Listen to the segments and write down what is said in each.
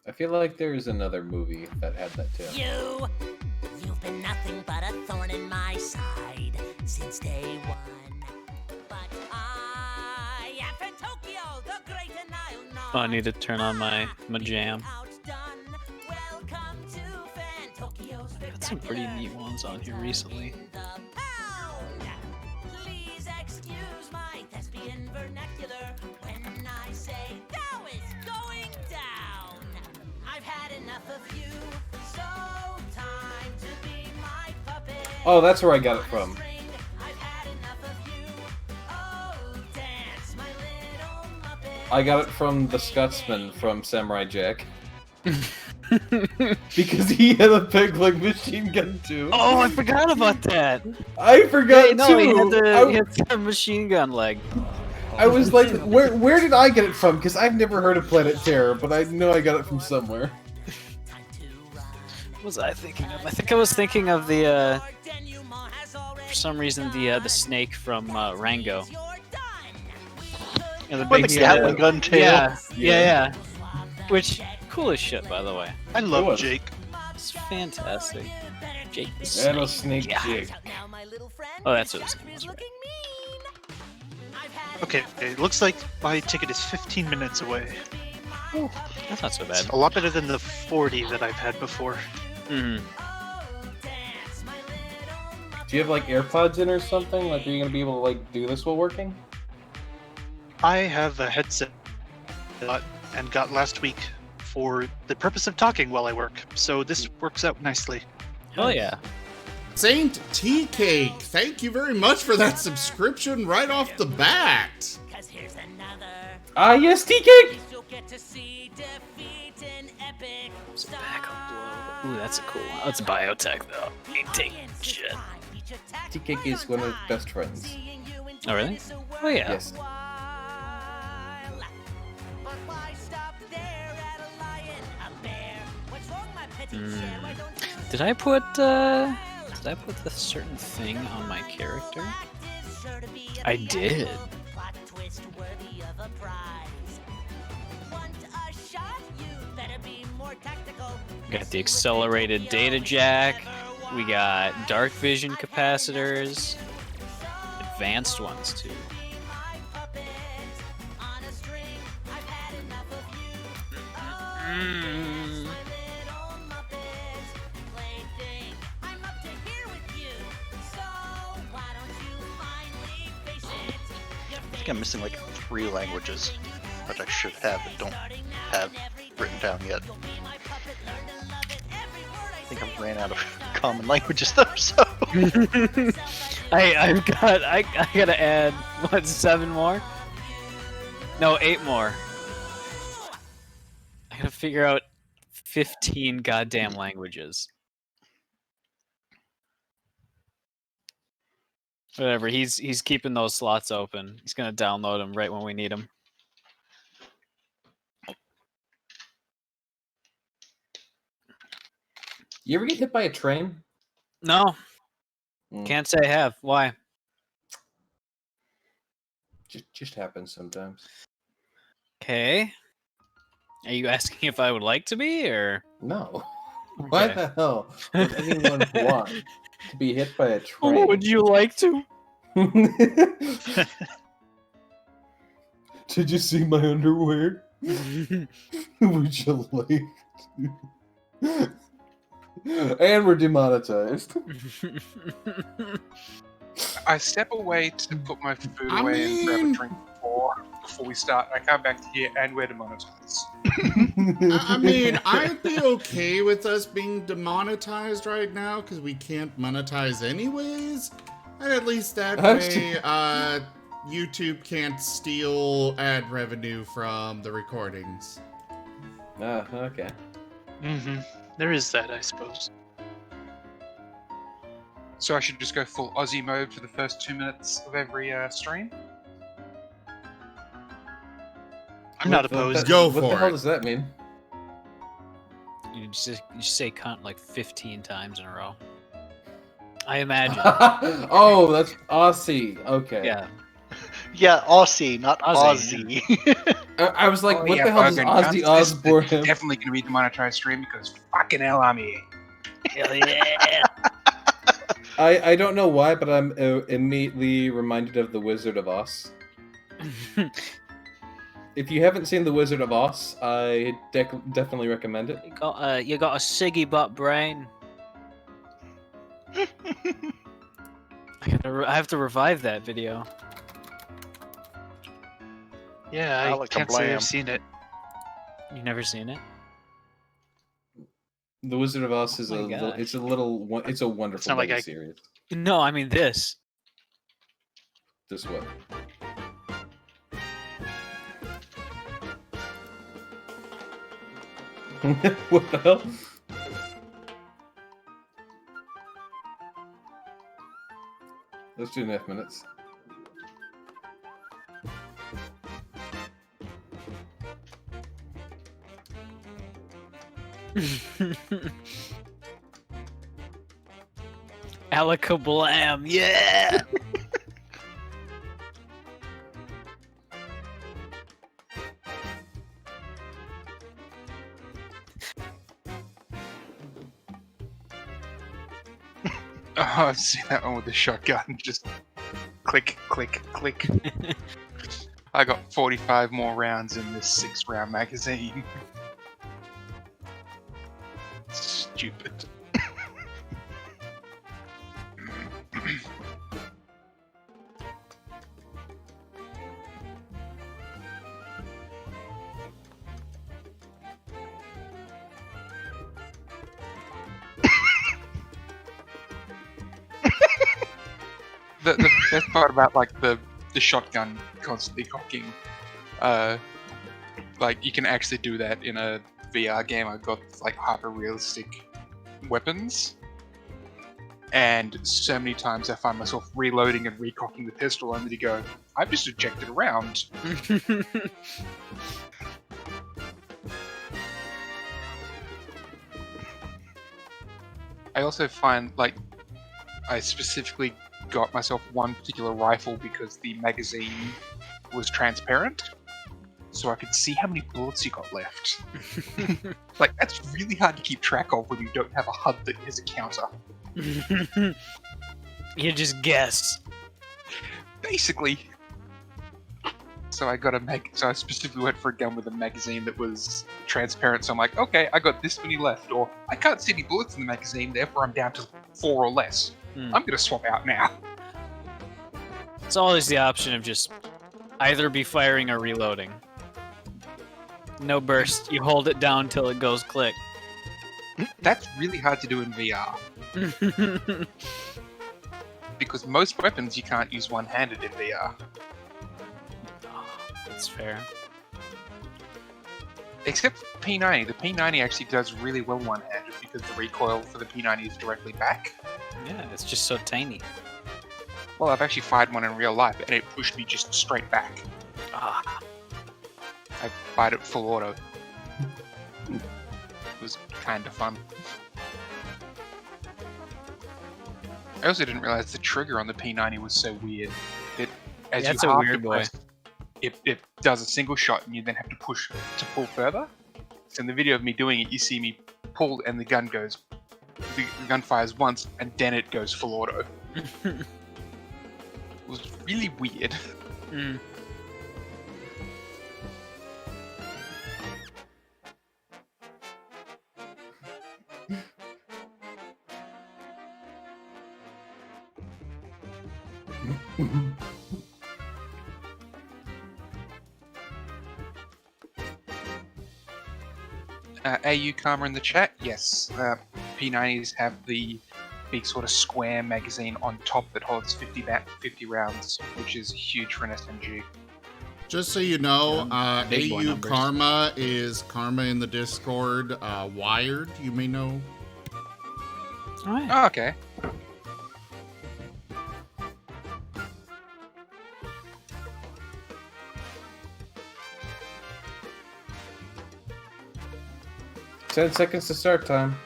I feel like there's another movie that had that too. You've been nothing but a thorn in my side since day one. But I am from Tokyo, the great and I'll not. Oh, I need to turn on my jam. Got some pretty neat ones on here recently. Please excuse my thespian vernacular when I say thou is going down. I've had enough of you, so time to be my puppet. Oh, that's where I got it from. I've had enough of you. Oh, dance, my little muppet. I got it from the Scotsman from Samurai Jack. Because he had a peg leg machine gun too. Oh, I forgot about that. I forgot too. He had the machine gun leg. I was like, where did I get it from? Because I've never heard of Planet Terror, but I know I got it from somewhere. What was I thinking of? I think I was thinking of the, for some reason, the snake from Rango. The big Gatling gun tail. Yeah. Which, cool as shit, by the way. I love Jake. It's fantastic. Jake the Snake. Jake. Oh, that's what his name was, right? Okay, it looks like my ticket is 15 minutes away. Ooh, that's not so bad. It's a lot better than the 40 that I've had before. Mm-hmm. Do you have like AirPods in or something? Like, are you gonna be able to like do this while working? I have a headset and got last week for the purpose of talking while I work, so this works out nicely. Oh yeah. Saint Tea Cake, thank you very much for that subscription right off the bat. Ah, yes, Tea Cake! Ooh, that's a cool one. That's biotech, though. Ain't taking shit. Tea Cake is one of his best friends. Oh, really? Oh, yeah. Yes. Did I put the certain thing on my character? I did. Got the accelerated data jack. We got dark vision capacitors. Advanced ones too. I think I'm missing like 3 languages, which I should have but don't have written down yet. I think I've ran out of common languages though, so... I gotta add, what, 7 more? No, 8 more. I gotta figure out 15 goddamn languages. Whatever, he's keeping those slots open. He's gonna download them right when we need them. You ever get hit by a train? No. Can't say I have. Why? Just happens sometimes. Okay. Are you asking if I would like to be, or? No. Okay. Why the hell would anyone want to be hit by a train? Oh, would you like to? Did you see my underwear? Would you like to? And we're demonetized. I step away to put my food away and grab a drink before we start. I come back to here and we're demonetized. I mean, I'd be okay with us being demonetized right now because we can't monetize anyways. And at least that way, YouTube can't steal ad revenue from the recordings. Okay. Mm-hmm. There is that, I suppose. So I should just go full Aussie mode for the first 2 minutes of every stream? I'm not opposed. Go for it. What the hell does that mean? You say cunt like 15 times in a row. I imagine. Oh, that's Aussie. Okay. Yeah. Yeah, Aussie, not Aussie. Aussie. I was like, Oh, what yeah, the hell does Bogan, Ozzy this is Osbourne? definitely going to be demonetized stream because fucking hell, I'm here. Hell yeah! I don't know why, but I'm immediately reminded of The Wizard of Oz. If you haven't seen The Wizard of Oz, I definitely recommend it. You got a siggy butt brain. I have to revive that video. Yeah, I Alec can't say Blam. I've seen it. You never seen it? The Wizard of Oz is Oh a my little, gosh. it's a wonderful not like series. No, I mean this. This what? What the hell? That's 2.5 minutes. Alakablam, yeah! Oh, I've seen that one with the shotgun. Just click, click, click. I got 45 more rounds in this 6-round magazine. Stupid. The best part about like the shotgun constantly cocking, like you can actually do that in a VR game. I've got like hyper realistic weapons, and so many times I find myself reloading and recocking the pistol only to go, I've just ejected a round. I also find like I specifically got myself one particular rifle because the magazine was transparent, so I could see how many bullets you got left. Like, that's really hard to keep track of when you don't have a HUD that has a counter. You just guess. Basically. So I got so I specifically went for a gun with a magazine that was transparent, so I'm like, okay, I got this many left, or I can't see any bullets in the magazine, therefore I'm down to 4 or less. I'm gonna swap out now. It's always the option of just either be firing or reloading. No burst. You hold it down till it goes click. That's really hard to do in VR. Because most weapons you can't use one-handed in VR. That's fair. Except for P90. The P90 actually does really well one-handed because the recoil for the P90 is directly back. Yeah, it's just so tiny. Well, I've actually fired one in real life and it pushed me just straight back. Ah. I fired it full auto. It was kind of fun. I also didn't realize the trigger on the P90 was so weird. That's a weird boy. It does a single shot and you then have to push to pull further. So in the video of me doing it, you see me pull and the gun fires once and then it goes full auto. It was really weird. Mm. AU Karma in the chat, yes. P90s have the big sort of square magazine on top that holds 50 rounds, which is huge for an SMG. Just so you know, Big boy AU numbers. Karma is Karma in the Discord. Wired, you may know. Alright. Oh, okay. Ten seconds to start time.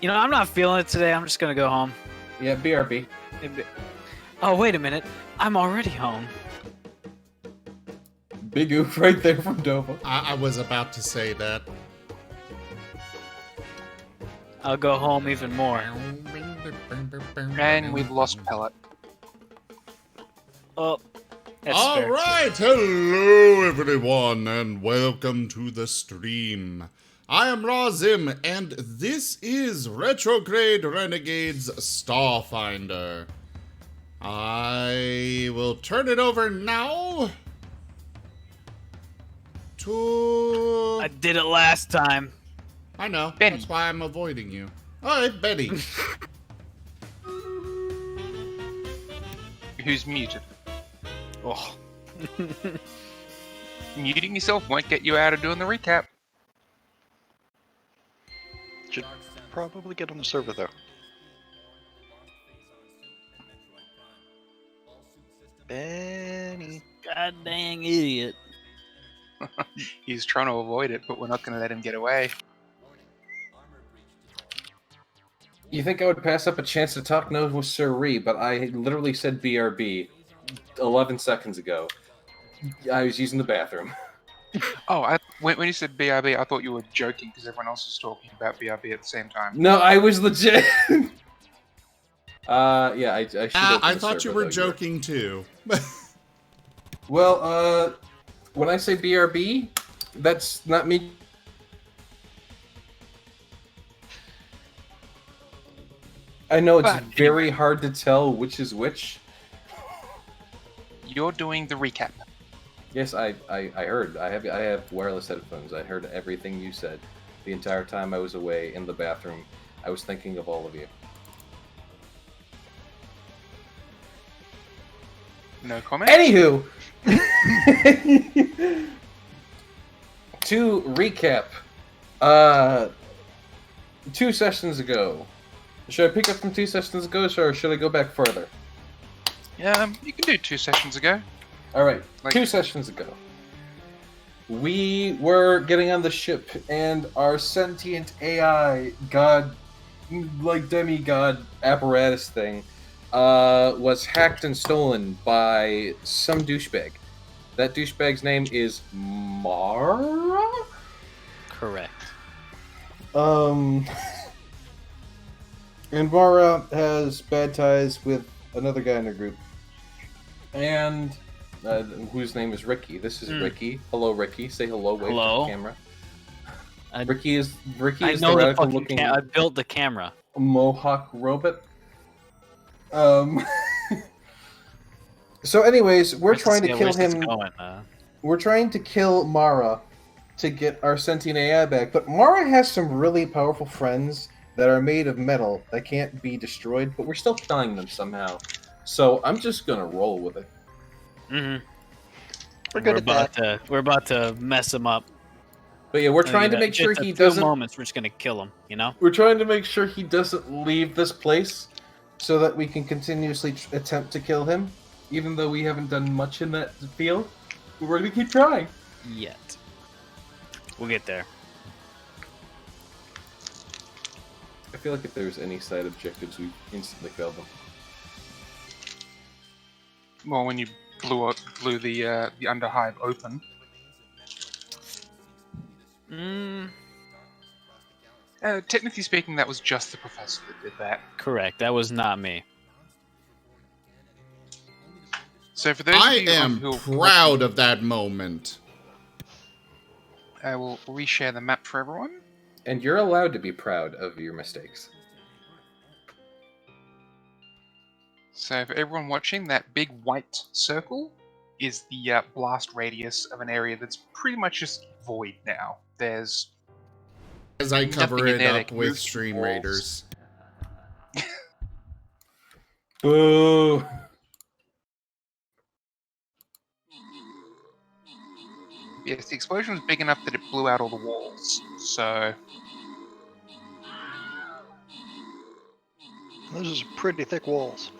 You know, I'm not feeling it today. I'm just gonna go home. Yeah, BRB. Oh, wait a minute. I'm already home. Big oof right there from Dova. I was about to say that. I'll go home even more. And we've lost Pellet. Oh, that's All fair. right, hello everyone, and welcome to the stream. I am Razim, and this is Retrograde Renegades Starfinder. I will turn it over now to... I did it last time. I know, Benny. that's why I'm avoiding you. Alright, Betty. Who's muted? Oh. Muting yourself won't get you out of doing the recap. Should probably get on the server though. Benny. God dang idiot. He's trying to avoid it, but we're not going to let him get away. You think I would pass up a chance to talk no siree, but I literally said BRB 11 seconds ago. I was using the bathroom. Oh, when you said BRB, I thought you were joking because everyone else was talking about BRB at the same time. No, I was legit. Yeah, I should. I thought you were joking too. Well, when I say BRB, that's not me. I know it's But very hard to tell which is which. You're doing the recap. Yes, I heard. I have wireless headphones. I heard everything you said the entire time I was away in the bathroom. I was thinking of all of you. No comment? Anywho, to recap, 2 sessions ago. Should I pick up from 2 sessions ago, or should I go back further? You can do 2 sessions ago. Alright, Like- 2 sessions ago. We were getting on the ship, and our sentient AI god, like demigod apparatus thing, was hacked and stolen by some douchebag. That douchebag's name is Mara? Correct. And Mara has bad ties with another guy in her group. And whose name is Ricky. This is Ricky. Hello, Ricky. Say hello. Wave Hello. to the camera. I Ricky is know the the radical fucking looking I built the camera. Mohawk robot. So, anyways, we're trying to kill him. We're trying to kill Mara to get our sentient AI back. But Mara has some really powerful friends that are made of metal that can't be destroyed, but we're still killing them somehow. So I'm just gonna roll with it. Mm-hmm. We're good at that. We're about to mess him up. But yeah, we're trying to make sure he doesn't. Moments, we're just gonna kill him. You know. We're trying to make sure he doesn't leave this place, so that we can continuously attempt to kill him, even though we haven't done much in that field. We're gonna keep trying. Yet. We'll get there. I feel like if there's any side objectives, we instantly failed them. Well, when you blew the underhive open. Technically speaking, that was just the professor that did that. Correct. That was not me. So for those I of you am who proud of that moment. I will reshare the map for everyone. And you're allowed to be proud of your mistakes. So for everyone watching, that big white circle is the blast radius of an area that's pretty much just void now. There's As I cover nothing in it there that up can with move Stream walls. Raiders. Boo! Yes, the explosion was big enough that it blew out all the walls. So Those are pretty thick walls.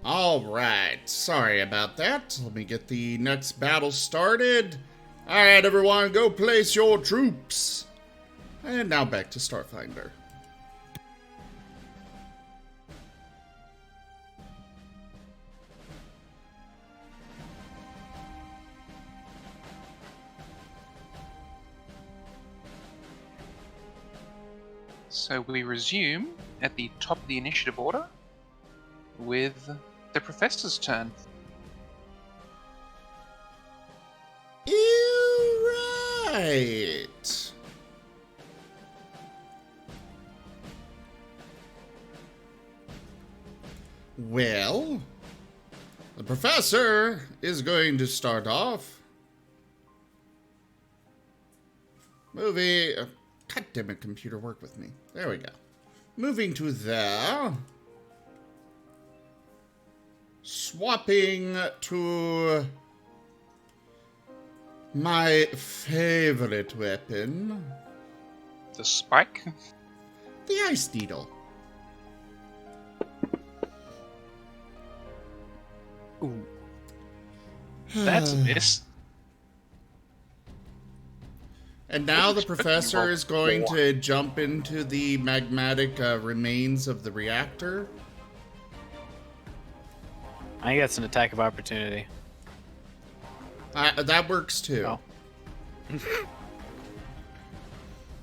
Alright, sorry about that. Let me get the next battle started. Alright, everyone, go place your troops. And now back to Starfinder. So we resume at the top of the initiative order with the professor's turn. Right. Well, the professor is going to start off. Movie. God damn it, computer, work with me. There we go. Moving to there. Swapping to my favorite weapon. The spike. The ice needle. Ooh. That's a miss. And now the professor is going to jump into the magmatic remains of the reactor. I think that's an attack of opportunity. That works too. Oh.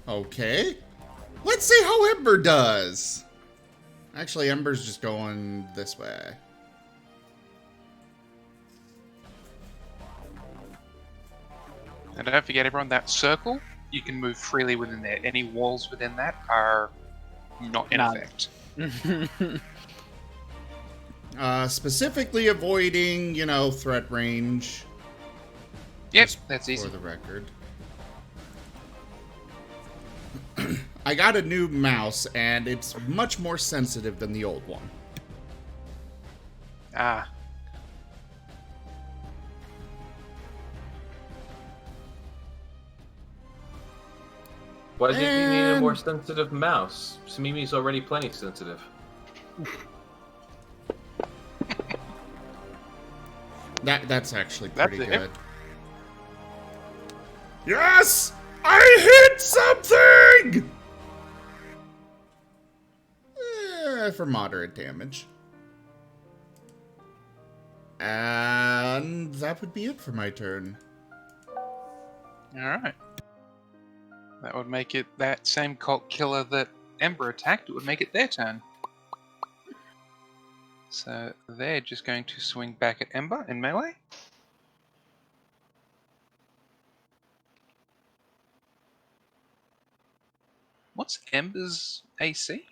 Okay. Let's see how Ember does. Actually, Ember's just going this way. And don't forget, everyone, that circle, you can move freely within there. Any walls within that are not in effect. Specifically avoiding, threat range. Yep, that's easy. For the record. I got a new mouse, and it's much more sensitive than the old one. Ah. Why did you need a more sensitive mouse? Mimi's already plenty sensitive. That's actually pretty That's good. Yes! I hit something! For moderate damage. And that would be it for my turn. Alright. That would make it that same cult killer that Ember attacked, it would make it their turn. So they're just going to swing back at Ember in melee. What's Ember's AC?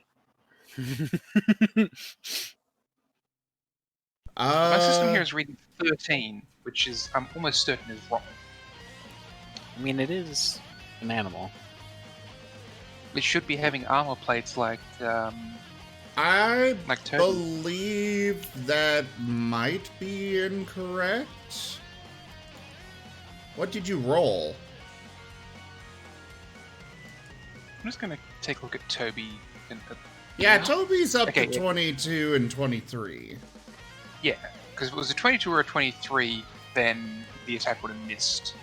My system here is reading 13, which is, I'm almost certain, is wrong. I mean, it is an animal. It should be having armor plates like, I like Toby. believe that might be incorrect. What did you roll? I'm just gonna take a look at Toby. Yeah, Toby's up Okay, to 22 and 23. Yeah, because if it was a 22 or a 23, then the attack would have missed.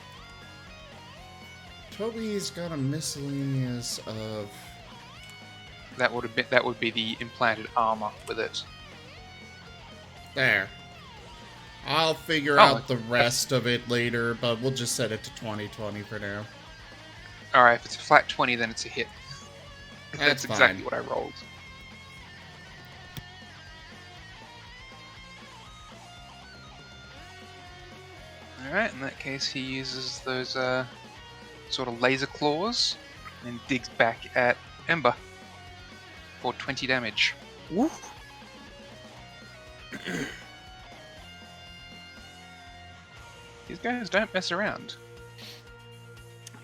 Toby's got a miscellaneous of... That would be the implanted armor with it. There. I'll figure out the rest of it later, but we'll just set it to 2020 for now. Alright, if it's a flat 20, then it's a hit. That's exactly fine. what I rolled. Alright, in that case he uses those sort of laser claws and digs back at Ember for 20 damage. Woo. These guys don't mess around.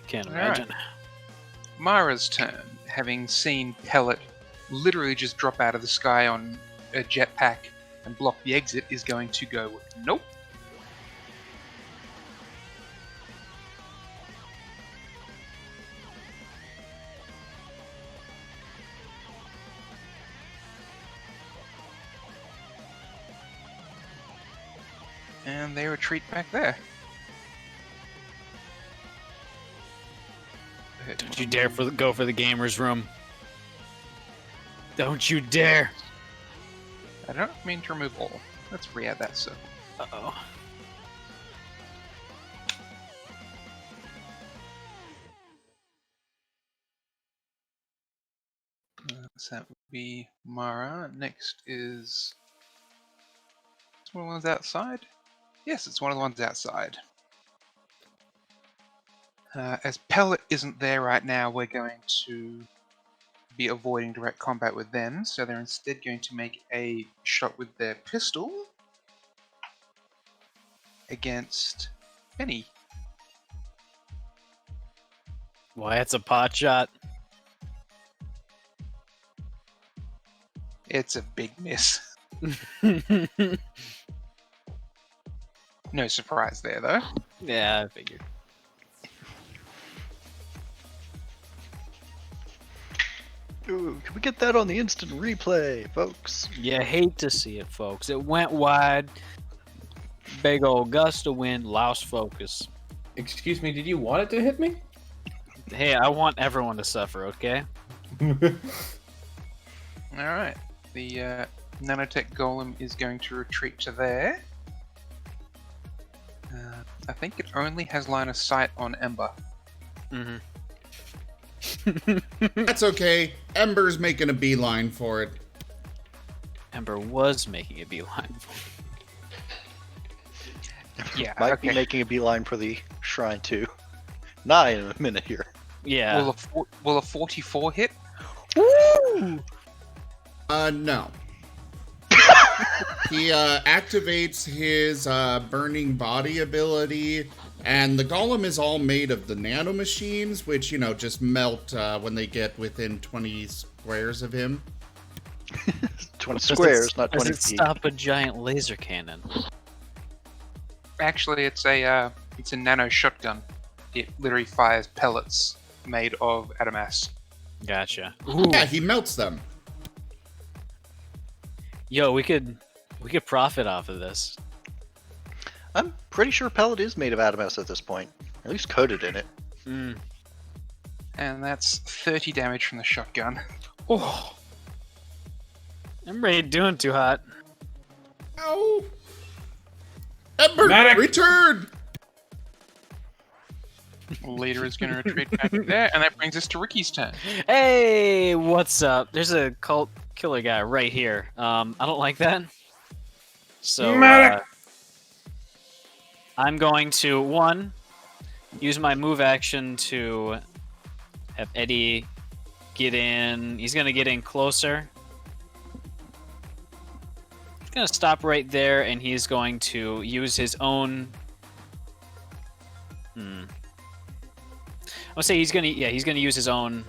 Can't Alright. imagine. Mara's turn, having seen Pellet literally just drop out of the sky on a jetpack and block the exit, is going to go, nope. And they retreat back there. Don't you dare go for the gamer's room. Don't you dare. I don't mean to remove all. Let's re-add that circle. Uh-oh. So that would be Mara. Next is... It's one of the ones outside? Yes, it's one of the ones outside. As Pellet isn't there right now, we're going to be avoiding direct combat with them, so they're instead going to make a shot with their pistol against Benny. Why, it's a pot shot. It's a big miss. No surprise there, though. Yeah, I figured. Ooh, can we get that on the instant replay, folks? You hate to see it, folks. It went wide. Big old gust of wind, lost focus. Excuse me, did you want it to hit me? Hey, I want everyone to suffer, okay? Alright. The nanotech golem is going to retreat to there. I think it only has line of sight on Ember. Mm-hmm. That's okay. Ember's making a beeline for it. Ember was making a beeline for it. Yeah, Might okay. be making a beeline for the shrine too. Nigh in a minute here. Yeah. Will a 44 hit? Woo! No. He activates his burning body ability, and the golem is all made of the nanomachines, which, you know, just melt when they get within 20 squares of him. 20 squares, not 20 Does it feet. stop a giant laser cannon? Actually, it's a nano shotgun. It literally fires pellets made of adamas. Gotcha. Yeah, he melts them. Yo, we could profit off of this. I'm pretty sure pellet is made of adamas at this point. At least coated in it. Mm. And that's 30 damage from the shotgun. Oh. Ember ain't doing too hot. Ow! Ember, Medic! return! Leader is going to retreat back there, and that brings us to Ricky's turn. Hey, what's up? There's a cult killer guy right here. I don't like that. So I'm going to use my move action to have Eddie get in. He's gonna get in closer. He's gonna stop right there, and he's going to use his own. I'll say he's gonna use his own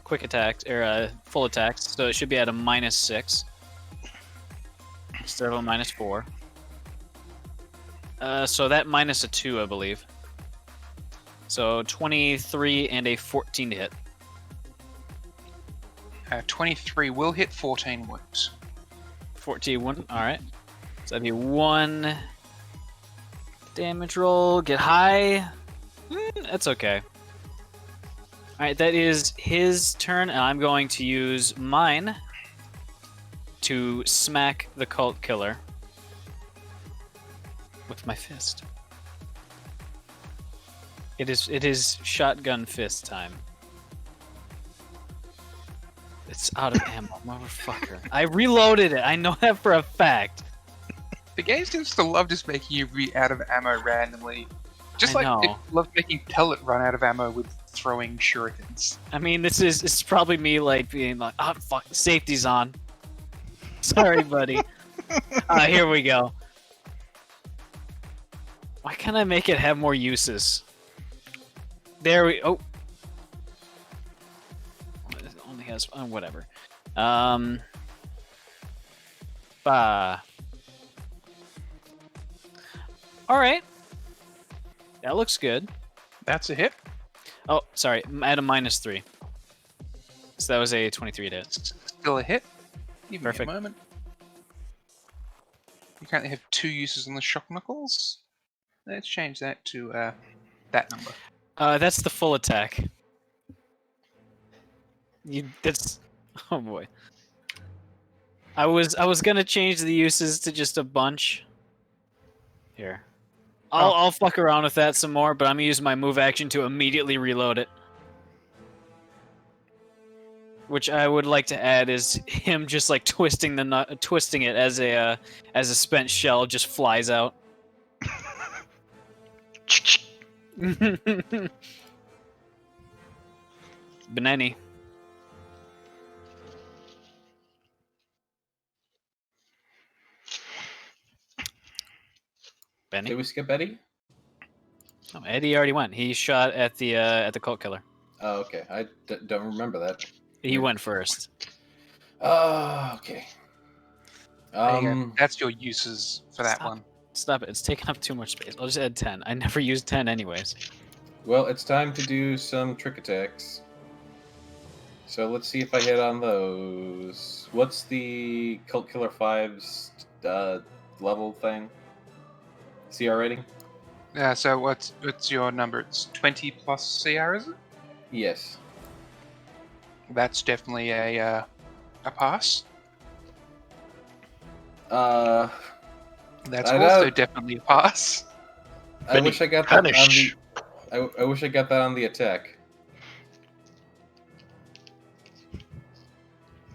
quick attacks or full attacks, so it should be at a -6 instead of a -4. So that minus a 2, I believe. So 23 and a 14 to hit. 23 will hit, 14 won't. 14 wouldn't. All right. So that'd be 1 damage roll. Get high. That's okay. All right, that is his turn, and I'm going to use mine to smack the cult killer with my fist. It is shotgun fist time. It's out of ammo, motherfucker. I reloaded it. I know that for a fact. The game seems to love just making you be out of ammo randomly. Just I like know. it loved making Pellet run out of ammo with throwing shurikens. I mean, this is probably me like being like, oh fuck, safety's on. Sorry, buddy. Here we go. Why can't I make it have more uses? There we. Oh. It only has whatever. Bah. All right. That looks good. That's a hit. Oh, sorry. At a -3. So that was a 23 to hit. Still a hit. Give me Perfect. a moment. You currently have 2 uses on the shock knuckles. Let's change that to that number. That's the full attack. That's. Oh boy. I was gonna change the uses to just a bunch. Here. I'll fuck around with that some more, but I'm gonna use my move action to immediately reload it. Which I would like to add is him just like twisting it as a spent shell just flies out. Beneni. Benny? Did we skip Eddie? Oh, Eddie already went. He shot at the cult killer. Oh, okay. I don't remember that. He went first. Oh, okay. There you go. That's your uses for that one. Stop it. It's taking up too much space. I'll just add 10. I never use 10 anyways. Well, it's time to do some trick attacks. So let's see if I hit on those. What's the Cult Killer 5's level thing? CR rating? Yeah, so what's your number? It's 20 plus CR, is it? Yes. That's definitely a pass. That's That's also definitely a pass. I wish I got that on the. I wish I got that on the attack.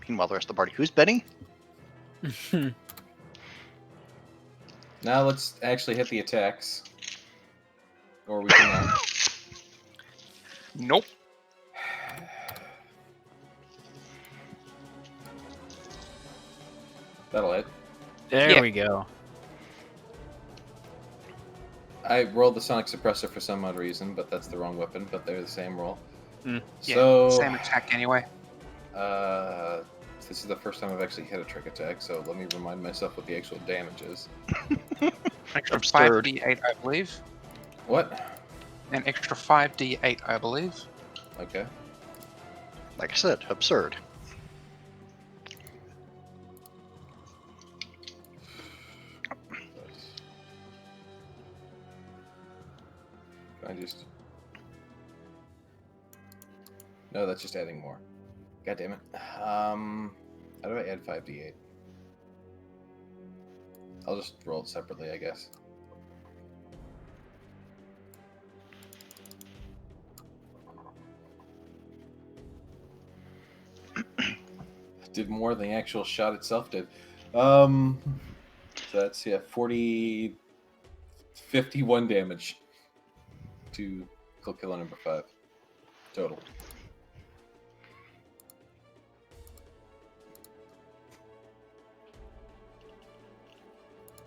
Meanwhile, the rest of the party. Who's Benny? Now let's actually hit the attacks. Or we can. Nope. That'll hit. There we go. I rolled the Sonic Suppressor for some odd reason, but that's the wrong weapon, but they're the same roll. Mm. So, same attack anyway. This is the first time I've actually hit a trick attack, so let me remind myself what the actual damage is. Extra Absurd. 5d8, I believe. What? An extra 5d8, I believe. Okay. Like I said, absurd. I just... No, that's just adding more. God damn it. How do I add 5d8? I'll just roll it separately, I guess. Did more than the actual shot itself did. So that's, 51 damage to Cult Killer number 5 total.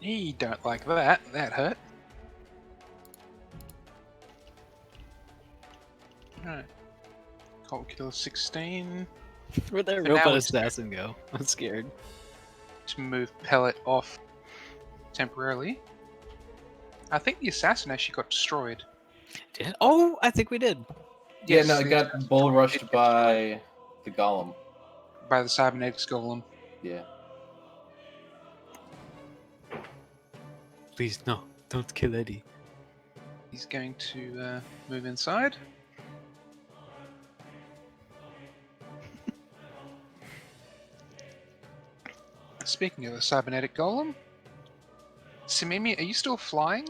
You don't like that. That hurt. Alright. Cult Killer 16. Where'd that But robot now it's- assassin go? I'm scared. To move Pellet off temporarily. I think the assassin actually got destroyed. Did it? Oh, I think we did. Yeah, Yes, no, it got bull rushed by the golem. by the cybernetics golem. Yeah. Please, no. Don't kill Eddie. He's going to move inside. Speaking of the cybernetic golem, Simimi, are you still flying?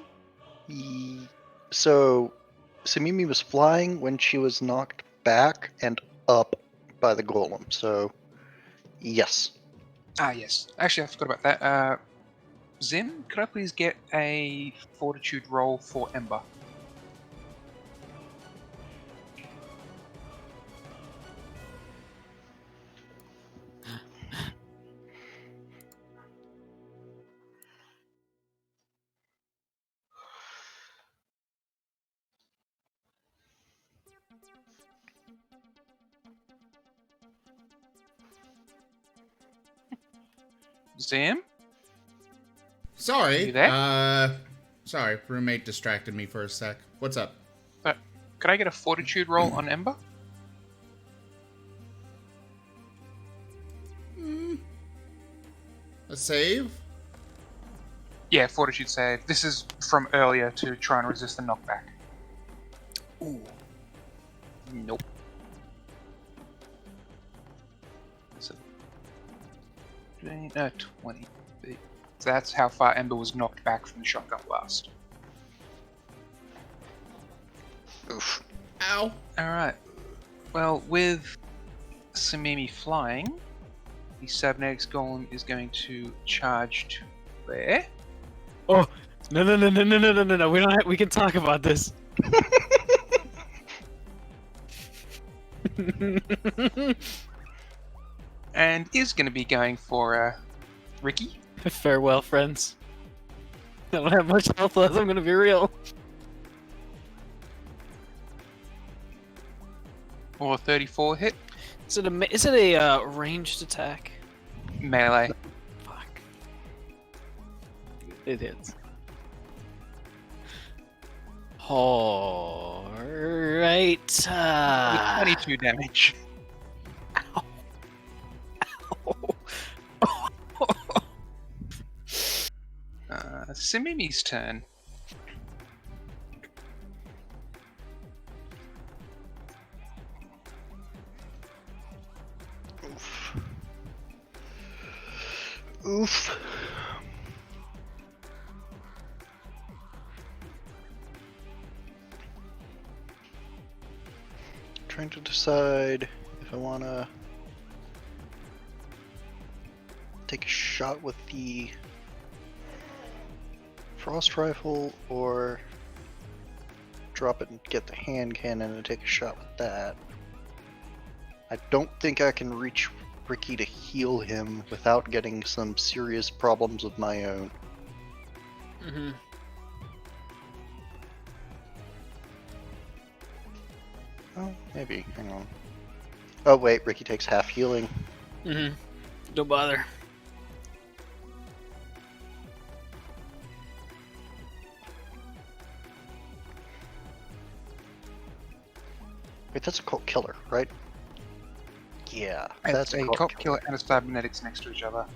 So, Samimi was flying when she was knocked back and up by the golem. So, yes. Ah, yes. Actually, I forgot about that. Zim, could I please get a fortitude roll for Ember? Zim? Sorry. You there? Sorry, roommate distracted me for a sec. What's up? Could I get a fortitude roll on Ember? A save? Yeah, fortitude save. This is from earlier to try and resist the knockback. Ooh. Nope. So, 20. So that's how far Ember was knocked back from the shotgun blast. Oof. Ow. Alright. Well, with Samimi flying, the Cybernetics Golem is going to charge to there. Oh no! We don't. We can talk about this. And is going to be going for Ricky. Farewell, friends. I don't have much health left. I'm gonna be real. Or 34 hit. Is it a ranged attack? Melee. Fuck. It hits. All right. With 22 damage. Simimi's turn. Oof. Oof. Trying to decide if I want to take a shot with the frost rifle or drop it and get the hand cannon and take a shot with that. I don't think I can reach Ricky to heal him without getting some serious problems of my own. Mm-hmm. Oh, maybe. Hang on. Oh wait, Ricky takes half healing. Mm-hmm. Don't bother. Wait, that's a cult killer, right? Yeah, That's that's a cult killer and a cybernetics next to each other.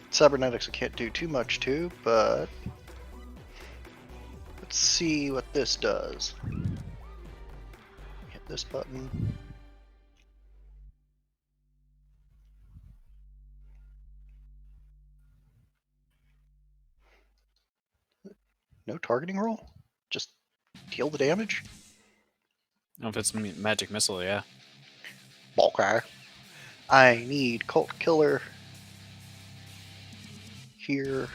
Cybernetics I can't do too much to, but let's see what this does. Hit this button. No targeting roll? Just deal the damage? I don't know if it's magic missile, yeah. Okay. I need Cult Killer here,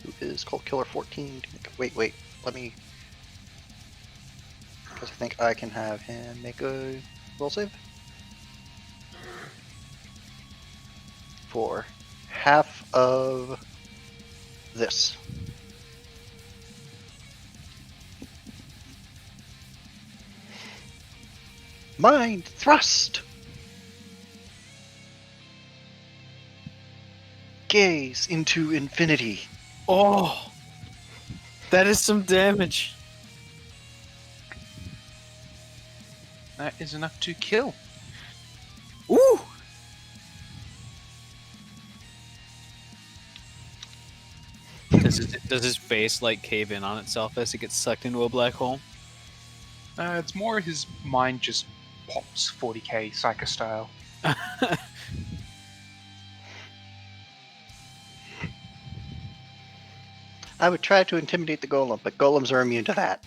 who is Cult Killer 14. Wait, let me... Because I think I can have him make a roll save. For half of this. Mind Thrust! Gaze into infinity. Oh! That is some damage. That is enough to kill. Ooh! Does his face like cave in on itself as it gets sucked into a black hole? It's more his mind just pops 40k Psycho style. I would try to intimidate the golem, but golems are immune to that.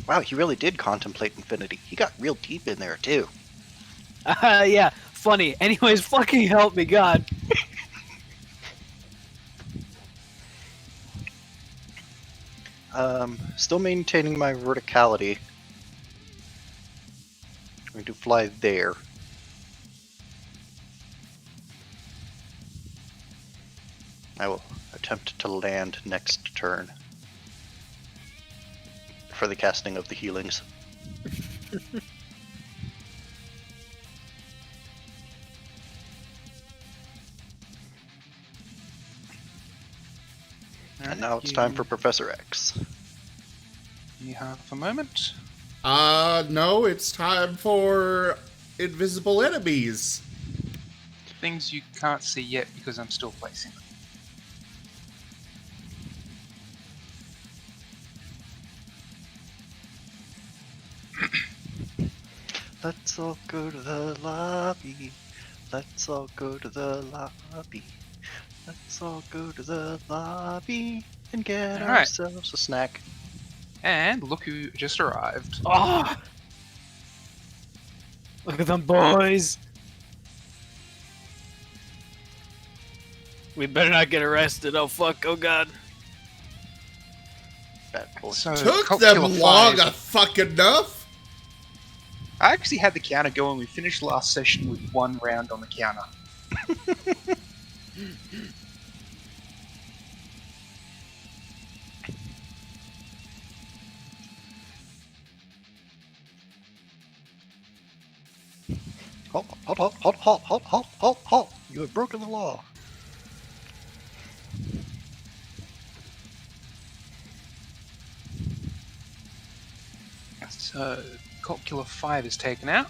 Wow, he really did contemplate infinity. He got real deep in there, too. Yeah, funny. Anyways, fucking help me, God. Still maintaining my verticality. I'm going to fly there. I will attempt to land next turn for the casting of the healings. And now it's time for Professor X. You have a moment. No, it's time for invisible enemies. Things you can't see yet because I'm still placing them. Let's all go to the lobby. Let's all go to the lobby. Let's all go to the lobby and get All right. ourselves a snack. And look who just arrived. Oh! Look at them boys! We better not get arrested. Oh fuck, oh god. Bad boy. So, Took Cult them Killer long 5. fuck enough. I actually had the counter going. We finished last session with 1 round on the counter. Halt, halt, halt, halt, halt, halt, halt, halt, halt. You have broken the law. So, Cult Killer 5 is taken out.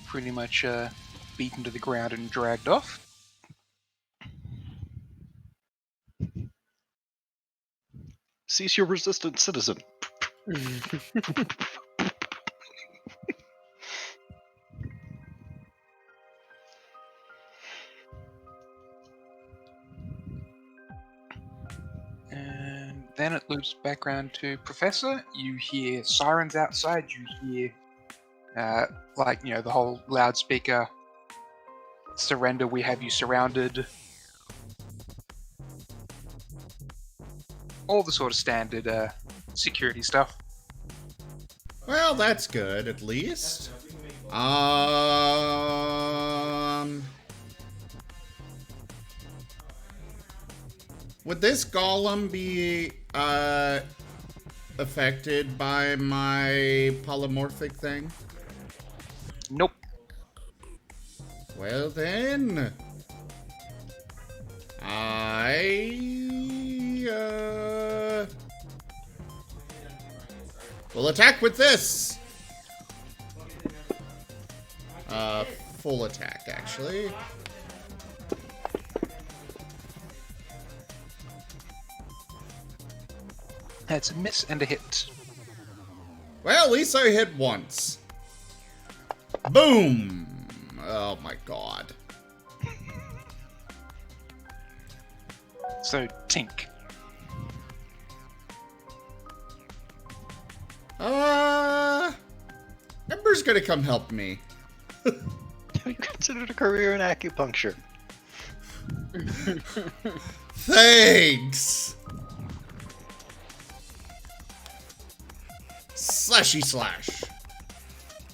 Pretty much beaten to the ground and dragged off. Cease your resistance, citizen. And then it loops back around to Professor. You hear sirens outside. You hear, like, you know, the whole loudspeaker. Surrender, we have you surrounded. All the sort of standard security stuff. Well, that's good, at least. Would this golem be affected by my polymorphic thing? Nope. Well then, will attack with this. Full attack, actually. That's a miss and a hit. Well, at least I hit once. Boom! Oh my god. So, Tink. Ember's gonna come help me. Have you considered a career in acupuncture? Thanks! Slashy slash.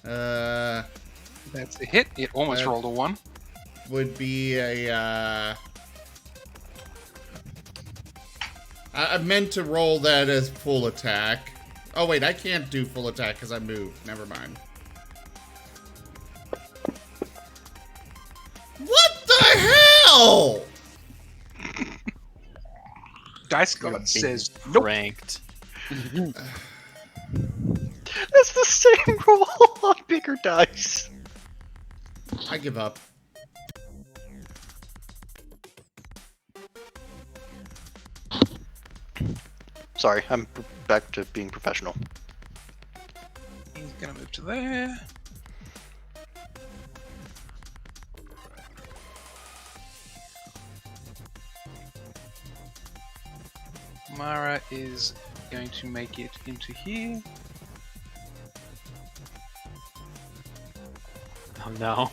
That's a hit. It almost rolled a 1. Would be a, I meant to roll that as full attack. Oh wait, I can't do full attack because I moved. Never mind. What the hell? Dice God says nope. Ranked. That's the same roll on bigger dice. I give up. Sorry, I'm back to being professional. He's gonna move to there. Mara is going to make it into here. Oh no.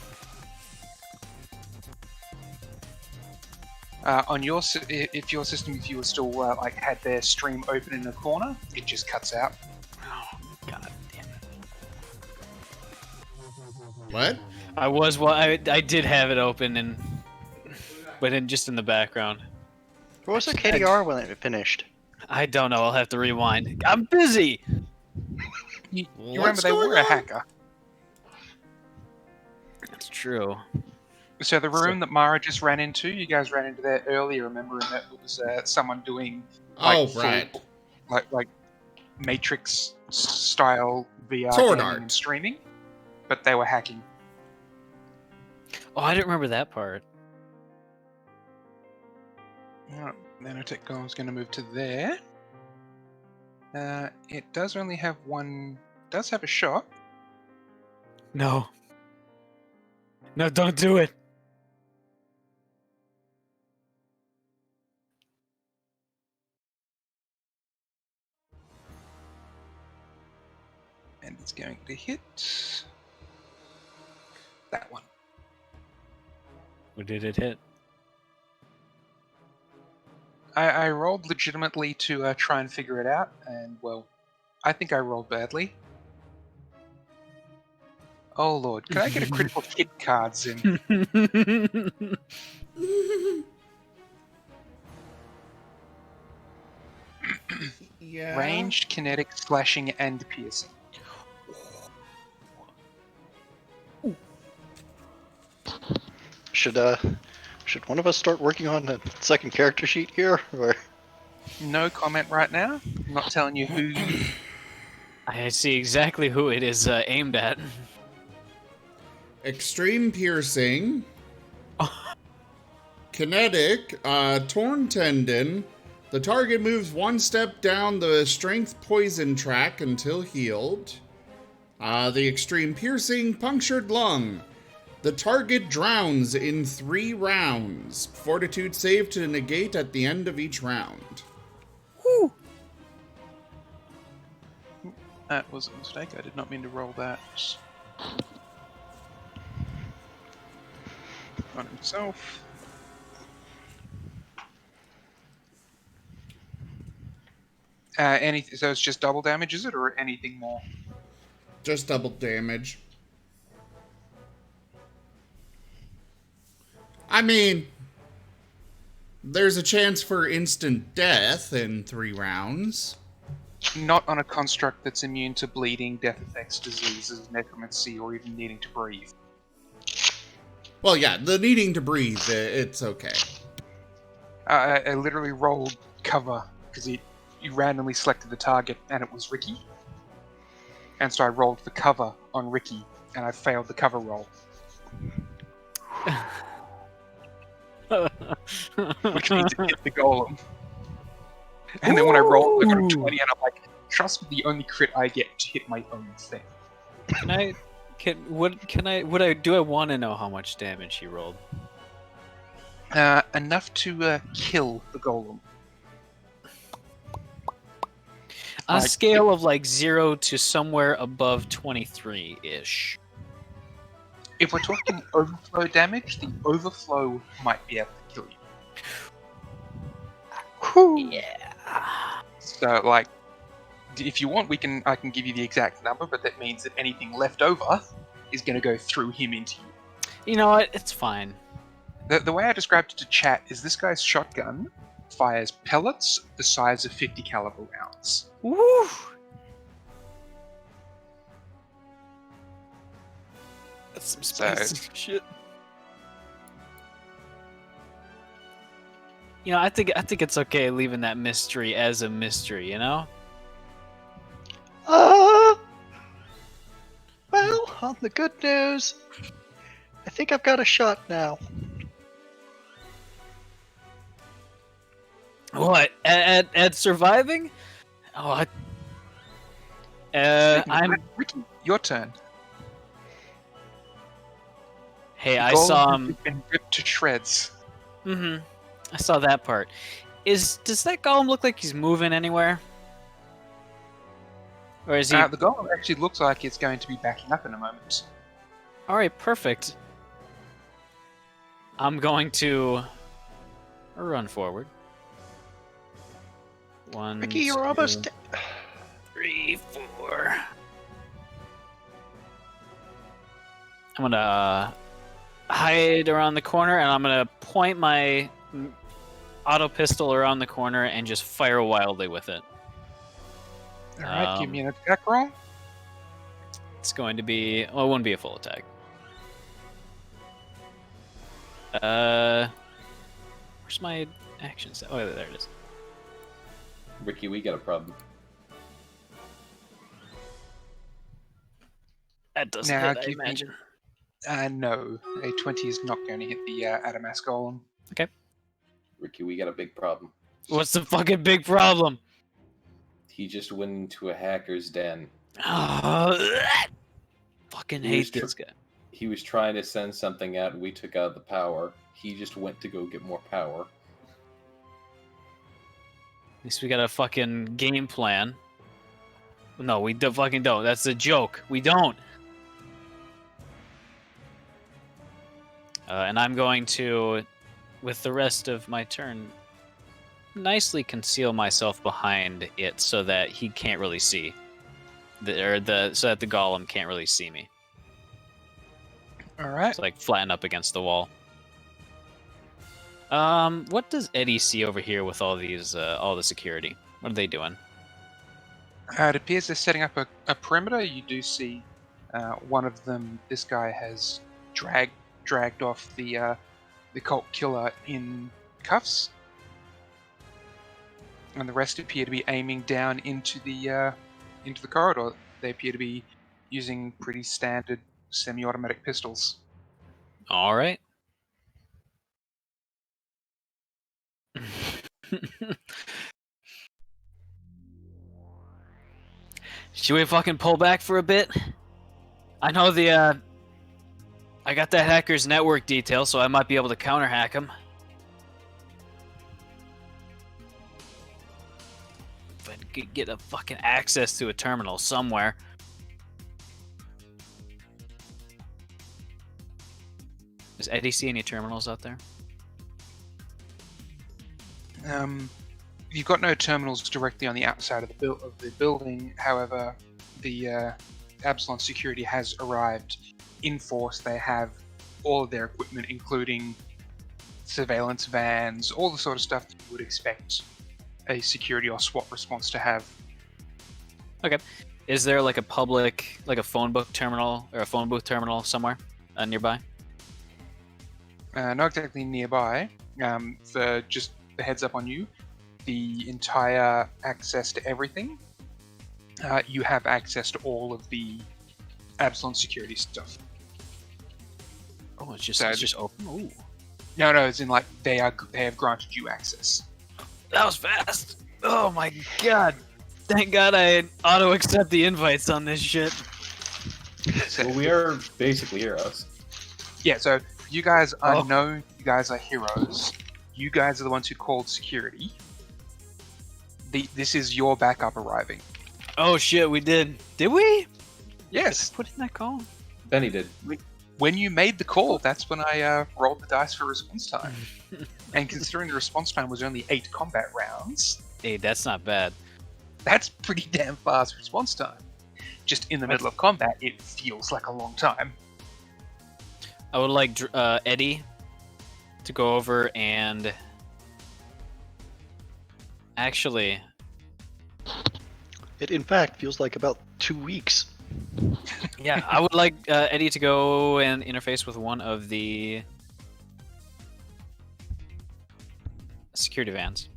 On your if your system, if you were still like had their stream open in the corner, it just cuts out. Oh god damn it. What? I did have it open but just in the background. What was the KDR when it finished? I don't know. I'll have to rewind. I'm busy. You remember they were a hacker. That's true. So the room that Mara just ran into, you guys ran into there earlier. Remember, and that was someone doing like, Oh, right. like Matrix style VR Sword gaming art. and streaming, but they were hacking. Oh, I didn't remember that part. Alright, nanotech golem's going to move to there. It does only have one. Does have a shot. No. No, don't do it. And it's going to hit that one. What did it hit? I rolled legitimately to try and figure it out, and well, I think I rolled badly. Oh lord, can I get a critical hit cards in? Yeah. Ranged, kinetic, slashing, and piercing. Should one of us start working on the second character sheet here, or? No comment right now. I'm not telling you who. I see exactly who it is aimed at. Extreme piercing. Kinetic, torn tendon. The target moves one step down the strength poison track until healed. The extreme piercing, punctured lung. The target drowns in 3 rounds. Fortitude save to negate at the end of each round. Woo! That was a mistake. I did not mean to roll that. On himself. So it's just double damage, is it, or anything more? Just double damage. I mean, there's a chance for instant death in 3 rounds. Not on a construct that's immune to bleeding, death effects, diseases, necromancy, or even needing to breathe. Well, yeah, the needing to breathe, it's okay. I literally rolled cover because you randomly selected the target and it was Ricky. And so I rolled for cover on Ricky and I failed the cover roll. Which means it hit the golem. And then when I rolled, I got a 20 and I'm like, trust me, the only crit I get to hit my own thing. Do I want to know how much damage he rolled? Enough to kill the golem. A scale of like 0 to somewhere above 23-ish. If we're talking overflow damage, the overflow might be able to kill you. Yeah. So, like, if you want, I can give you the exact number, but that means that anything left over is going to go through him into you. You know what? It's fine. The way I described it to chat is this guy's shotgun fires pellets the size of 50 caliber rounds. Woo! That's some spicy shit. You know, I think it's okay leaving that mystery as a mystery, you know? Well, on the good news, I think I've got a shot now. What? At surviving? Oh, I'm. Ricky, your turn. Hey, The I golem saw has him. been ripped to shreds. Mm-hmm. I saw that part. Does that golem look like he's moving anywhere? Or is he? The golem actually looks like it's going to be backing up in a moment. All right, perfect. I'm going to run forward. 1, Ricky, you're 2, almost 3, 4. I'm gonna hide around the corner, and I'm gonna point my auto pistol around the corner and just fire wildly with it. Alright, give me an attack roll. It's going to be... Well, it wouldn't be a full attack. Where's my action set? Oh, there it is. Ricky, we got a problem. That doesn't Now, hit, I give me- imagine. No, a 20 is not going to hit the Adamas golem. Ricky, we got a big problem. What's the fucking big problem? He just went into a hacker's den. Fucking He was hate this guy. He was trying to send something out, and we took out the power. He just went to go get more power. At least we got a fucking game plan. No, we fucking don't. That's a joke. We don't. And I'm going to, with the rest of my turn, nicely conceal myself behind it so that he can't really see. So that the golem can't really see me. All right. It's like flatten up against the wall. What does Eddie see over here with all these, all the security? What are they doing? It appears they're setting up a perimeter. You do see one of them. This guy has dragged off the cult killer in cuffs, and the rest appear to be aiming down into the corridor. They appear to be using pretty standard semi-automatic pistols. All right. Should we fucking pull back for a bit? I know I got that hacker's network detail, so I might be able to counter-hack him. If I could get a fucking access to a terminal somewhere. Does Eddie see any terminals out there? You've got no terminals directly on the outside of the building. However, the Absalon security has arrived in force. They have all of their equipment, including surveillance vans, all the sort of stuff that you would expect a security or SWAT response to have. Okay. Is there like a public, like a phone book terminal or a phone booth terminal somewhere nearby? Not exactly nearby. For just the heads up on you, the entire access to everything, you have access to all of the Absalon security stuff. Oh, it's just open. Ooh, No, it's in like they have granted you access. that was fast. Oh my god! Thank God I auto accept the invites on this shit. So, Well, we are basically heroes. yeah, so you guys are known. You guys are heroes. You guys are the ones who called security. This is your backup arriving. Oh shit, we did. Did we? Yes. Put in that call. Benny did. When you made the call, that's when I rolled the dice for response time. And considering the response time was only 8 combat rounds, Hey, that's not bad. that's pretty damn fast response time. Just in the middle of combat, it feels like a long time. I would like Eddie to go over and actually. It in fact feels like about 2 weeks. Yeah, I would like Eddie to go and interface with one of the security vans.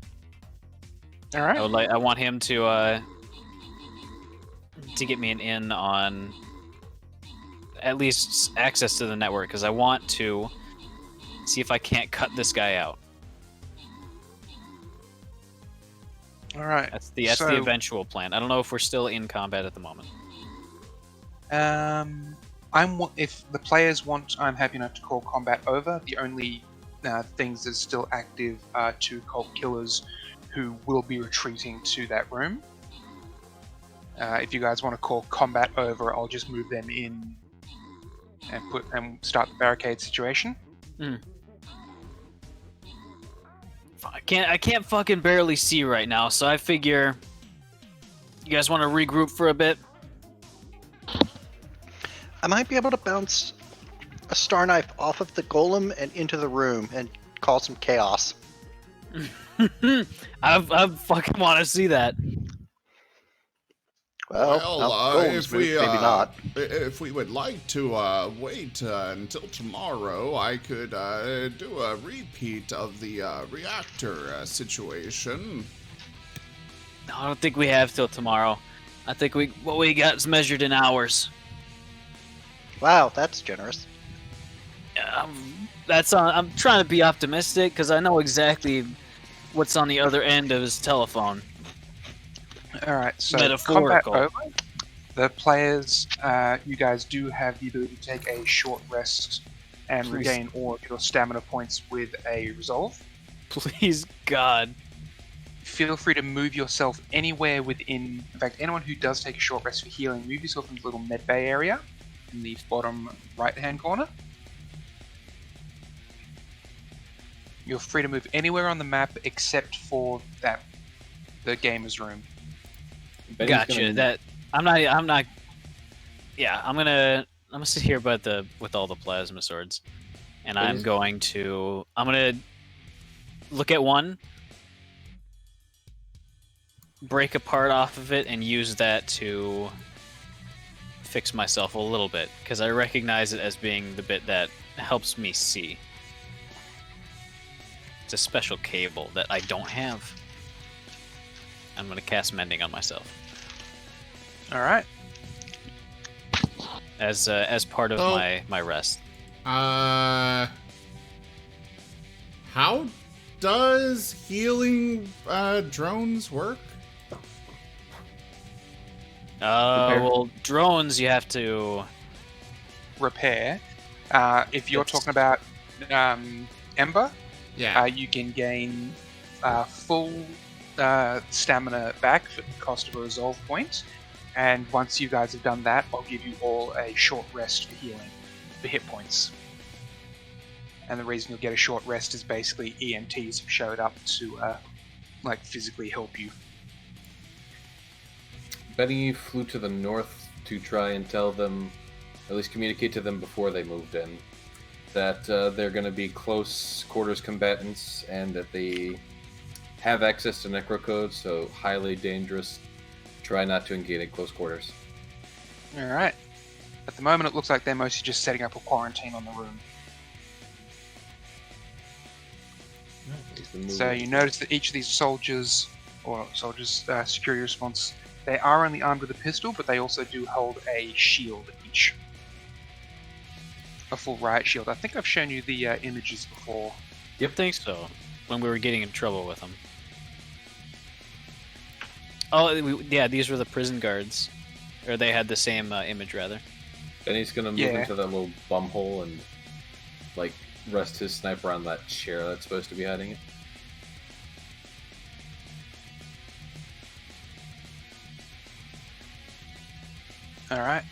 All right. I want him to get me an in on at least access to the network because I want to see if I can't cut this guy out. All right. That's the eventual plan. I don't know if we're still in combat at the moment. If the players want, I'm happy enough to call combat over. The only things that are still active are 2 cult killers who will be retreating to that room. If you guys want to call combat over, I'll just move them in and start the barricade situation. I can't fucking barely see right now, so I figure you guys want to regroup for a bit. I might be able to bounce a star knife off of the golem and into the room and cause some chaos. I fucking want to see that. Well, golems maybe not. If we would like to wait until tomorrow, I could do a repeat of the reactor situation. No, I don't think we have till tomorrow. I think what we got is measured in hours. Wow, that's generous. I'm trying to be optimistic because I know exactly what's on the other end of his telephone. All right, so Metaphorical. combat over. The players, you guys do have the ability to take a short rest and Please. regain all of your stamina points with a resolve. Please, God. Feel free to move yourself anywhere within. In fact, anyone who does take a short rest for healing, move yourself into the little med bay area in the bottom right-hand corner. You're free to move anywhere on the map except for the gamer's room. Gotcha. I'm not. Yeah, I'm gonna sit here with all the plasma swords, and I'm gonna look at one, break a part off of it, and use that to fix myself a little bit because I recognize it as being the bit that helps me see. It's a special cable that I don't have. I'm gonna cast mending on myself. All right. As part of my rest. How does healing drones work? Well, drones you have to Repair. If you're talking about Ember, Yeah. you can gain full stamina back for the cost of a resolve point. And once you guys have done that, I'll give you all a short rest for healing, for hit points. And the reason you'll get a short rest is basically EMTs have showed up to physically help you. Benny flew to the north to try and tell them, at least communicate to them before they moved in, that they're going to be close quarters combatants and that they have access to necrocodes, so highly dangerous. Try not to engage in close quarters. Alright. At the moment, it looks like they're mostly just setting up a quarantine on the room. So you notice that each of these soldiers, security response, they are only armed with a pistol, but they also do hold a shield each. A full riot shield. I think I've shown you the images before. Yep, think so. When we were getting in trouble with them. Oh, yeah, these were the prison guards. Or they had the same image, rather. Benny's going to move into that little bum hole and, rest his sniper on that chair that's supposed to be hiding it. Alright.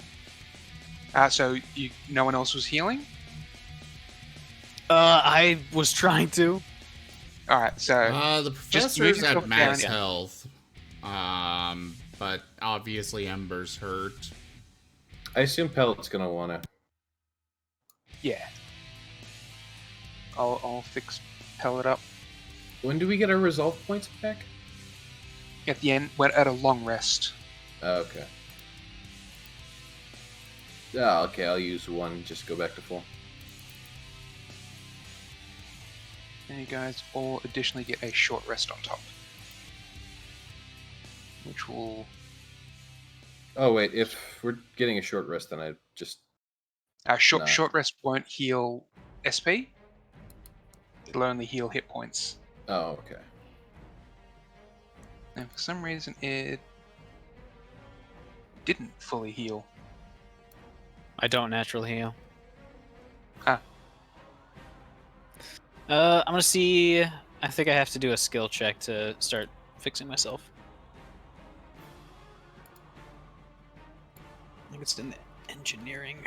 So no one else was healing? I was trying to. Alright, so... the just move professor's at yourself max down. health. But obviously Ember's hurt. I assume Pellet's going to want to. Yeah. I'll fix Pellet up. When do we get our resolve points back? At the end, we're at a long rest. Okay. Oh, okay, I'll use one, just go back to full. And you guys all additionally get a short rest on top. Which will... Oh, wait, if we're getting a short rest, then I just... Short rest won't heal SP. It'll only heal hit points. Oh, okay. And for some reason it didn't fully heal. I don't naturally heal. Ah. I'm gonna see... I think I have to do a skill check to start fixing myself. I think it's in engineering.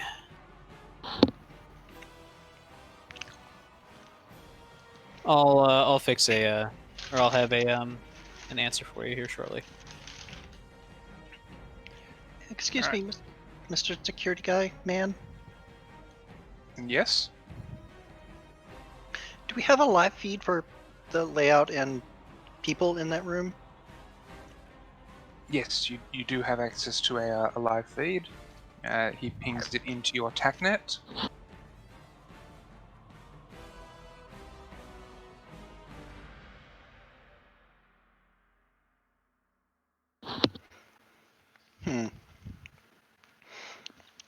I'll fix or I'll have an answer for you here shortly. Excuse me, Mr. Security Guy, man. Yes? Do we have a live feed for the layout and people in that room? Yes, you do have access to a live feed. He pings it into your TACnet.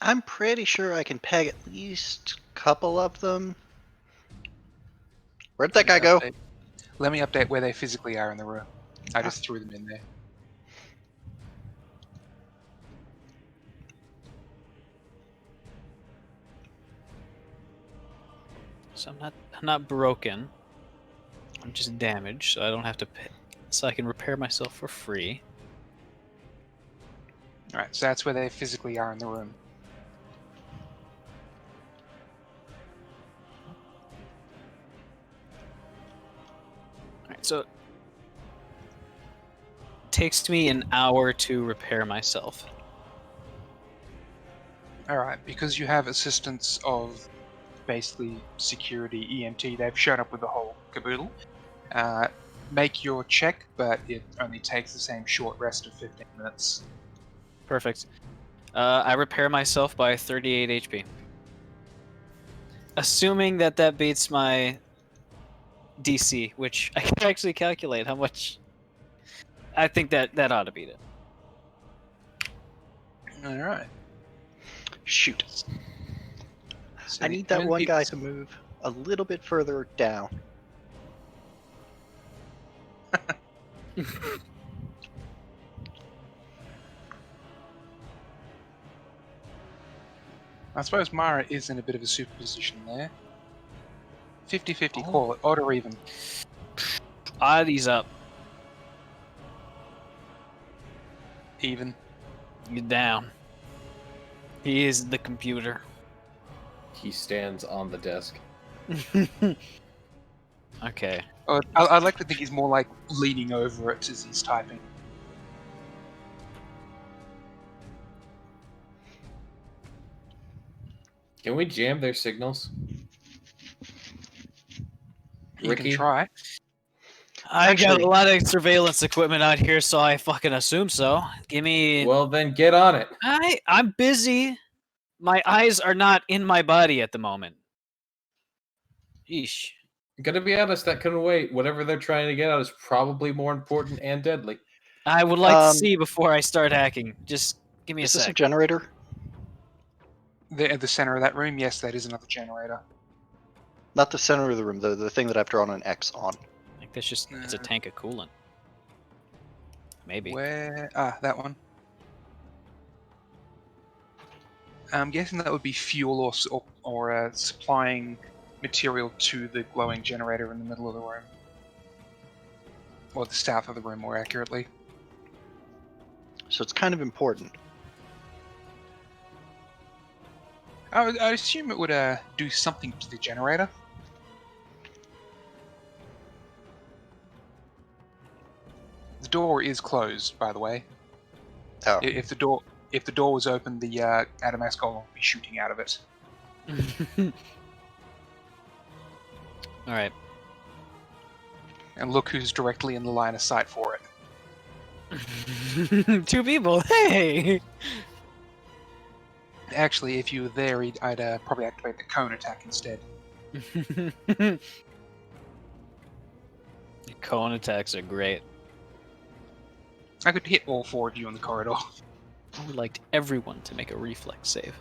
I'm pretty sure I can peg at least a couple of them. Where'd that guy go? Let me update where they physically are in the room. I just threw them in there. So I'm not broken. I'm just damaged, so I don't have to pay, so I can repair myself for free. Alright, so that's where they physically are in the room. Alright, so it takes me an hour to repair myself. Alright, because you have assistance of basically security, EMT, they've shown up with the whole caboodle. Make your check, but it only takes the same short rest of 15 minutes. Perfect. I repair myself by 38 HP. Assuming that beats my DC, which I can actually calculate how much. I think that ought to beat it. Alright. Shoot. So I need that one guy to move a little bit further down. I suppose Mara is in a bit of a super position there. 50-50, call it, odd or even. Oddies up. Even. Get down. He is the computer. He stands on the desk. Okay. I'd like to think he's more like leaning over it as he's typing. Can we jam their signals? You Ricky? can try. I got Actually- a lot of surveillance equipment out here, so I fucking assume so. Give me. Well, then get on it. I'm busy. My eyes are not in my body at the moment. Yeesh. Gonna be honest, that couldn't wait. Whatever they're trying to get out is probably more important and deadly. I would like to see before I start hacking. Just give me a Is this a sec. generator? At the center of that room, yes, that is another generator. Not the center of the room, the thing that I've drawn an X on. I think that's just it's a tank of coolant. Maybe. Where? Ah, that one. I'm guessing that would be fuel or supplying material to the glowing generator in the middle of the room. Or the south of the room, more accurately. So it's kind of important. I'd assume it would do something to the generator. The door is closed, by the way. Oh. If the door was open, the Adamas golem would be shooting out of it. All right. And look who's directly in the line of sight for it. 2 people. Hey. Actually, if you were there, I'd probably activate the cone attack instead. Cone attacks are great. I could hit all 4 of you in the corridor. I would like everyone to make a reflex save.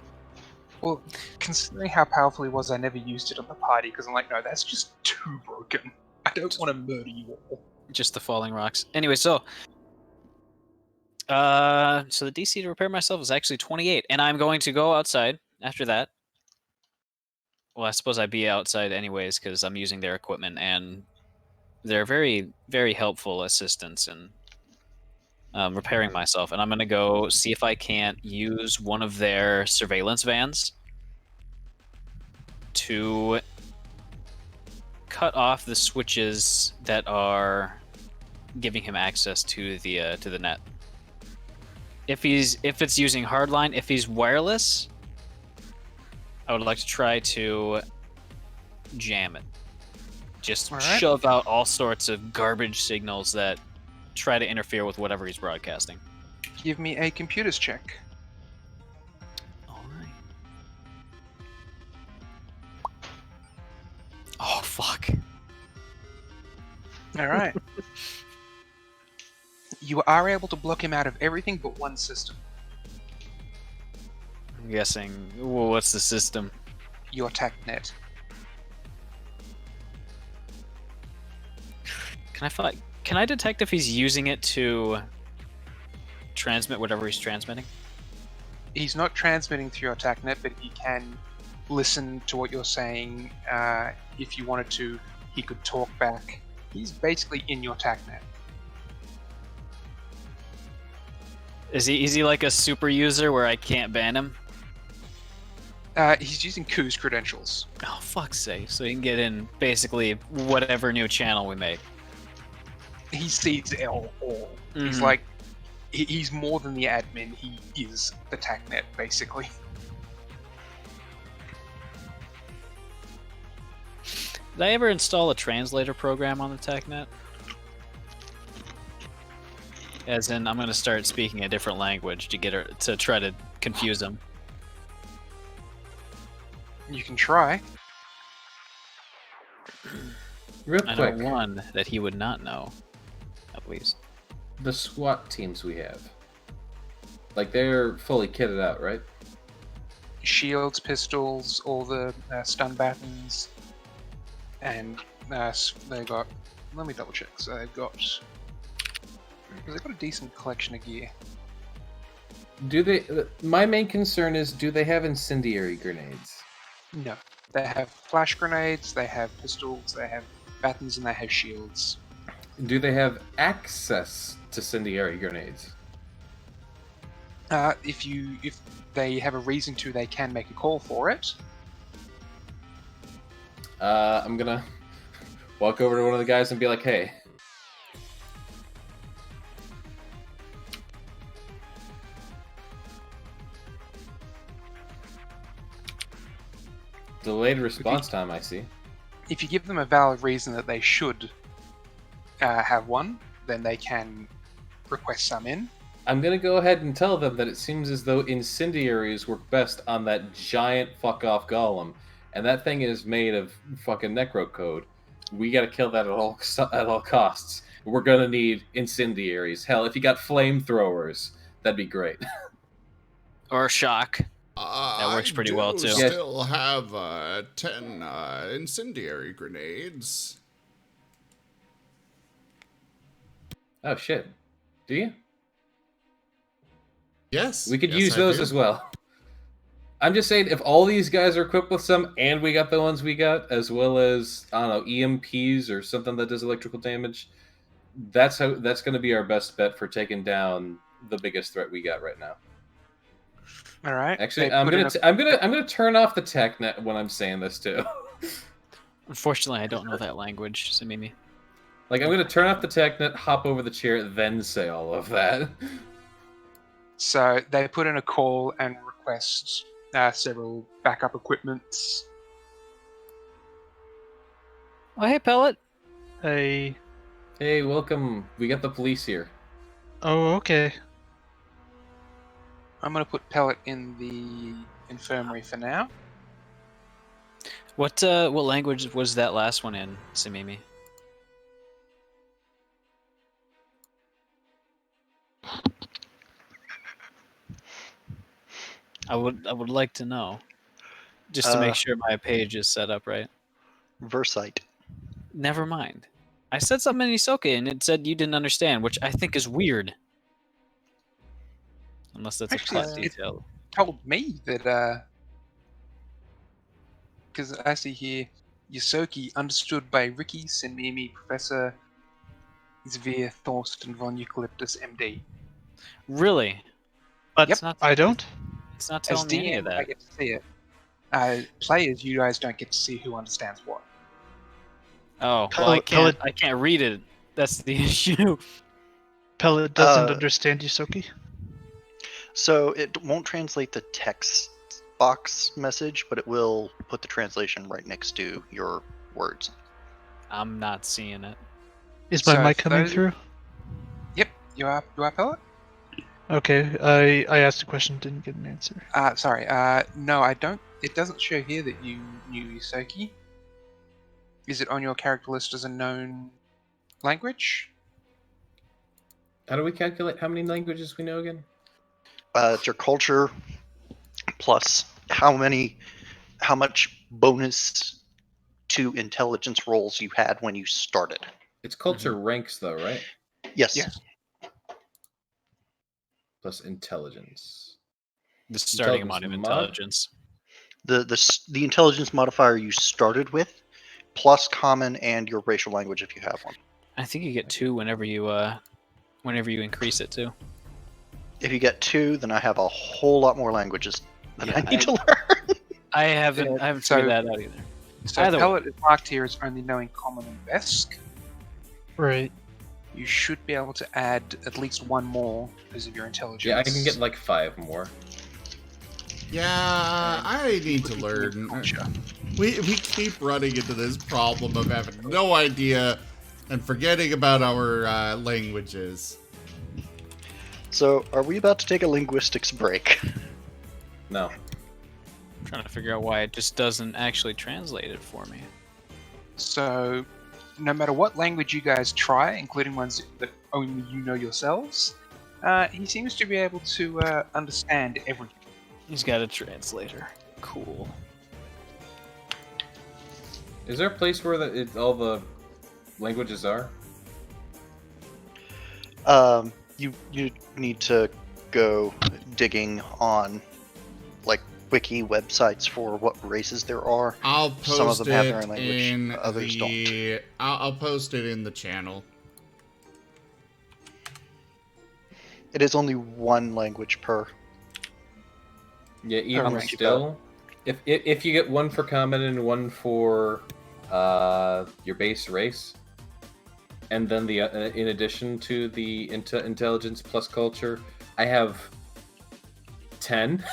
Well, considering how powerful he was, I never used it on the party because I'm like, no, that's just too broken. I don't want to murder you all. Just the falling rocks. Anyway, so the DC to repair myself is actually 28, and I'm going to go outside after that. Well, I suppose I'd be outside anyways because I'm using their equipment, and they're very, very helpful assistants in repairing myself. And I'm going to go see if I can't use one of their surveillance vans to cut off the switches that are giving him access to the net. If it's using hardline, if he's wireless, I would like to try to jam it. Just shove out all sorts of garbage signals that try to interfere with whatever he's broadcasting. Give me a computers check. All right. Oh fuck. All right. You are able to block him out of everything but one system. I'm guessing. Well, what's the system? Your TACnet. Can I detect if he's using it to transmit whatever he's transmitting? He's not transmitting through your TACnet, but he can listen to what you're saying. If you wanted to, he could talk back. He's basically in your TACnet. Is he like a super user where I can't ban him? He's using Koo's credentials. Oh, fuck's sake. So he can get in basically whatever new channel we make. He sees it all. He's like, he's more than the admin. He is the TACnet, basically. Did I ever install a translator program on the TACnet? As in, I'm going to start speaking a different language to get her to try to confuse him. You can try. Real I quick, know one that he would not know, at least. the SWAT teams we have, like they're fully kitted out, right? Shields, pistols, all the stun battens, and they got. Let me double check. So they've got a decent collection of gear. Do they? My main concern is, do they have incendiary grenades? No, they have flash grenades, they have pistols, they have battens, and they have shields. Do they have access to incendiary grenades? If they have a reason to, they can make a call for it. I'm gonna walk over to one of the guys and be like, "Hey, delayed response time, I see." If you give them a valid reason that they should have one, then they can request some in. I'm gonna go ahead and tell them that it seems as though incendiaries work best on that giant fuck-off golem, and that thing is made of fucking necrocode. We gotta kill that at all costs. We're gonna need incendiaries. Hell, if you got flamethrowers, that'd be great. Or shock. That works pretty well, too. I still have 10 incendiary grenades. Oh shit. Do you? Yes. We could yes, use I those do. as well. I'm just saying, if all these guys are equipped with some, and we got the ones we got, as well as, I don't know, EMPs or something that does electrical damage, that's going to be our best bet for taking down the biggest threat we got right now. All right. Actually, I'm gonna turn off the TACnet when I'm saying this too. Unfortunately, I don't know that language, so maybe. Like, I'm gonna turn off the TACnet, hop over the chair, then say all of that. So they put in a call and request several backup equipments. Oh, hey, Pellet. Hey. Hey, welcome. We got the police here. Oh, okay. I'm going to put Pellet in the infirmary for now. What language was that last one in, Samimi? I would like to know, just to make sure my page is set up right. Versite. Never mind. I said something in Isoka and it said you didn't understand, which I think is weird. Unless that's Actually, a plot detail. Told me that because I see here Yosoki understood by Ricky, Senmimi, Professor Zvir, Thorsten von Eucalyptus, MD. Really? But Yep. I don't? It's not As telling me any of DM, I that. get to see it. Players, you guys don't get to see who understands what. Oh, well, I Pellet can't read it. That's the issue. Pellet doesn't understand Yusoki? So it won't translate the text box message, but it will put the translation right next to your words. I'm not seeing it. Is my So mic coming those- through? Yep, you are Pellet? Okay, I asked a question, didn't get an answer. Sorry, no, I don't. It doesn't show here that you knew Yosoki. Is it on your character list as a known language? How do we calculate how many languages we know again? It's your culture plus how much bonus to intelligence rolls you had when you started. It's culture ranks, though, right? Yes. Yes. Plus intelligence. The starting amount of intelligence. The intelligence modifier you started with, plus common and your racial language if you have one. I think you get 2 whenever you increase it too. If you get 2, then I have a whole lot more languages that I need to learn. I haven't figured that out either. So Either pellet is marked here as only knowing common and best. Right. You should be able to add at least 1 more because of your intelligence. Yeah, I can get like 5 more. Yeah, I need to learn. We keep running into this problem of having no idea and forgetting about our languages. So, are we about to take a linguistics break? No. I'm trying to figure out why it just doesn't actually translate it for me. So, no matter what language you guys try, including ones that only you know yourselves, he seems to be able to understand everything. He's got a translator. Cool. Is there a place where all the languages are? You need to go digging on like wiki websites for what races there are. I'll post Some of them it have their own language, in others the. I'll post it in the channel. It is only 1 language per. Yeah, even rank. still, if you get 1 for common and 1 for your base race, and then the in addition to the intelligence plus culture, I have 10.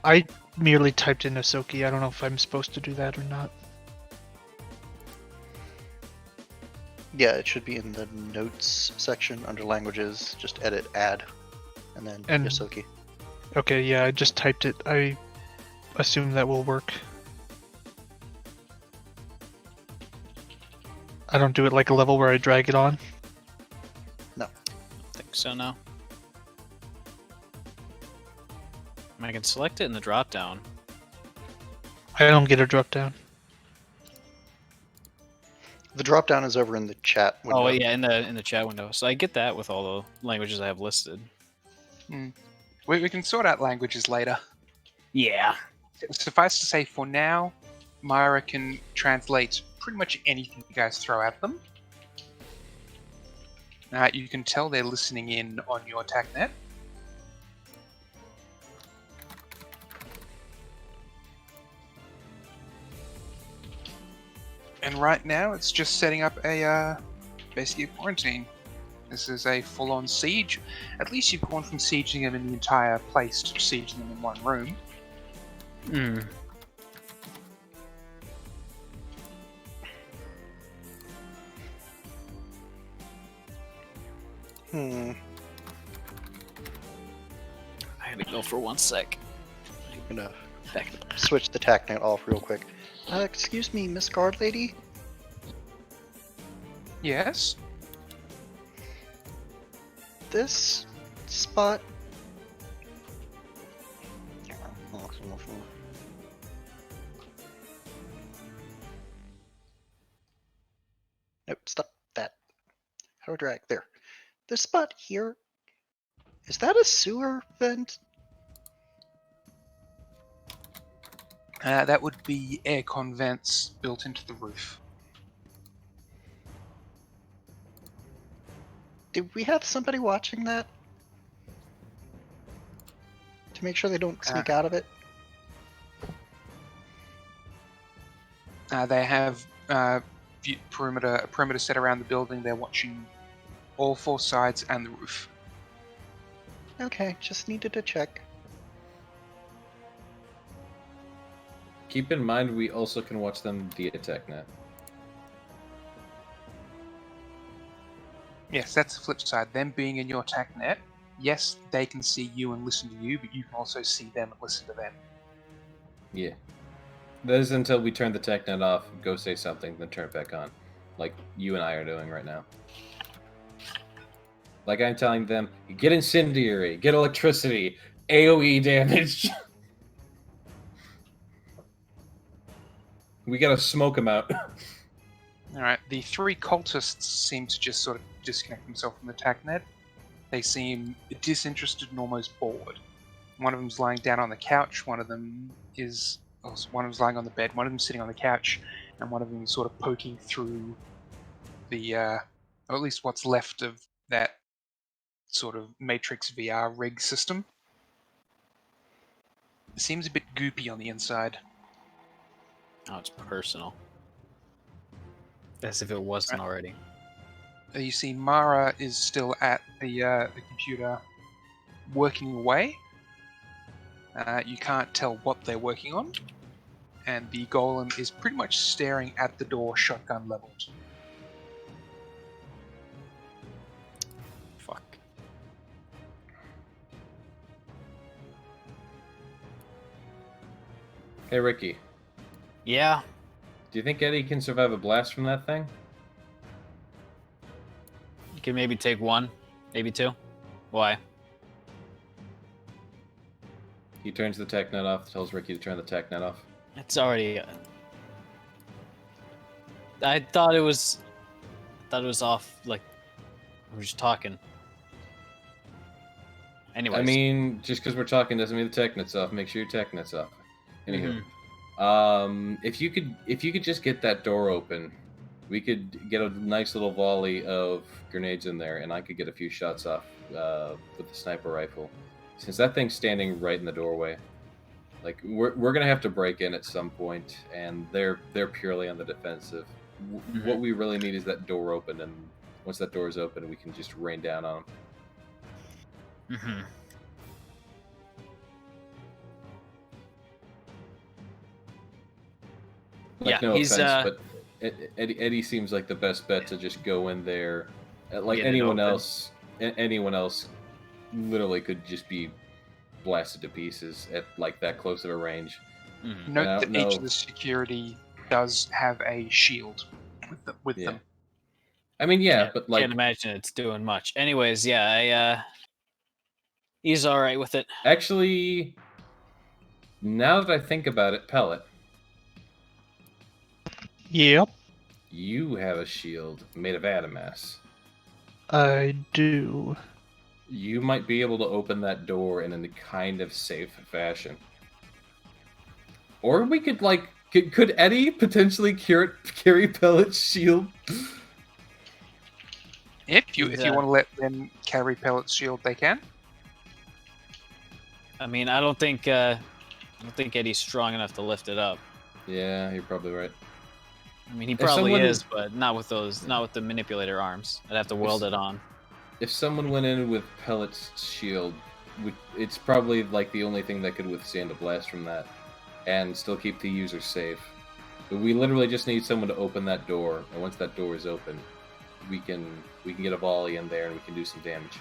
I merely typed in Asoki. I don't know if I'm supposed to do that or not. Yeah, it should be in the notes section under languages. Just edit add, and then Yosoki. Okay, yeah, I just typed it. I assume that will work. I don't do it like a level where I drag it on. No. I think so, no. I can select it in the drop down. I don't get a drop down. The drop down is over in the chat window. Oh yeah, in the chat window. So I get that with all the languages I have listed. We can sort out languages later. Yeah. Suffice to say, for now, Myra can translate pretty much anything you guys throw at them. You can tell they're listening in on your TACnet. And right now, it's just setting up a basically a quarantine. This is a full-on siege. At least you've gone from sieging them in the entire place to sieging them in 1 room. I gotta go for 1 sec. I'm gonna switch the TACnet off real quick. Excuse me, Miss Guard Lady? Yes? This spot... Nope, stop that. How do I drag? There. This spot here... Is that a sewer vent? That would be aircon vents built into the roof. Did we have somebody watching that? To make sure they don't sneak out of it? They have a perimeter set around the building. They're watching all 4 sides and the roof. Okay, just needed to check. Keep in mind, we also can watch them via TechNet. Yes, that's the flip side. Them being in your TACnet, yes, they can see you and listen to you, but you can also see them and listen to them. Yeah. That is until we turn the TechNet off, go say something, then turn it back on. Like you and I are doing right now. Like I'm telling them, get incendiary, get electricity, AoE damage. We gotta smoke them out. Alright, the 3 cultists seem to just sort of disconnect themselves from the TACnet. They seem disinterested and almost bored. One of them's lying down on the couch, one of them's lying on the bed, one of them's sitting on the couch, and one of them is sort of poking through the, or at least what's left of that sort of Matrix VR rig system. It seems a bit goopy on the inside. Oh, it's personal. As if it wasn't already. You see Mara is still at the computer working away. You can't tell what they're working on. And the golem is pretty much staring at the door, shotgun leveled. Fuck. Hey, Ricky. Yeah. Do you think Eddie can survive a blast from that thing? You can maybe take 1, maybe 2. Why? He turns the tech net off, tells Ricky to turn the tech net off. It's already. I thought it was off. Like we were just talking. Anyways. I mean, just because we're talking doesn't mean the tech net's off. Make sure your tech net's off. Anywho, if you could just get that door open, we could get a nice little volley of grenades in there, and I could get a few shots off with the sniper rifle. Since that thing's standing right in the doorway, like we're gonna have to break in at some point, and they're purely on the defensive. What we really need is that door open, and once that door is open, we can just rain down on them. Like, yeah, no he's offense, but Eddie seems like the best bet to just go in there. Like anyone else literally could just be blasted to pieces at like that close of a range. Note that each of the security does have a shield with them. I mean, but like, can't imagine it's doing much. Anyways, he's all right with it. Actually, now that I think about it, Pellet. Yep. You have a shield made of adamas. I do. You might be able to open that door in a kind of safe fashion. Or we could, like... Could Eddie potentially carry Pellet's shield? If you want to let them carry Pellet's shield, they can. I mean, I don't think Eddie's strong enough to lift it up. Yeah, you're probably right. I mean, he probably is, but not with the manipulator arms. I'd have to weld it on. If someone went in with Pellet's shield, it's probably like the only thing that could withstand a blast from that, and still keep the user safe. But we literally just need someone to open that door, and once that door is open, we can get a volley in there and we can do some damage.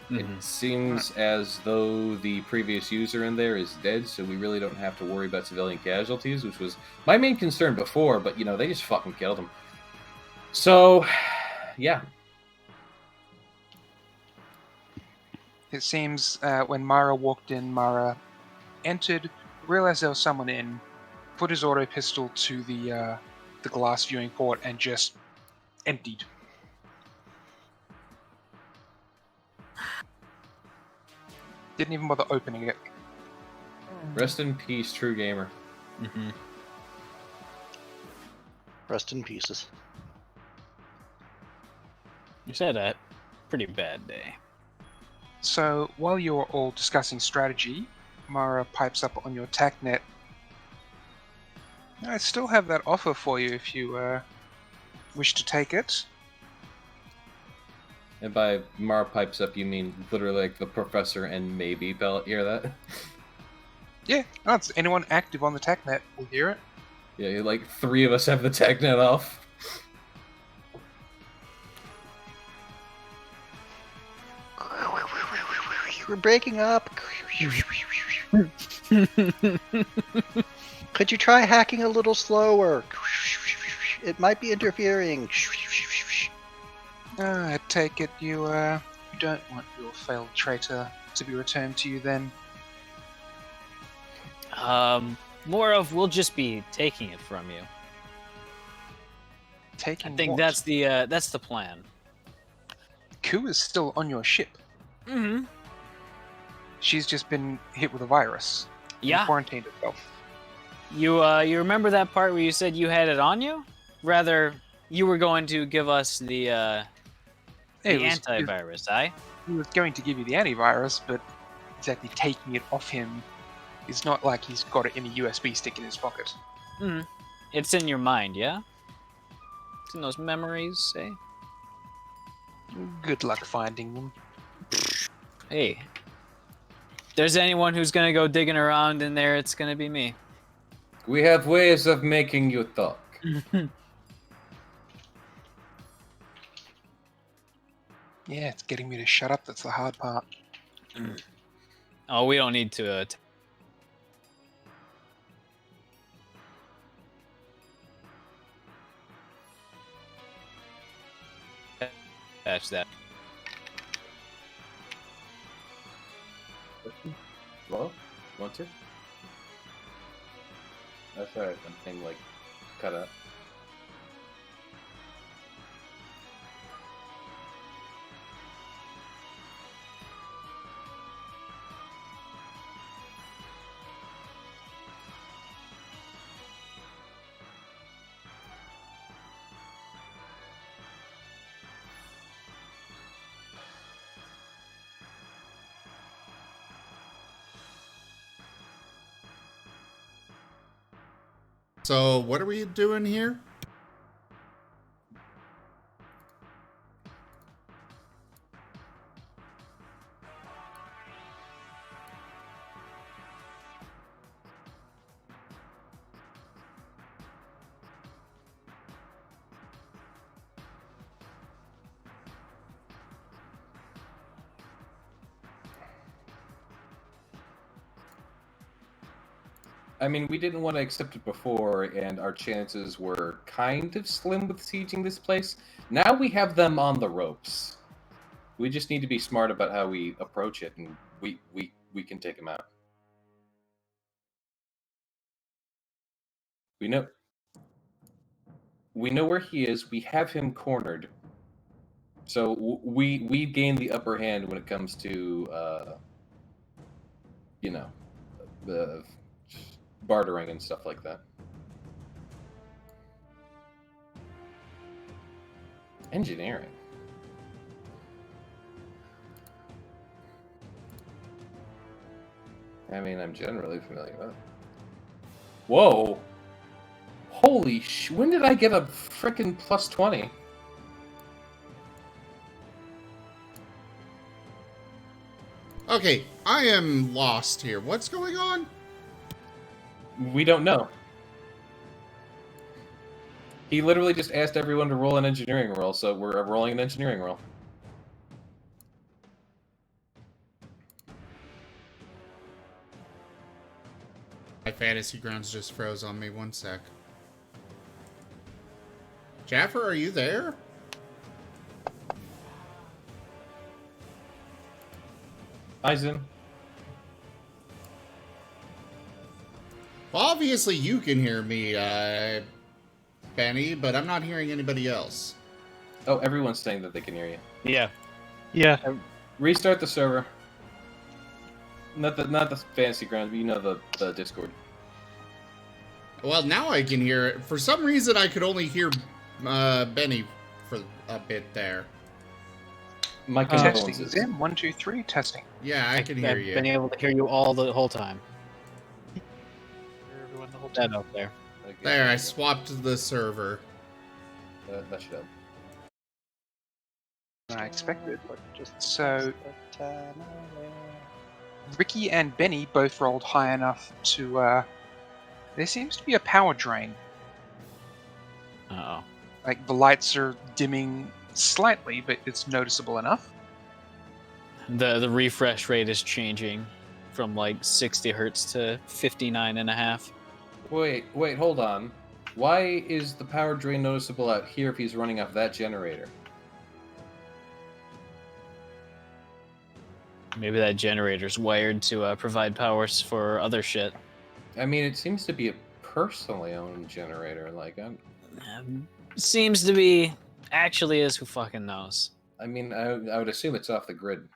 It seems as though the previous user in there is dead, so we really don't have to worry about civilian casualties, which was my main concern before, but, they just fucking killed him. So, yeah. It seems when Mara walked in, Mara entered, realized there was someone in, put his auto pistol to the glass viewing port, and just emptied. Didn't even bother opening it. Rest in peace, true gamer. Rest in pieces. You said a pretty bad day. So, while you're all discussing strategy, Mara pipes up on your TACnet. I still have that offer for you if you wish to take it. And by Mara pipes up, you mean literally like the professor and maybe Pellet hear that? Yeah, it's anyone active on the TACnet will hear it. Yeah, like 3 of us have the TACnet off. We're breaking up. Could you try hacking a little slower? It might be interfering. I take it you You don't want your failed traitor to be returned to you then? More of we'll just be taking it from you. Taking I think what? that's the plan. Ku is still on your ship. Mm-hmm. She's just been hit with a virus. Yeah. And quarantined herself. You remember that part where you said you had it on you? Rather, you were going to give us the antivirus, eh? He was going to give you the antivirus, but exactly taking it off him is not like he's got it in a USB stick in his pocket. Mm-hmm. It's in your mind, yeah? It's in those memories, eh? Good luck finding them. Hey. If there's anyone who's gonna go digging around in there, it's gonna be me. We have ways of making you talk. Yeah, it's getting me to shut up that's the hard part. Oh, we don't need to attach that. Well, want to? That's alright, something like cut out. So, what are we doing here? I mean, we didn't want to accept it before, and our chances were kind of slim with sieging this place. Now we have them on the ropes. We just need to be smart about how we approach it, and we can take them out. We know where he is. We have him cornered. So we gain the upper hand when it comes to the bartering and stuff like that. Engineering. I mean, I'm generally familiar with it. Whoa! Holy sh! When did I get a frickin' plus 20? Okay, I am lost here. What's going on? We don't know. He literally just asked everyone to roll an engineering roll, so we're rolling an engineering roll. My fantasy grounds just froze on me. 1 sec. Jaffer, are you there? Hi, Zim. Well, obviously you can hear me, Benny, but I'm not hearing anybody else. Oh, everyone's saying that they can hear you. Yeah. Yeah. Restart the server. Not the fantasy ground, but you know the Discord. Well, now I can hear it. For some reason, I could only hear Benny for a bit there. My Testing. condolences. Zim, 1, 2, 3, testing. Yeah, I can hear I've you. been able to hear you all the whole time. Hear everyone the whole That time. up there. Okay, There, I go. swapped the server. That should help. I expected. So, Ricky and Benny both rolled high enough to, there seems to be a power drain. Uh-oh. Like, the lights are dimming slightly, but it's noticeable enough. The refresh rate is changing from like 60 hertz to 59.5. Wait, hold on. Why is the power drain noticeable out here if he's running off that generator? Maybe that generator's wired to provide powers for other shit. I mean, it seems to be a personally owned generator. Like, Seems to be. Actually is. Who fucking knows? I mean, I would assume it's off the grid.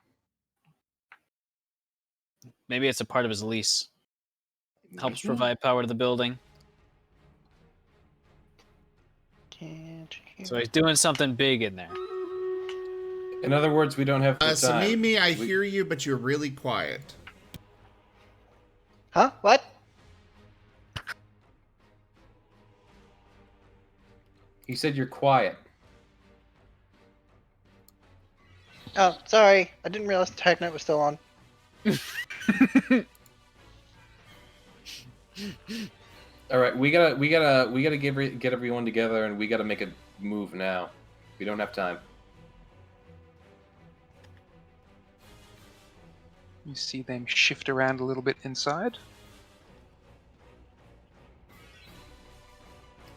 Maybe it's a part of his lease. Helps Maybe. provide power to the building. So he's doing something big in there. In other words, we don't have the time. Samimi, I hear you, but you're really quiet. Huh? What? He said you're quiet. Oh, sorry. I didn't realize the tag night was still on. All right, we gotta get everyone together, and we gotta make a move now. We don't have time. You see them shift around a little bit inside.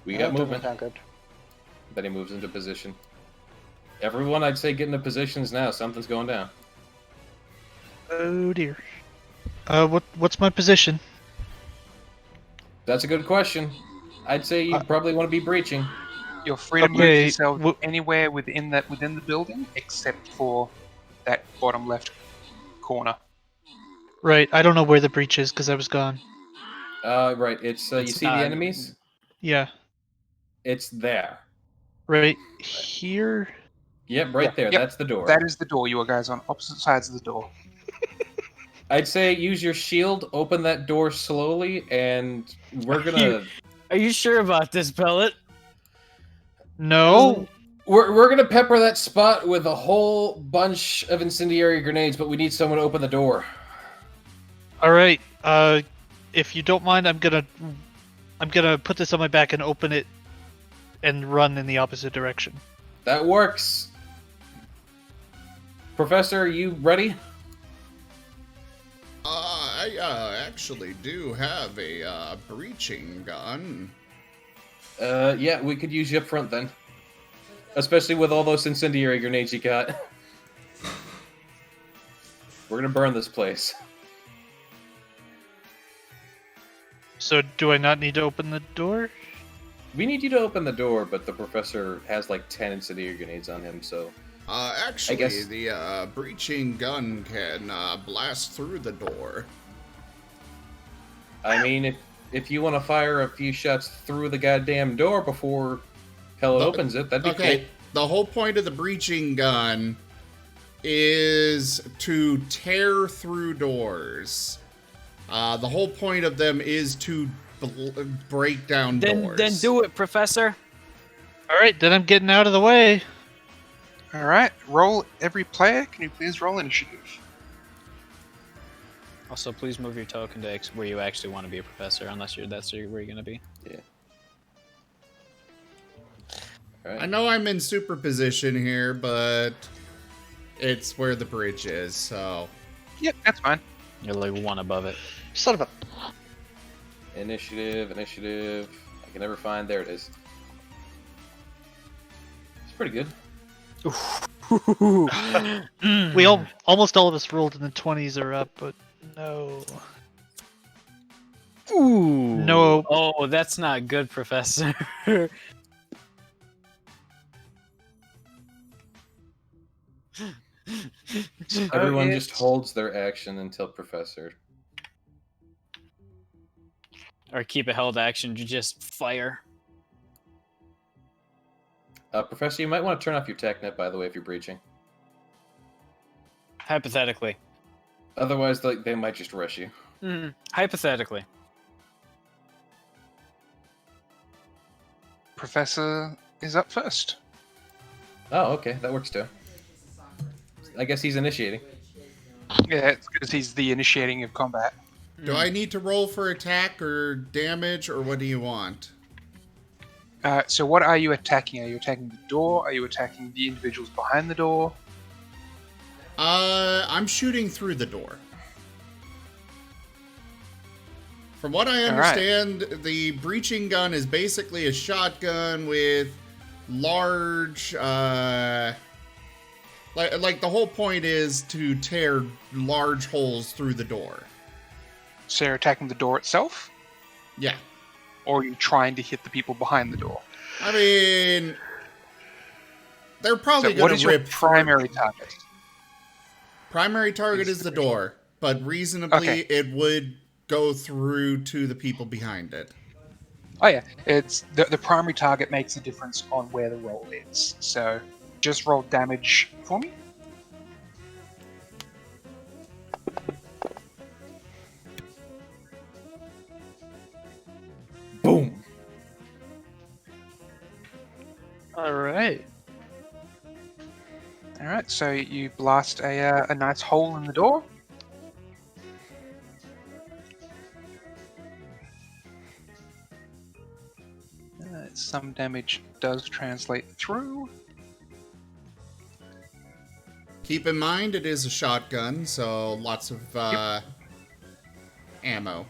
We That got doesn't movement. sound good. Then he moves into position. Everyone, I'd say, get into positions now. Something's going down. Oh dear. What's my position? That's a good question. I'd say you probably want to be breaching. You're free to move Okay, yourself anywhere within the building, except for that bottom left corner. Right, I don't know where the breach is because I was gone. Right. It's you see the enemies? Yeah, It's there. right here. Yep, right there. Yep. That's the door. That is the door. You are guys on opposite sides of the door. I'd say use your shield, open that door slowly, and we're gonna. Are you sure about this, Pellet? No. We're gonna pepper that spot with a whole bunch of incendiary grenades, but we need someone to open the door. All right. If you don't mind, I'm gonna put this on my back and open it, and run in the opposite direction. That works. Professor, are you ready? I actually do have a breaching gun. Yeah, we could use you up front then. Especially with all those incendiary grenades you got. We're gonna burn this place. So do I not need to open the door? We need you to open the door, but the professor has like 10 incendiary grenades on him, so... Actually, guess- the breaching gun can blast through the door. I mean, if you want to fire a few shots through the goddamn door before Pellet opens it, that'd be Okay, cool. the whole point of the breaching gun is to tear through doors. The whole point of them is to break down doors. Then do it, Professor. All right, then I'm getting out of the way. All right, roll every player. Can you please roll initiative? Also, please move your token to where you actually want to be a professor, unless that's where you're going to be. Yeah. All right. I know I'm in superposition here, but it's where the bridge is, so... Yep, that's fine. You're like one above it. Son of a... Initiative. I can never find... There it is. It's pretty good. We almost all of us rolled in the 20s or up, but no. Ooh. No. Oh, that's not good, Professor. Everyone just holds their action until Professor. Or keep a held action, you just fire. Professor, you might want to turn off your TechNet, by the way, if you're breaching. Hypothetically. Otherwise, they might just rush you. Hypothetically. Professor is up first. Oh, okay, that works too. I guess he's initiating. Yeah, it's because he's the initiating of combat. Do I need to roll for attack or damage, or what do you want? So what are you attacking? Are you attacking the door? Are you attacking the individuals behind the door? I'm shooting through the door. From what I All right. understand, the breaching gun is basically a shotgun with large Like the whole point is to tear large holes through the door. So you're attacking the door itself? Yeah. Or are you trying to hit the people behind the door? I mean, they're probably So what going is to your rip. primary target? Primary target is the door, but reasonably it would go through to the people behind it. Oh yeah, it's the primary target makes a difference on where the roll is. So just roll damage for me. Boom. Alright. Alright, so you blast a nice hole in the door. Some damage does translate through. Keep in mind, it is a shotgun, so lots of ammo.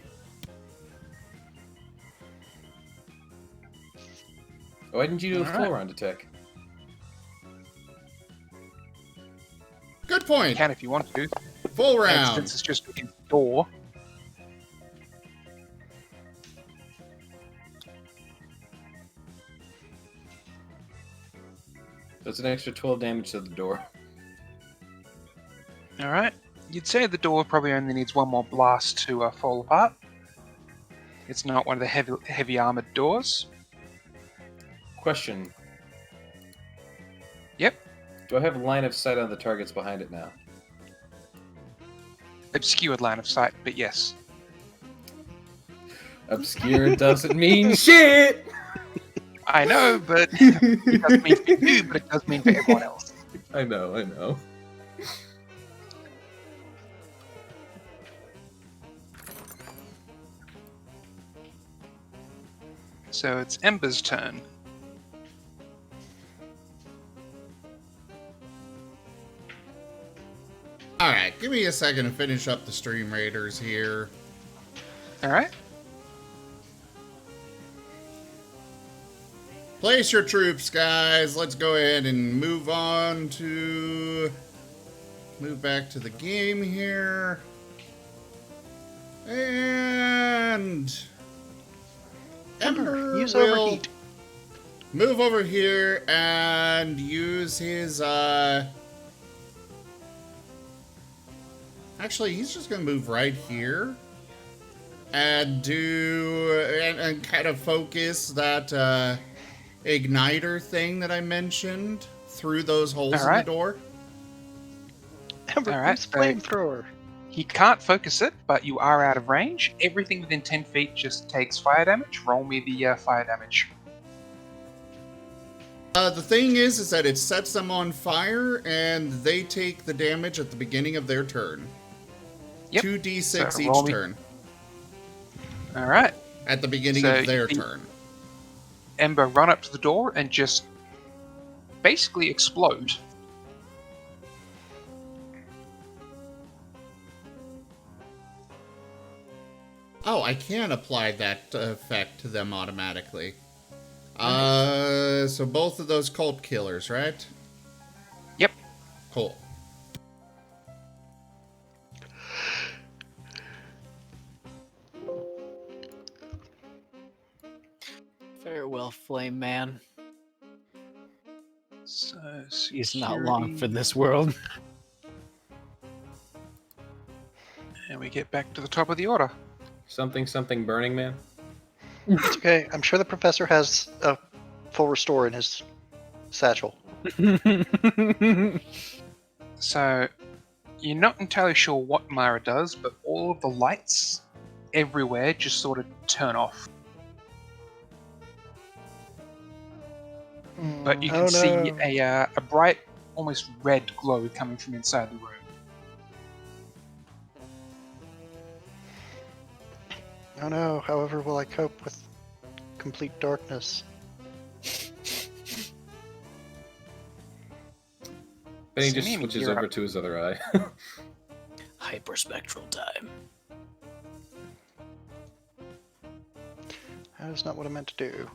Why didn't you do a full Alright. round attack? Good You point. can if you want to. Full And round. since it's just against the door. That's an extra 12 damage to the door. Alright. You'd say the door probably only needs one more blast to fall apart. It's not one of the heavy armored doors. Question. Yep. Do I have line of sight on the targets behind it now? Obscured line of sight, but yes. Obscure doesn't mean shit! I know, but it doesn't mean for you, but it does mean for everyone else. I know. So it's Ember's turn. Alright, give me a second to finish up the Stream Raiders here. Alright. Place your troops, guys. Let's go ahead and move on to... Move back to the game here. And... Ember use will overheat. move over here and use his, Actually, he's just gonna move right here. And and kind of focus that, igniter thing that I mentioned through those holes in the door. Ember, Alright, use flamethrower. He can't focus it, but you are out of range. Everything within 10 feet just takes fire damage. Roll me the fire damage. The thing is that it sets them on fire, and they take the damage at the beginning of their turn. Yep. 2d6 So roll each me- turn. Alright. At the beginning So of their you- turn. Ember, run up to the door and just basically explode. Oh, I can apply that effect to them automatically. So both of those cult killers, right? Yep. Cool. Farewell, Flame Man. So, He's not long for security. this world. And we get back to the top of the order. Something Burning Man? It's okay. I'm sure the professor has a full restore in his satchel. So, you're not entirely sure what Myra does, but all of the lights everywhere just sort of turn off. But you can Oh, see no. a bright, almost red glow coming from inside the room. Oh no, however will I cope with complete darkness? Benny just Sammy, switches you're over up. to his other eye. Hyperspectral time. That is not what I meant to do.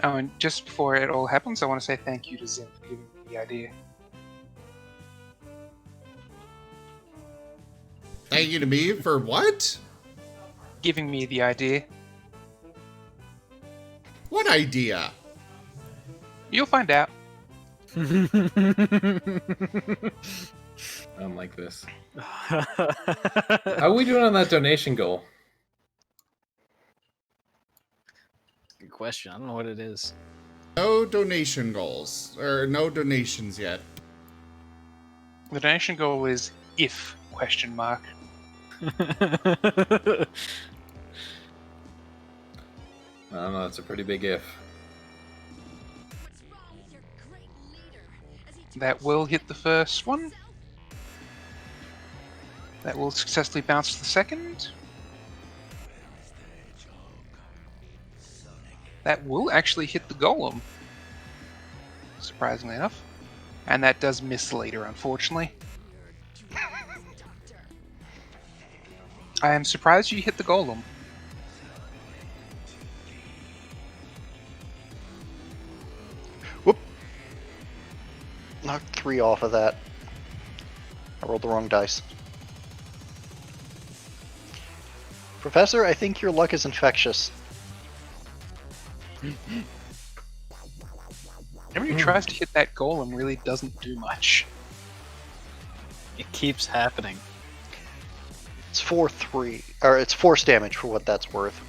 Oh, and just before it all happens, I want to say thank you to Zim for giving me the idea. Thank you to me for what? Giving me the idea. What idea? You'll find out. I don't like this. How are we doing on that donation goal? Good question. I don't know what it is. No donation goals. Or no donations yet. The donation goal is if ? I don't know, that's a pretty big if. That will hit the first one. That will successfully bounce to the second. That will actually hit the golem. Surprisingly enough. And that does miss the leader, unfortunately. I am surprised you hit the golem. Whoop. Knocked 3 off of that. I rolled the wrong dice. Professor, I think your luck is infectious. Whenever he tries to hit that golem, really doesn't do much. It keeps happening. It's 4-3, or it's force damage for what that's worth.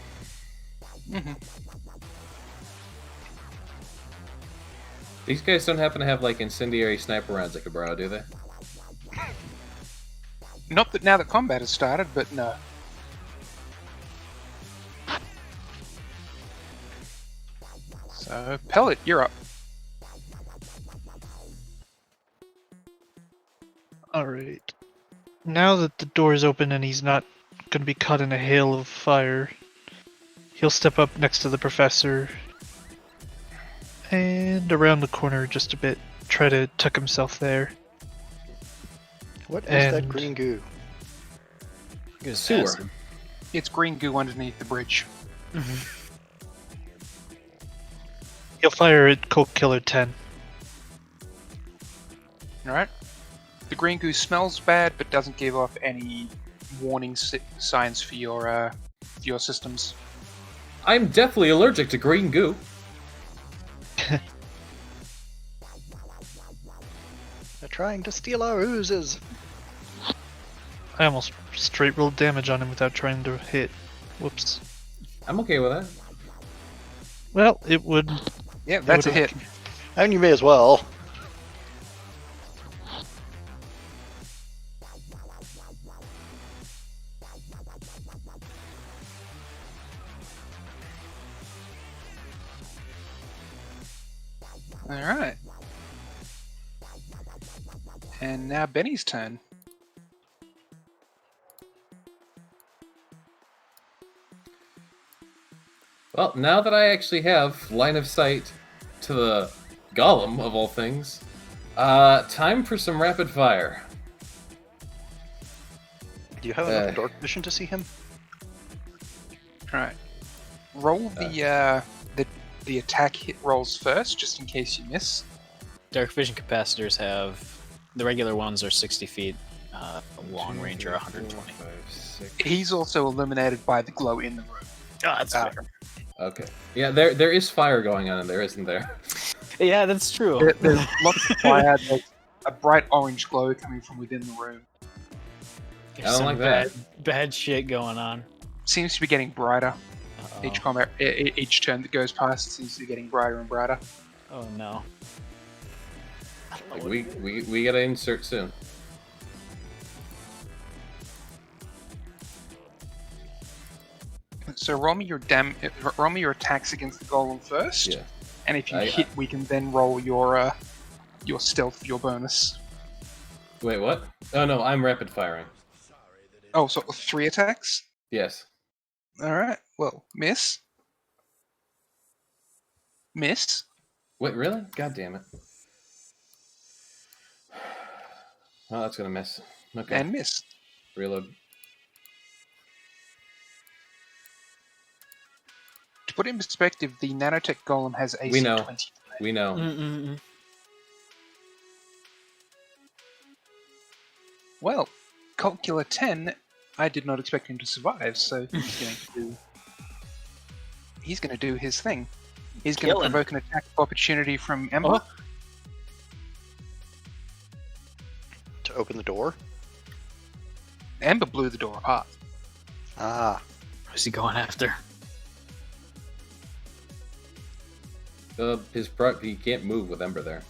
These guys don't happen to have like incendiary sniper rounds I could borrow, do they? Not that now that combat has started, but no. So, Pellet, you're up. Alright. Now that the door is open and he's not going to be caught in a hail of fire, he'll step up next to the professor and around the corner just a bit, try to tuck himself there. What is that And- green goo? Good Sewer. acid. It's green goo underneath the bridge. He'll fire at Colt Killer 10. Alright. The green goo smells bad, but doesn't give off any warning signs for your systems. I'm deathly allergic to green goo. They're trying to steal our oozes. I almost straight rolled damage on him without trying to hit. Whoops. I'm okay with that. Well, it would. Yeah, that's a hit. And you may as well. Alright. And now Benny's turn. Well, now that I actually have line of sight to the golem, of all things, time for some rapid fire. Do you have enough dark vision to see him? Alright. Roll the attack hit rolls first, just in case you miss. Dark vision capacitors have the regular ones are 60 feet. Long range are 120. He's also illuminated by the glow in the room. Oh, that's fair. Okay. Yeah, there is fire going on in there, isn't there? Yeah, that's true. There's lots of fire. There's a bright orange glow coming from within the room. There's I don't some like that. bad shit going on. Seems to be getting brighter. Uh-oh. Each turn that goes past seems to be getting brighter and brighter. Oh no. Like, we gotta insert soon. So roll me your attacks against the golem first. Yeah. And if you hit, we can then roll your stealth, your bonus. Wait, what? Oh no, I'm rapid firing. Oh, so 3 attacks? Yes. Alright, well, miss. Miss. Wait, really? God damn it. Oh, that's gonna miss. Okay. And miss. Reload. To put it in perspective, the nanotech golem has AC We know. 20. We know. Mm-mm-mm. Well, Cult Killer 10, I did not expect him to survive, so he's going to do his thing. He's going to Killing. provoke an attack of opportunity from Ember. Oh. To open the door? Ember blew the door apart. Ah. Who's he going after? He can't move with Ember there.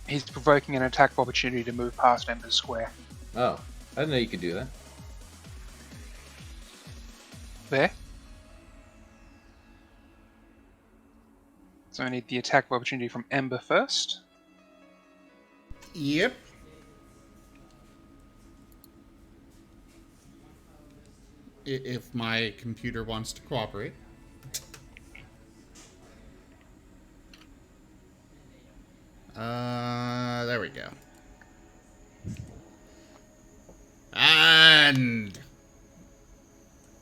He's provoking an attack of opportunity to move past Ember's square. Oh, I didn't know you could do that. There. So I need the attack of opportunity from Ember first. Yep. If my computer wants to cooperate. There we go. And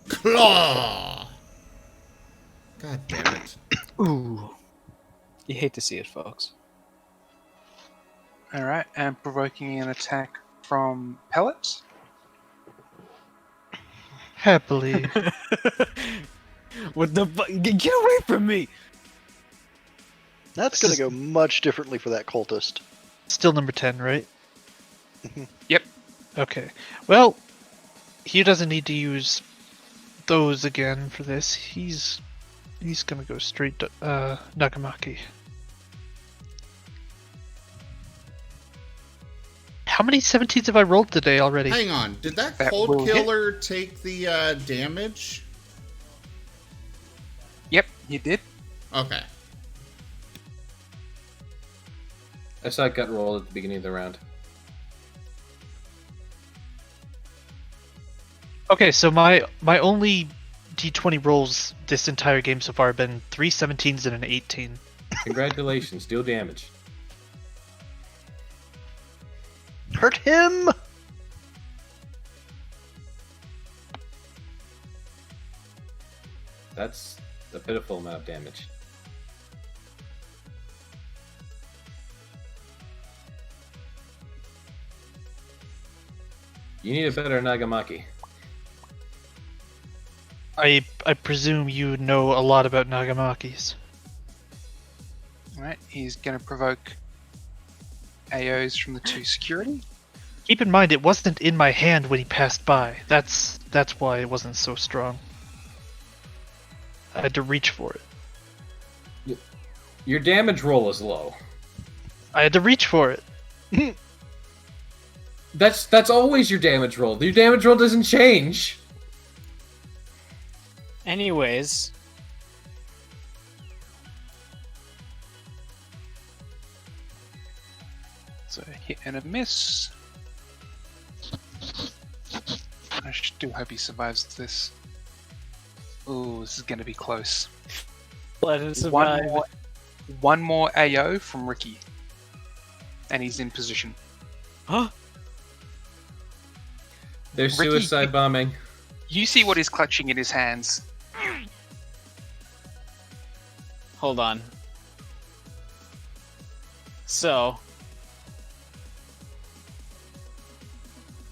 claw. God damn it. Ooh. You hate to see it, folks. Alright, and provoking an attack from Pellet. Happily. What the fuck? Get away from me! That's going to go much differently for that cultist. Still number 10, right? Yep. Okay. Well, he doesn't need to use those again for this. He's gonna go straight to Nagamaki. How many 17s have I rolled today already? Hang on. Did that That cold will hit. killer take the damage? Yep, he did. Okay. I saw it gut roll at the beginning of the round. Okay, so my only D20 rolls this entire game so far have been 3 17s and an 18. Congratulations, deal damage. Hurt him! That's a pitiful amount of damage. You need a better Nagamaki. I presume you know a lot about Nagamakis. Alright, he's going to provoke AOs from the 2 security. Keep in mind, it wasn't in my hand when he passed by. That's why it wasn't so strong. I had to reach for it. Your damage roll is low. I had to reach for it. That's always your damage roll. Your damage roll doesn't change. Anyways. So a hit and a miss. I do hope he survives this. Ooh, this is going to be close. Let him survive. One more AO from Ricky. And he's in position. Huh? They're Ricky, suicide bombing. You see what he's clutching in his hands. Hold on. So.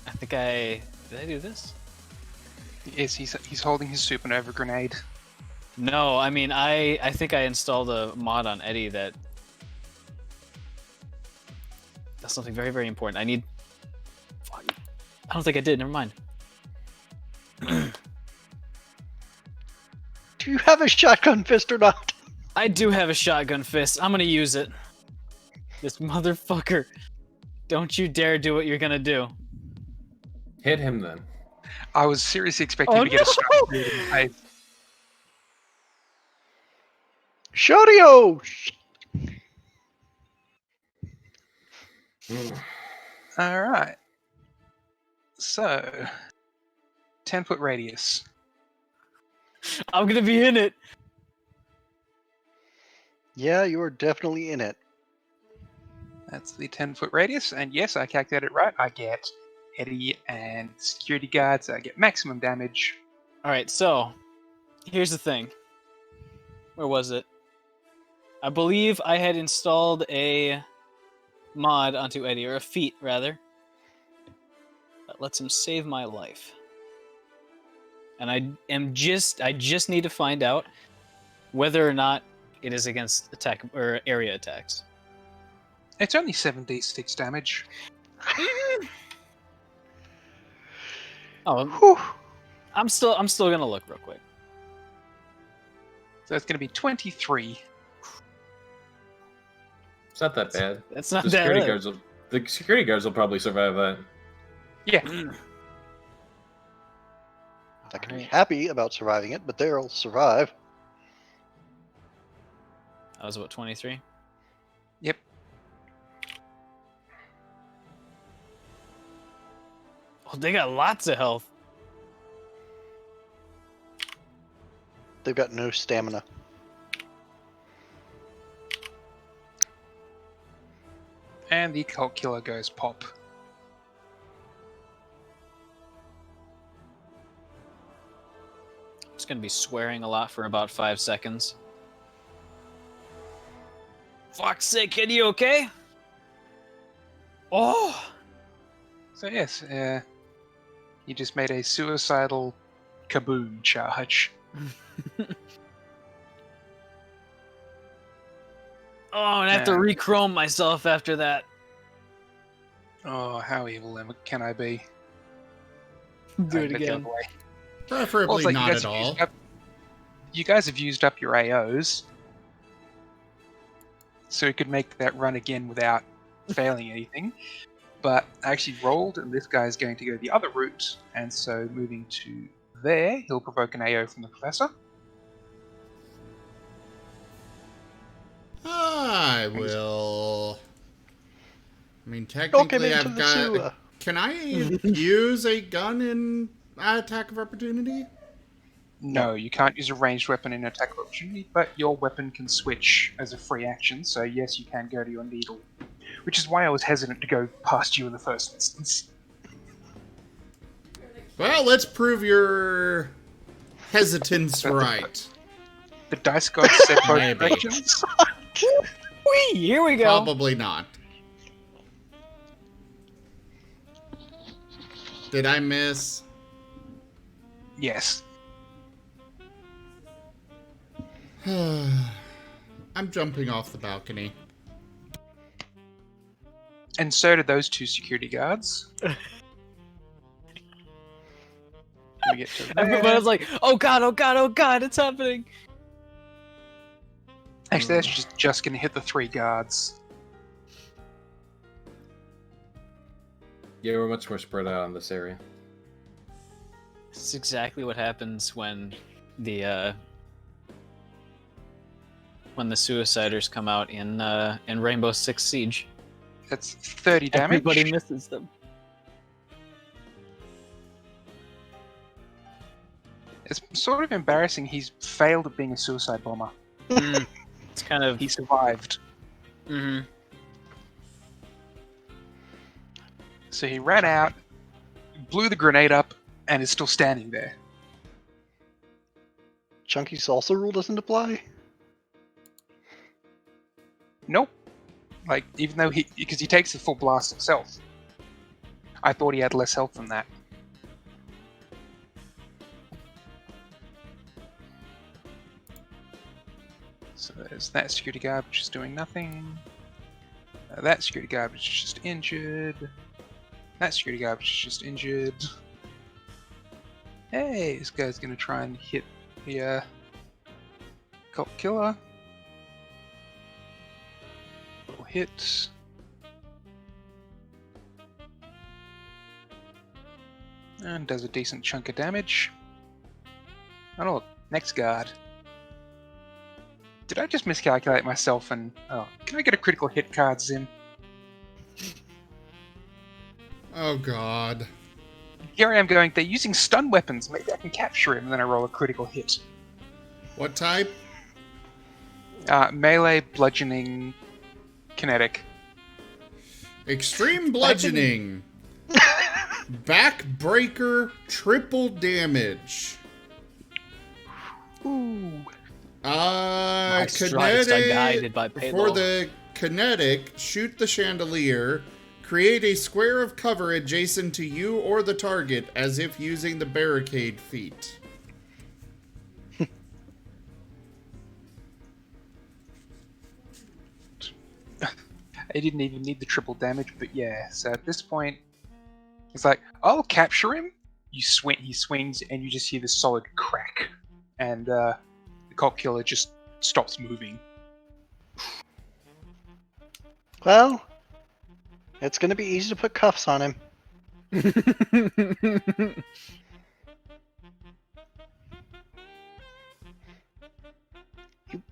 I think Did I do this? Yes, he's holding his supernova grenade. No, I mean, I think I installed a mod on Eddie that does something very, very important. I need... Fuck. I don't think I did, never mind. Do you have a shotgun fist or not? I do have a shotgun fist. I'm gonna use it. This motherfucker. Don't you dare do what you're gonna do. Hit him then. I was seriously expecting to get a strike in the face. Shorio! Alright. So, 10-foot radius. I'm gonna be in it. Yeah, you are definitely in it. That's the 10-foot radius, and yes, I calculated it right. I get Eddie and security guards. I get maximum damage. Alright, so Here's the thing. Where was it? I believe I had installed a mod onto Eddie, or a feat rather, that lets him save my life. And I just need to find out whether or not it is against attack or area attacks. It's only 7d6 damage. Oh, Whew. I'm still gonna look real quick. So it's going to be 23. It's not that bad. That's not The that security bad. guards will probably survive that. Yeah. I can be happy about surviving it, but they'll survive. That was what, 23? Yep. Oh, they got lots of health. They've got no stamina. And the cult killer goes pop. It's gonna be swearing a lot for about 5 seconds. Fuck's sake, kid, you okay? Oh! So yes, you just made a suicidal kaboom charge. Oh, and I have to Yeah. re-chrome myself after that. Oh, how evil can I be? Do I it bet the again. other way. Preferably Also, not at all. You guys have used up your AOs, so you could make that run again without failing anything. But I actually rolled, and this guy is going to go the other route, and so moving to there, he'll provoke an AO from the professor. I will. I mean, Don't get technically, into I've the got. sewer. Can I use a gun in attack of opportunity? No, you can't use a ranged weapon in attack of opportunity, but your weapon can switch as a free action, so yes, you can go to your needle. Which is why I was hesitant to go past you in the first instance. Well, let's prove your hesitance right. The dice gods said both Maybe. directions. Whee! Here we go. Probably not. Did I miss? Yes. I'm jumping off the balcony. And so did those two security guards. Let me get to Everybody's like, oh god, oh god, oh god, it's happening. Actually, that's just going to hit the 3 guards. Yeah, we're much more spread out on this area. This is exactly what happens when the suiciders come out in Rainbow Six Siege. That's 30 damage. Everybody misses them. It's sort of embarrassing he's failed at being a suicide bomber. It's kind of. He survived. Mm-hmm. So he ran out, blew the grenade up, and is still standing there. Chunky salsa rule doesn't apply? Nope. Like, even though because he takes the full blast himself. I thought he had less health than that. So there's that security guard, which is doing nothing. That security guard, which is just injured. That security guard, which is just injured. Hey, this guy's gonna try and hit the cult killer. Little hit. And does a decent chunk of damage. Oh, look, next guard. Did I just miscalculate myself and... Oh, can I get a critical hit card, Zim? Oh god. Here I am going, they're using stun weapons, maybe I can capture him, and then I roll a critical hit. What type? Melee, bludgeoning, kinetic. Extreme bludgeoning. Backbreaker, triple damage. Ooh. My stripes are guided by For payload. the kinetic, shoot the chandelier. Create a square of cover adjacent to you or the target, as if using the barricade feat. I didn't even need the triple damage, but yeah. So at this point, it's like, I'll capture him. You swing, he swings, and you just hear this solid crack, and the cult killer just stops moving. Well, it's going to be easy to put cuffs on him.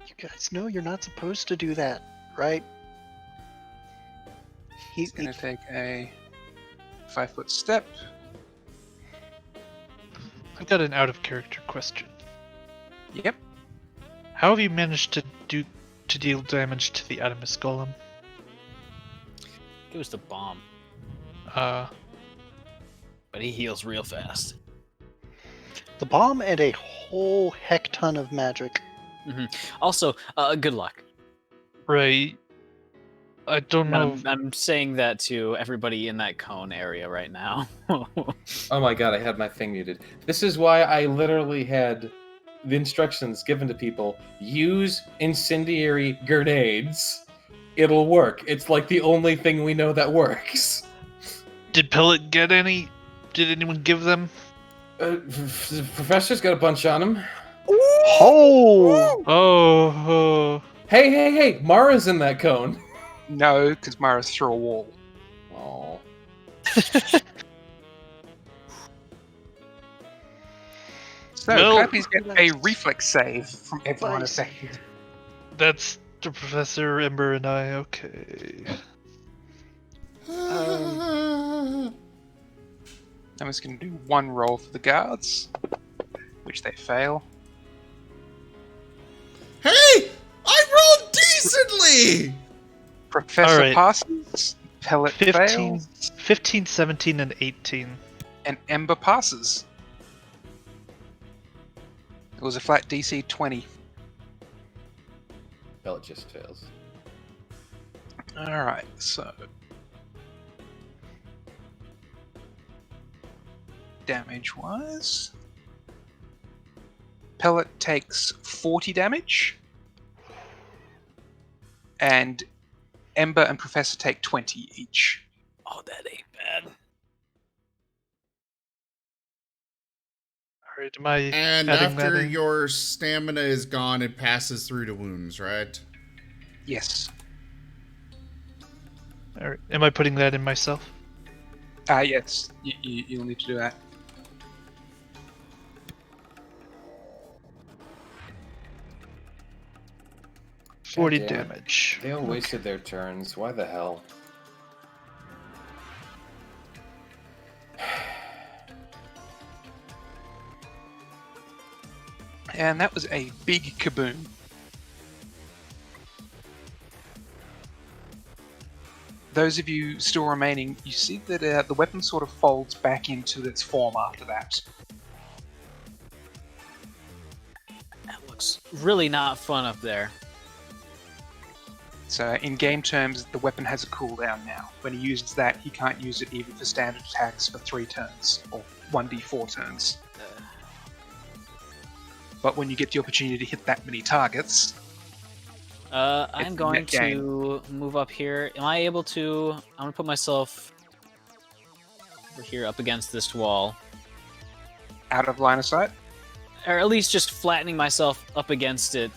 You guys know you're not supposed to do that, right? He's gonna take a 5-foot step. I've got an out of character question. Yep. How have you managed to deal damage to the Animus Golem? It was the bomb, Uh, but he heals real fast. The bomb and a whole heck ton of magic. Also, good luck. right. I don't know. And I'm saying that to everybody in that cone area right now. Oh my god, I had my thing muted. This is why I literally had the instructions given to people. Use incendiary grenades. It'll work. It's like the only thing we know that works. Did Pellet get any? Did anyone give them? The professor's got a bunch on him. Oh! Oh. Hey! Mara's in that cone. No, because Mara's through a wall. Oh. So, Well, Clappy's get a reflex save from everyone a second. That's the Professor, Ember, and I. Okay. I'm just going to do one roll for the guards, which they fail. Hey! I rolled decently! Professor Alright. passes, Pellet 15, fails, 15, 17, and 18. and Ember passes. It was a flat DC 20. Well, it just fails. Alright, so... damage-wise... Pellet takes 40 damage. And Ember and Professor take 20 each. Oh, that ain't bad. Alright, am I And adding that after in? your stamina is gone, it passes through to wounds, right? Yes. Alright, am I putting that in myself? Yes. You'll need to do that. God 40 damn it. damage. They all wasted their turns. Why the hell? And that was a big kaboom. Those of you still remaining, you see that the weapon sort of folds back into its form after that. That looks really not fun up there. So in game terms, the weapon has a cooldown now. When he uses that, he can't use it even for standard attacks for 3 turns, or 1d4 turns. But when you get the opportunity to hit that many targets... I'm It's going net gain. to move up here. Am I able to... I'm going to put myself over here up against this wall. Out of line of sight? Or at least just flattening myself up against it.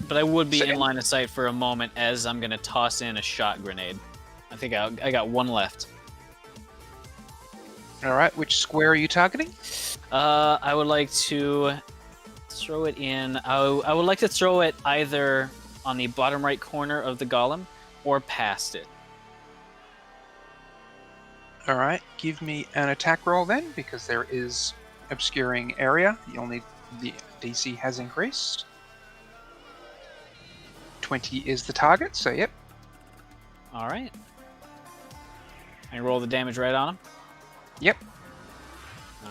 But I would be So- in line of sight for a moment as I'm going to toss in a shot grenade. I think I got one left. Alright, which square are you targeting? I would like to throw it in... I would like to throw it either on the bottom right corner of the golem or past it. Alright, give me an attack roll then, because there is obscuring area. You'll need... the DC has increased. 20 is the target, so yep. Alright. I roll the damage right on him? Yep.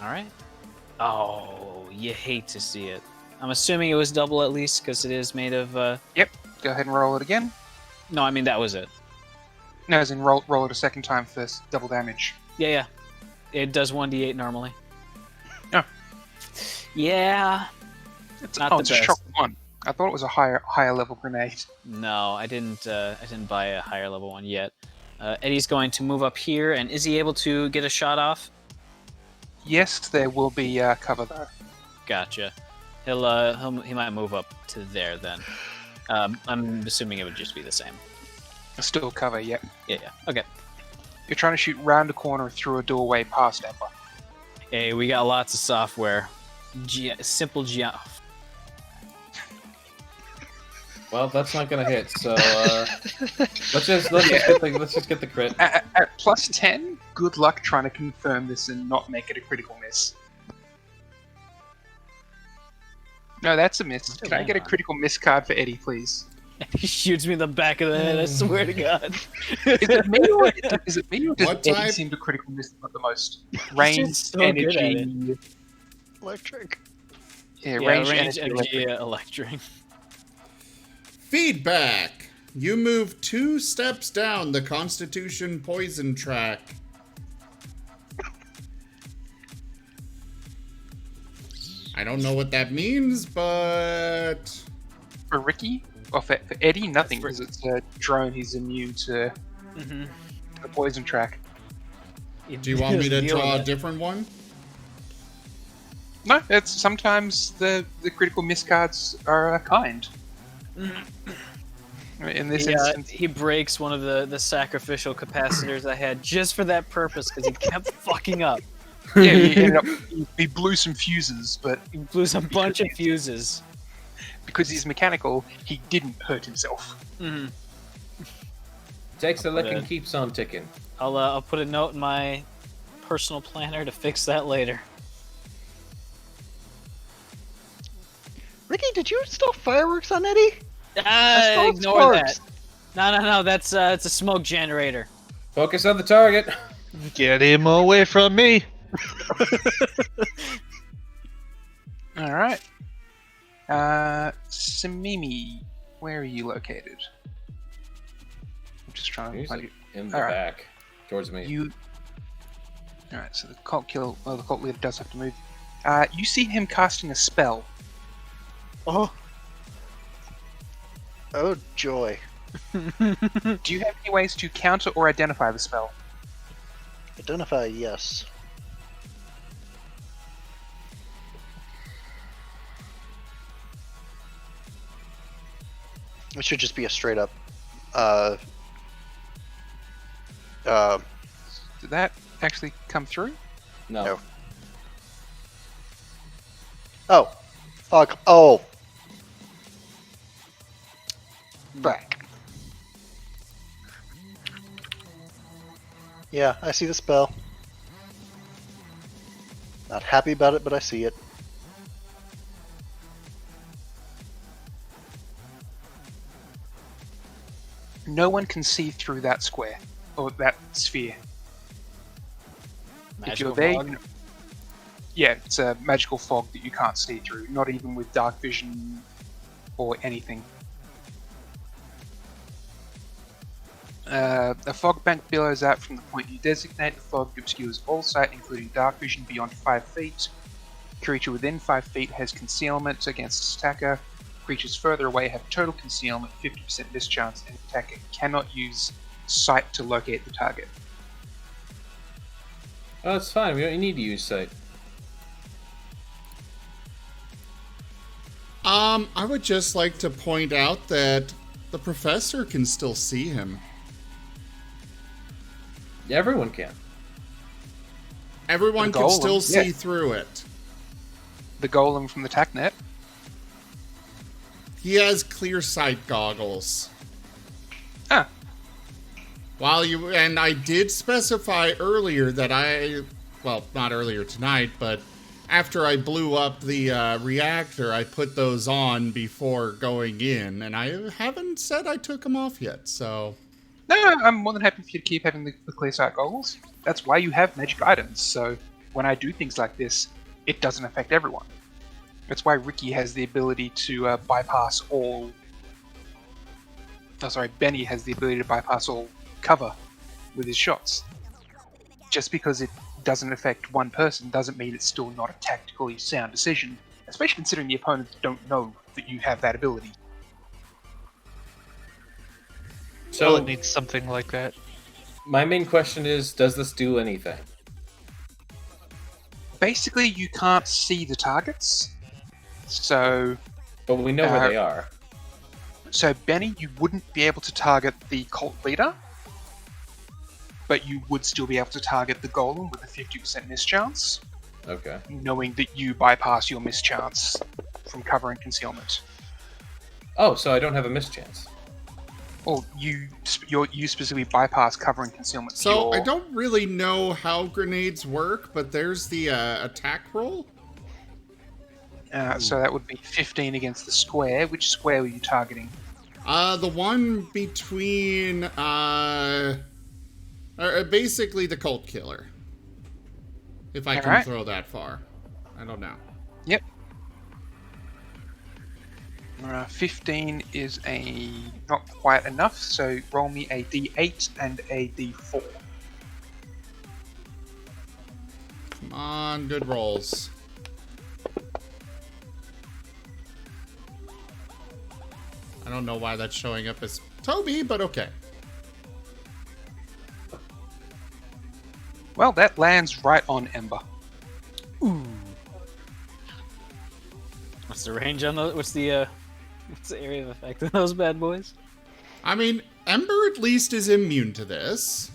Alright. Oh, you hate to see it. I'm assuming it was double at least, because it is made of... Yep. Go ahead and roll it again. No, I mean, that was it. No, as in roll it a second time for double damage. Yeah. It does 1d8 normally. Oh. Yeah. It's not the a best. shock one. I thought it was a higher level grenade. No, I didn't buy a higher level one yet. Eddie's going to move up here, and is he able to get a shot off? Yes, there will be cover though. Gotcha. He might move up to there then. I'm assuming it would just be the same. Still cover, yep. Yeah. Okay. You're trying to shoot round a corner through a doorway past Ember. Hey, we got lots of software. Simple geo. Well, that's not gonna hit. So let's just get the crit. At plus 10, good luck trying to confirm this and not make it a critical miss. No, that's a miss. Can I get a critical miss card for Eddie, please? He shoots me in the back of the head, I swear to God. Is it me or does What Eddie type? seem to critical miss the most? Range, so good at energy... Electric. Yeah, Range, energy, energy, electric. electric. Feedback. You move 2 steps down the Constitution poison track. I don't know what that means, but... For Ricky? Or for Eddie? Nothing, because it's a drone. He's immune to the poison track. Do you want me to draw a different one? No, it's sometimes the critical miss cards are kind. In this instance, he breaks one of the sacrificial capacitors I had just for that purpose because he kept fucking up. yeah, he blew some fuses, but He blew some bunch of fuses. because he's mechanical, he didn't hurt himself. Takes a lick and Good. keeps on ticking. I'll put a note in my personal planner to fix that later. Ricky, did you install fireworks on Eddie? I saw Ignore sparks. that. No. That's it's a smoke generator. Focus on the target. Get him away from me! All right. Samimi, where are you located? I'm just trying to He's find you. in the All right. back, towards me. You. All right. So the cult killer, well, the cult leader does have to move. You see him casting a spell. Oh. Oh, joy. Do you have any ways to counter or identify the spell? Identify, yes. It should just be a straight up, Did that actually come through? No. No. Oh. Fuck. Oh. Back. Yeah, I see the spell. Not happy about it, but I see it. No one can see through that square or that sphere. If you're Magical there, fog? yeah, it's a magical fog that you can't see through, not even with dark vision or anything. A fog bank billows out from the point you designate. The fog obscures all sight, including dark vision beyond 5 feet. Creature within 5 feet has concealment against attacker. Creatures further away have total concealment, 50% mischance, and attacker cannot use sight to locate the target. Oh, it's fine. We don't need to use sight. I would just like to point out that the professor can still see him. Everyone can. Everyone The can golem, still see yeah. through it. The golem from the TACnet. He has clear sight goggles. Ah, And I did specify earlier that well, not earlier tonight, but after I blew up the reactor, I put those on before going in, and I haven't said I took them off yet, so... no, I'm more than happy for you to keep having the clear sight goggles. That's why you have magic items, so when I do things like this, it doesn't affect everyone. That's why Ricky has the ability to bypass all. Oh, sorry, Benny has the ability to bypass all cover with his shots. Just because it doesn't affect one person doesn't mean it's still not a tactically sound decision, especially considering the opponents don't know that you have that ability. So it needs something like that. My main question is, does this do anything? Basically, you can't see the targets, so... But we know where they are. So, Benny, you wouldn't be able to target the cult leader, but you would still be able to target the golem with a 50% mischance. Okay. Knowing that you bypass your mischance from cover and concealment. Oh, so I don't have a mischance. Well, you specifically bypass cover and concealment. So I don't really know how grenades work, but there's the attack roll. So that would be 15 against the square. Which square were you targeting? The one between basically the cult killer. If I can throw that far, I don't know. Yep. 15 is not quite enough, so roll me a d8 and a d4. Come on, good rolls. I don't know why that's showing up as Toby, but okay. Well, that lands right on Ember. Ooh. What's the range on those? What's the area of effect of those bad boys? I mean, Ember at least is immune to this.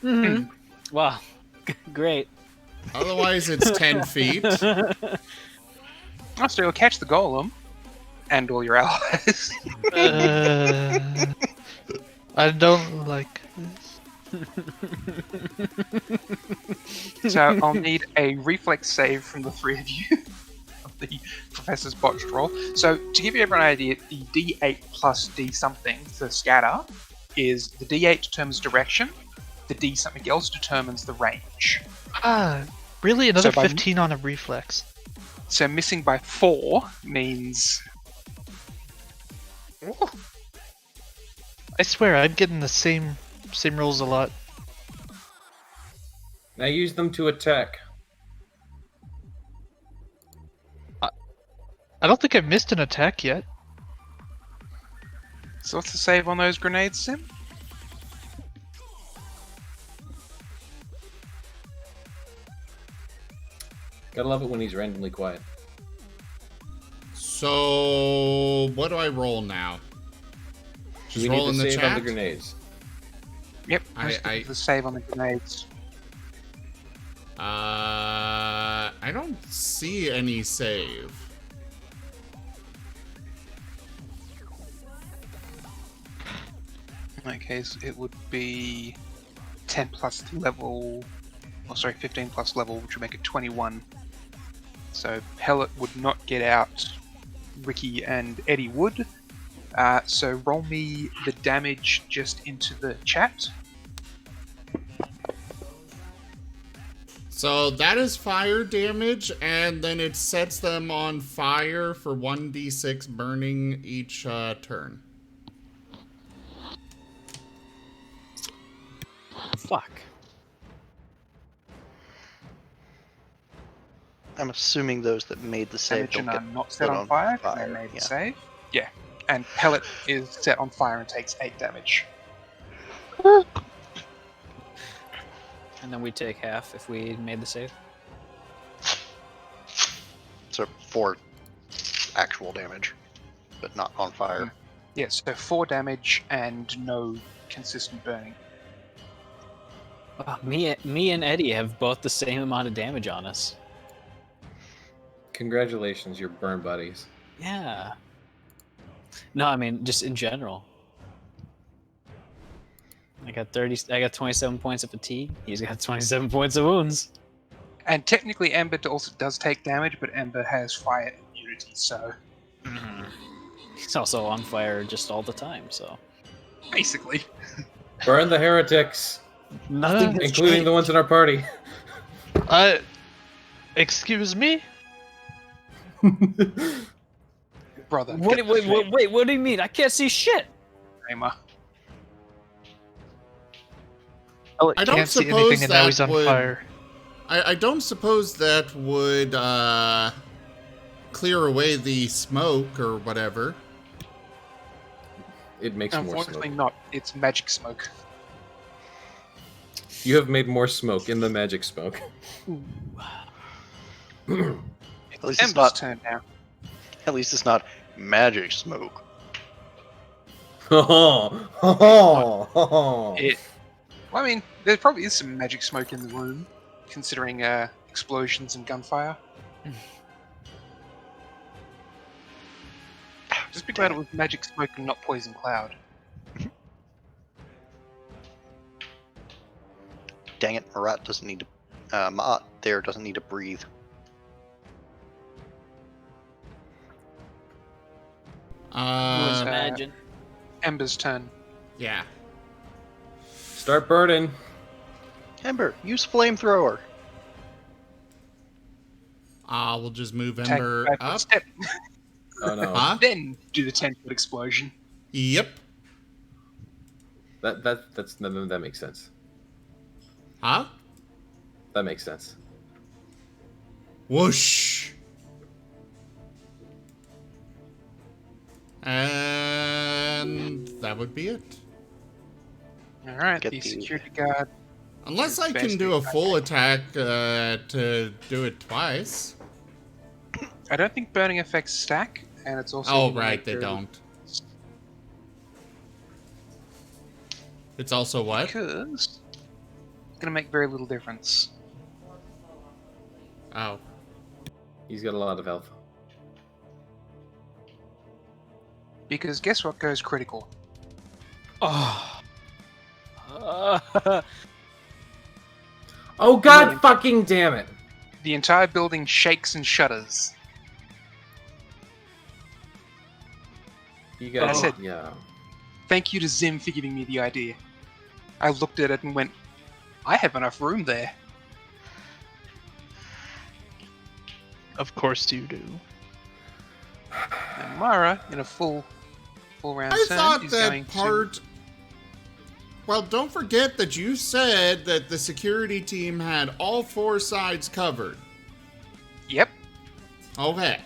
Mm-hmm. Wow. Great. Otherwise, it's 10 feet. Oh, so you'll catch the golem and all your allies. I don't like this. So I'll need a reflex save from the three of you. The professor's botched roll. So to give you everyone an idea, the D8 plus D something for scatter is the D8 determines direction, the D something else determines the range. Really? Another 15 on a reflex. So missing by 4 means... Ooh. I swear, I'm getting the same rolls a lot. Now use them to attack. I don't think I've missed an attack yet. So what's the save on those grenades, Sim? Gotta love it when he's randomly quiet. So, what do I roll now? Just we roll need in to the save chat? on the grenades. Yep, the save on the grenades. I don't see any save. In that case, it would be 10 plus level... Oh, sorry, 15 plus level, which would make it 21. So Pellet would not get out. Ricky and Eddie would. So roll me the damage just into the chat. So that is fire damage, and then it sets them on fire for 1d6 burning each turn. Fuck. I'm assuming those that made the save Damage don't and get are not set put on fire. They fire, made the yeah. save. Yeah. And Pellet is set on fire and takes 8 damage. And then we take half if we made the save. So 4 actual damage, but not on fire. Yeah, so 4 damage and no consistent burning. Wow, me and Eddie have both the same amount of damage on us. Congratulations, you're burn buddies. Yeah. No, I mean just in general. I got 27 points of fatigue. He's got 27 points of wounds. And technically Ember also does take damage, but Ember has fire immunity, so... He's also on fire just all the time, so... Basically. Burn the heretics! Nothing including the ones in our party. Excuse me? Brother, Wait, what do you mean? I can't see shit. Kramer. I don't Can't see suppose anything, and now that he's on would. fire. I don't suppose that would clear away the smoke or whatever. It makes more Unfortunately smoke. not. It's magic smoke. You have made more smoke in the magic smoke. At least it's Ember's not. turn now. At least it's not magic smoke. Oh, Well, I mean, there probably is some magic smoke in the room, considering explosions and gunfire. Just be glad it was magic smoke and not poison cloud. Dang it, Marat doesn't need to. Maat there doesn't need to breathe. Imagine. Ember's turn. Yeah. Start burning. Ember, use flamethrower. We'll just move Take Ember a up. step. Oh no. Huh? Then do the 10-foot explosion. Yep. That makes sense. Huh? That makes sense. Whoosh. And that would be it. Alright, Get the the- security guard. Unless I can do a full attack to do it twice. I don't think burning effects stack, and it's also. Oh, right, they don't. It's also what? Because it's gonna make very little difference. Oh. He's got a lot of health. Because guess what goes critical? Oh. Oh god fucking damn it! The entire building shakes and shudders. You got I said- yeah. Thank you to Zim for giving me the idea. I looked at it and went, I have enough room there. Of course you do. And Mara, in a full round I turn, thought is that going part. Well, don't forget that you said that the security team had all four sides covered. to. Yep. Okay.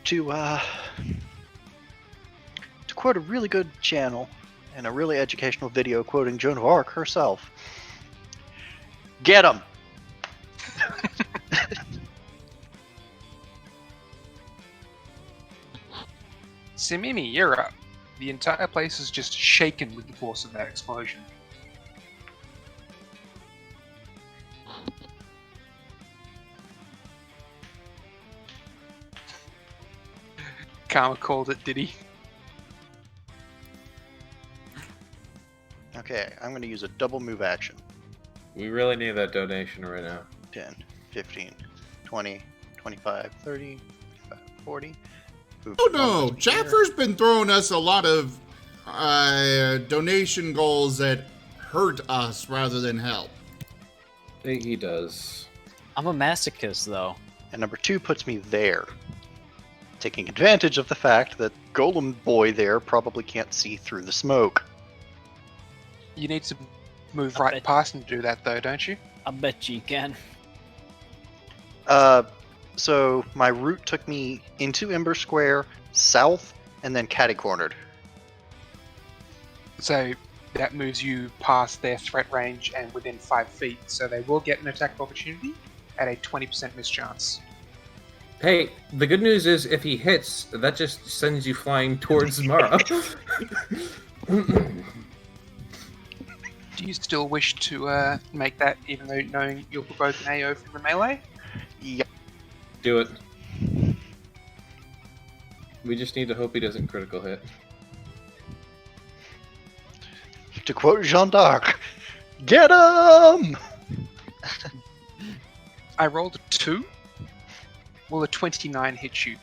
To quote a really good channel and a really educational video quoting Joan of Arc herself. Get 'em! Simimi, you're up. The entire place is just shaken with the force of that explosion. Karma called it, did he? Okay, I'm going to use a double move action. We really need that donation right now. 10, 15, 20, 25, 30, 35, 40. Move Oh no, over here. Jaffer's been throwing us a lot of donation goals that hurt us rather than help. He does. I'm a masochist, though. And number 2 puts me there. Taking advantage of the fact that Golem Boy there probably can't see through the smoke. You need to move I right bet- past and do that, though, don't you? I bet you can. So my route took me into Ember Square, south, and then catty-cornered. So that moves you past their threat range and within 5 feet, so they will get an attack of opportunity at a 20% mischance. Hey, the good news is if he hits, that just sends you flying towards Mara. Do you still wish to make that, even though knowing you'll provoke an AO from the melee? Yep. Do it. We just need to hope he doesn't critical hit. To quote Jeanne d'Arc, get 'em! I rolled a 2. Will a 29 hit you?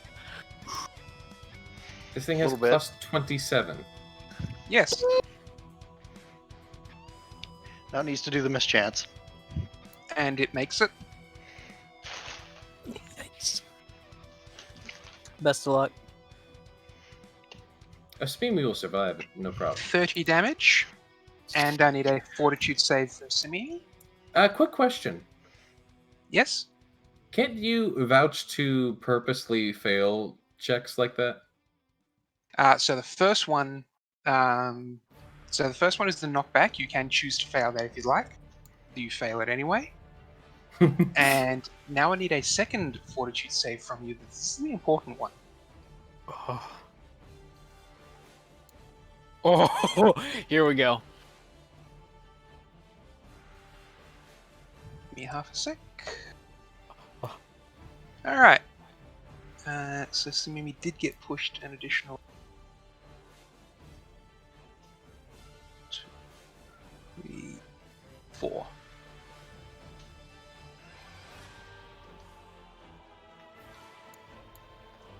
This thing has Little bit. plus 27. Yes. Now it needs to do the mischance. And it makes it. Best of luck. A spin we will survive, no problem. 30 damage. And I need a fortitude save for Simi. Quick question. Yes? Can't you vouch to purposely fail checks like that? So the first one is the knockback. You can choose to fail that if you'd like. You fail it anyway. And now I need a second fortitude save from you. This is the important one. Oh, here we go. Give me half a sec. Alright. So Samimi did get pushed an additional 2, 3, 4.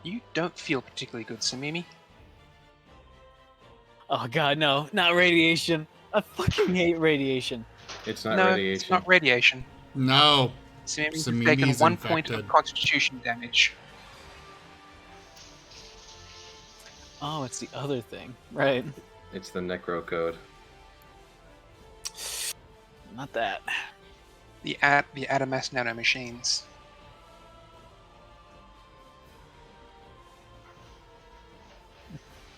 You don't feel particularly good, Samimi. Oh god, no, not radiation. I fucking hate radiation. It's not No, radiation. it's not radiation. No. Samimi's Samimi's taken 1 point infected. of constitution damage. Oh, it's the other thing. Right. It's the necro code. Not that. The Adamas nanomachines.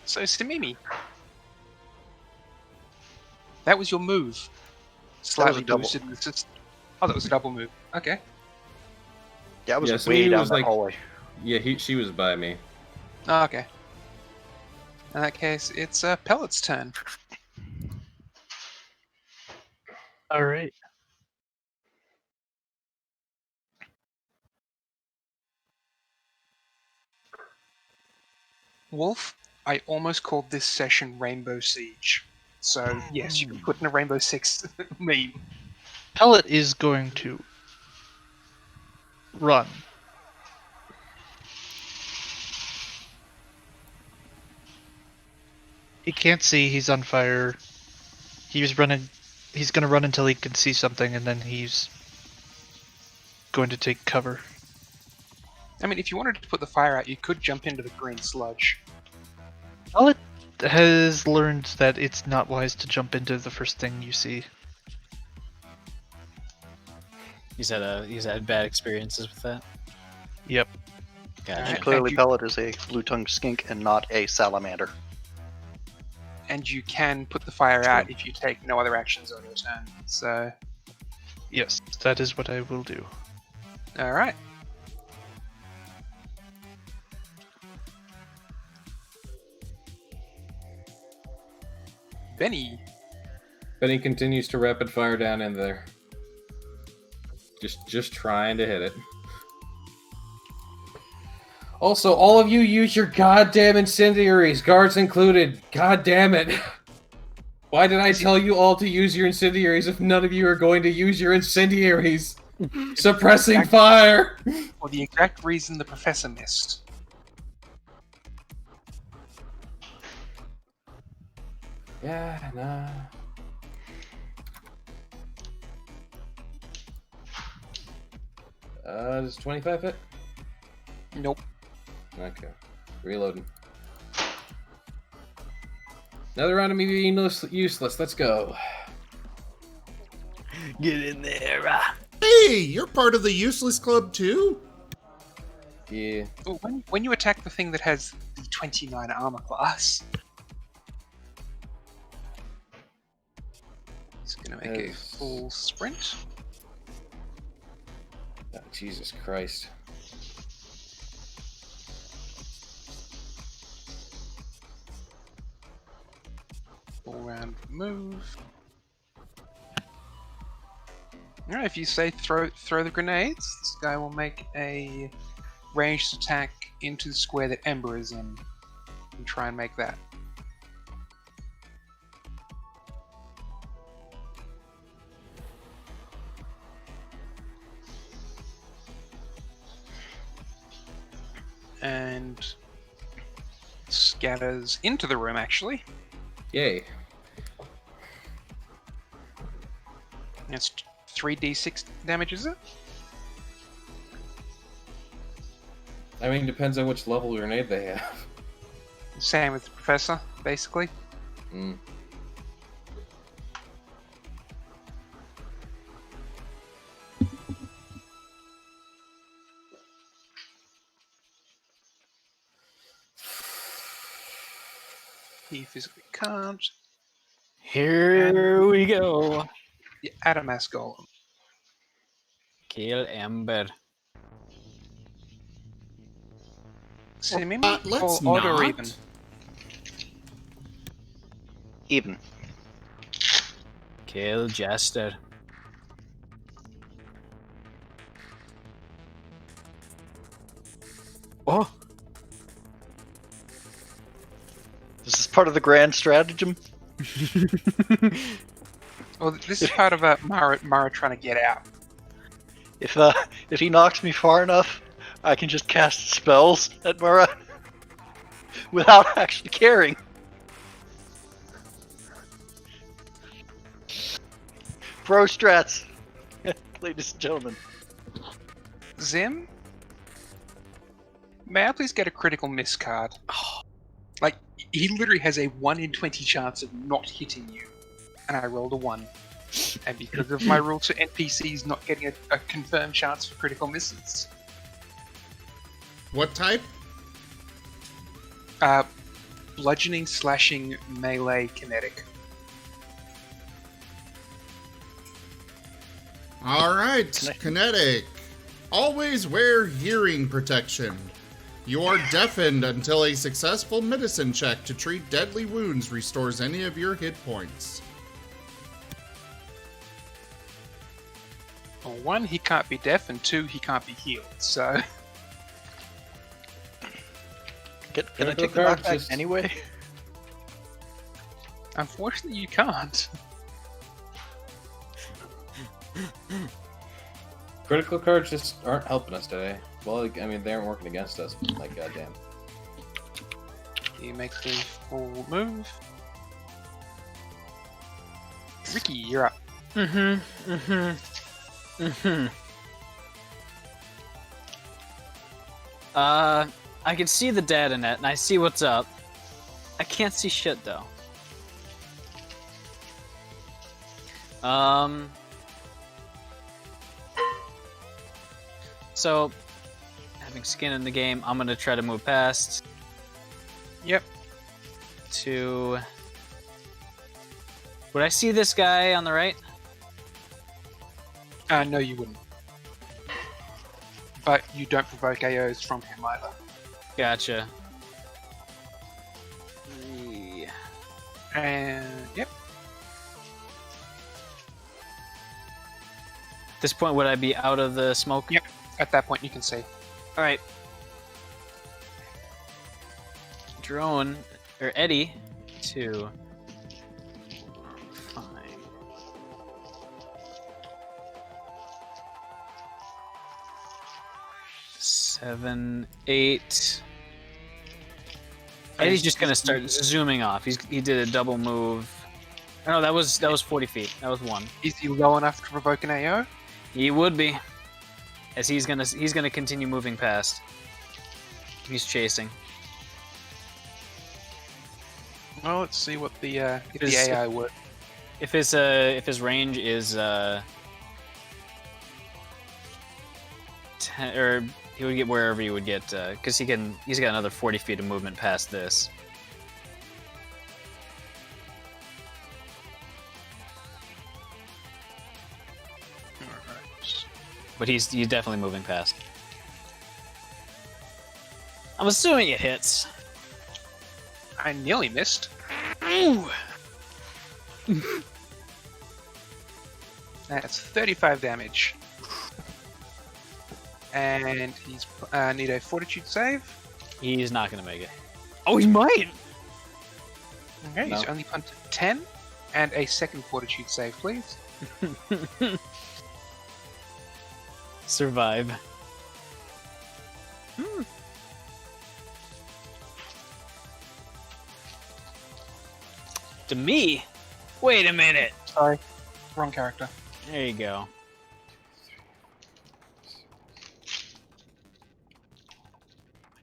So, Samimi. That was your move. Slightly double. boosted the system. Oh, that was a double move. Okay. Yeah, I was Yeah, way Samimi down was that like- hallway. Yeah, she was by me. Oh, okay. In that case, it's Pellet's turn. All right. Wolf, I almost called this session Rainbow Siege. So, yes, you can put in a Rainbow Six meme. Pellet is going to run. He can't see, he's on fire. He's running. He's gonna run until he can see something, and then he's going to take cover. I mean, if you wanted to put the fire out, you could jump into the green sludge. Pellet has learned that it's not wise to jump into the first thing you see. He's had bad experiences with that. Yep. Gotcha. Alright. Clearly, you- Pellet is a blue-tongued skink and not a salamander. And you can put the fire out if you take no other actions on your turn. So, Yes, that is what I will do. alright. Benny. Benny continues to rapid fire down in there. Just trying to hit it. Also, all of you use your goddamn incendiaries, guards included. God damn it. Why did I tell you all to use your incendiaries if none of you are going to use your incendiaries? Suppressing fire! For the exact reason the professor missed. Yeah, nah. Does 25 hit? Nope. Okay. Reloading. Another round of me being useless. Let's go. Get in there. Hey, you're part of the useless club too? Yeah. Oh, when you attack the thing that has the 29 armor class, it's gonna make a Yes. full sprint. Oh, Jesus Christ. Full round move. Alright, if you say throw the grenades, this guy will make a ranged attack into the square that Ember is in. And try and make that. And scatters into the room, actually. Yay. It's 3d6 damage, is it? I mean, depends on which level grenade they have. Same with the professor, basically. Mm. He physically can't. Here we go. The Adamas Golem. Kill Ember. Semi Let's or odd or not. even? Even. Kill Jester. Oh! This is part of the grand stratagem. Well, this is part of Mara trying to get out. If he knocks me far enough, I can just cast spells at Mara without actually caring. Pro strats, ladies and gentlemen. Zim? May I please get a critical miss card? Like, he literally has a 1 in 20 chance of not hitting you. And I rolled a 1. And because of my rules for NPCs not getting a confirmed chance for critical misses. What type? Bludgeoning, slashing, melee, kinetic. Alright, kinetic. Always wear hearing protection. You are deafened until a successful medicine check to treat deadly wounds restores any of your hit points. Well, 1, he can't be deaf, and 2, he can't be healed, so... Can I take the knockback anyway? Unfortunately, you can't. Critical cards just aren't helping us today. Well, I mean, they aren't working against us, but like, goddamn. He makes the full move. Ricky, you're up. I can see the data net, and I see what's up. I can't see shit, though. So, having skin in the game, I'm gonna try to move past. Yep. To... Would I see this guy on the right? No, you wouldn't. But you don't provoke AOs from him either. Gotcha. And yep. At this point, would I be out of the smoke? Yep. At that point, you can see. All right. Drone or Eddie to 5. 7, 8. Eddie's just gonna start zooming off. He did a double move. No, that was 40 feet. That was 1. Is he low enough to provoke an AO? He would be, as he's gonna continue moving past. He's chasing. Well, let's see what the AI would. If his range is 10, or he would get wherever he would get, because he's got another 40 feet of movement past this. But he's definitely moving past. I'm assuming it hits. I nearly missed. Ooh. That's 35 damage. And he's need a fortitude save. He's not gonna make it. Oh, he might. Okay, he's only punted 10, and a second fortitude save, please. Survive. To me? Wait a minute. Sorry, wrong character. There you go.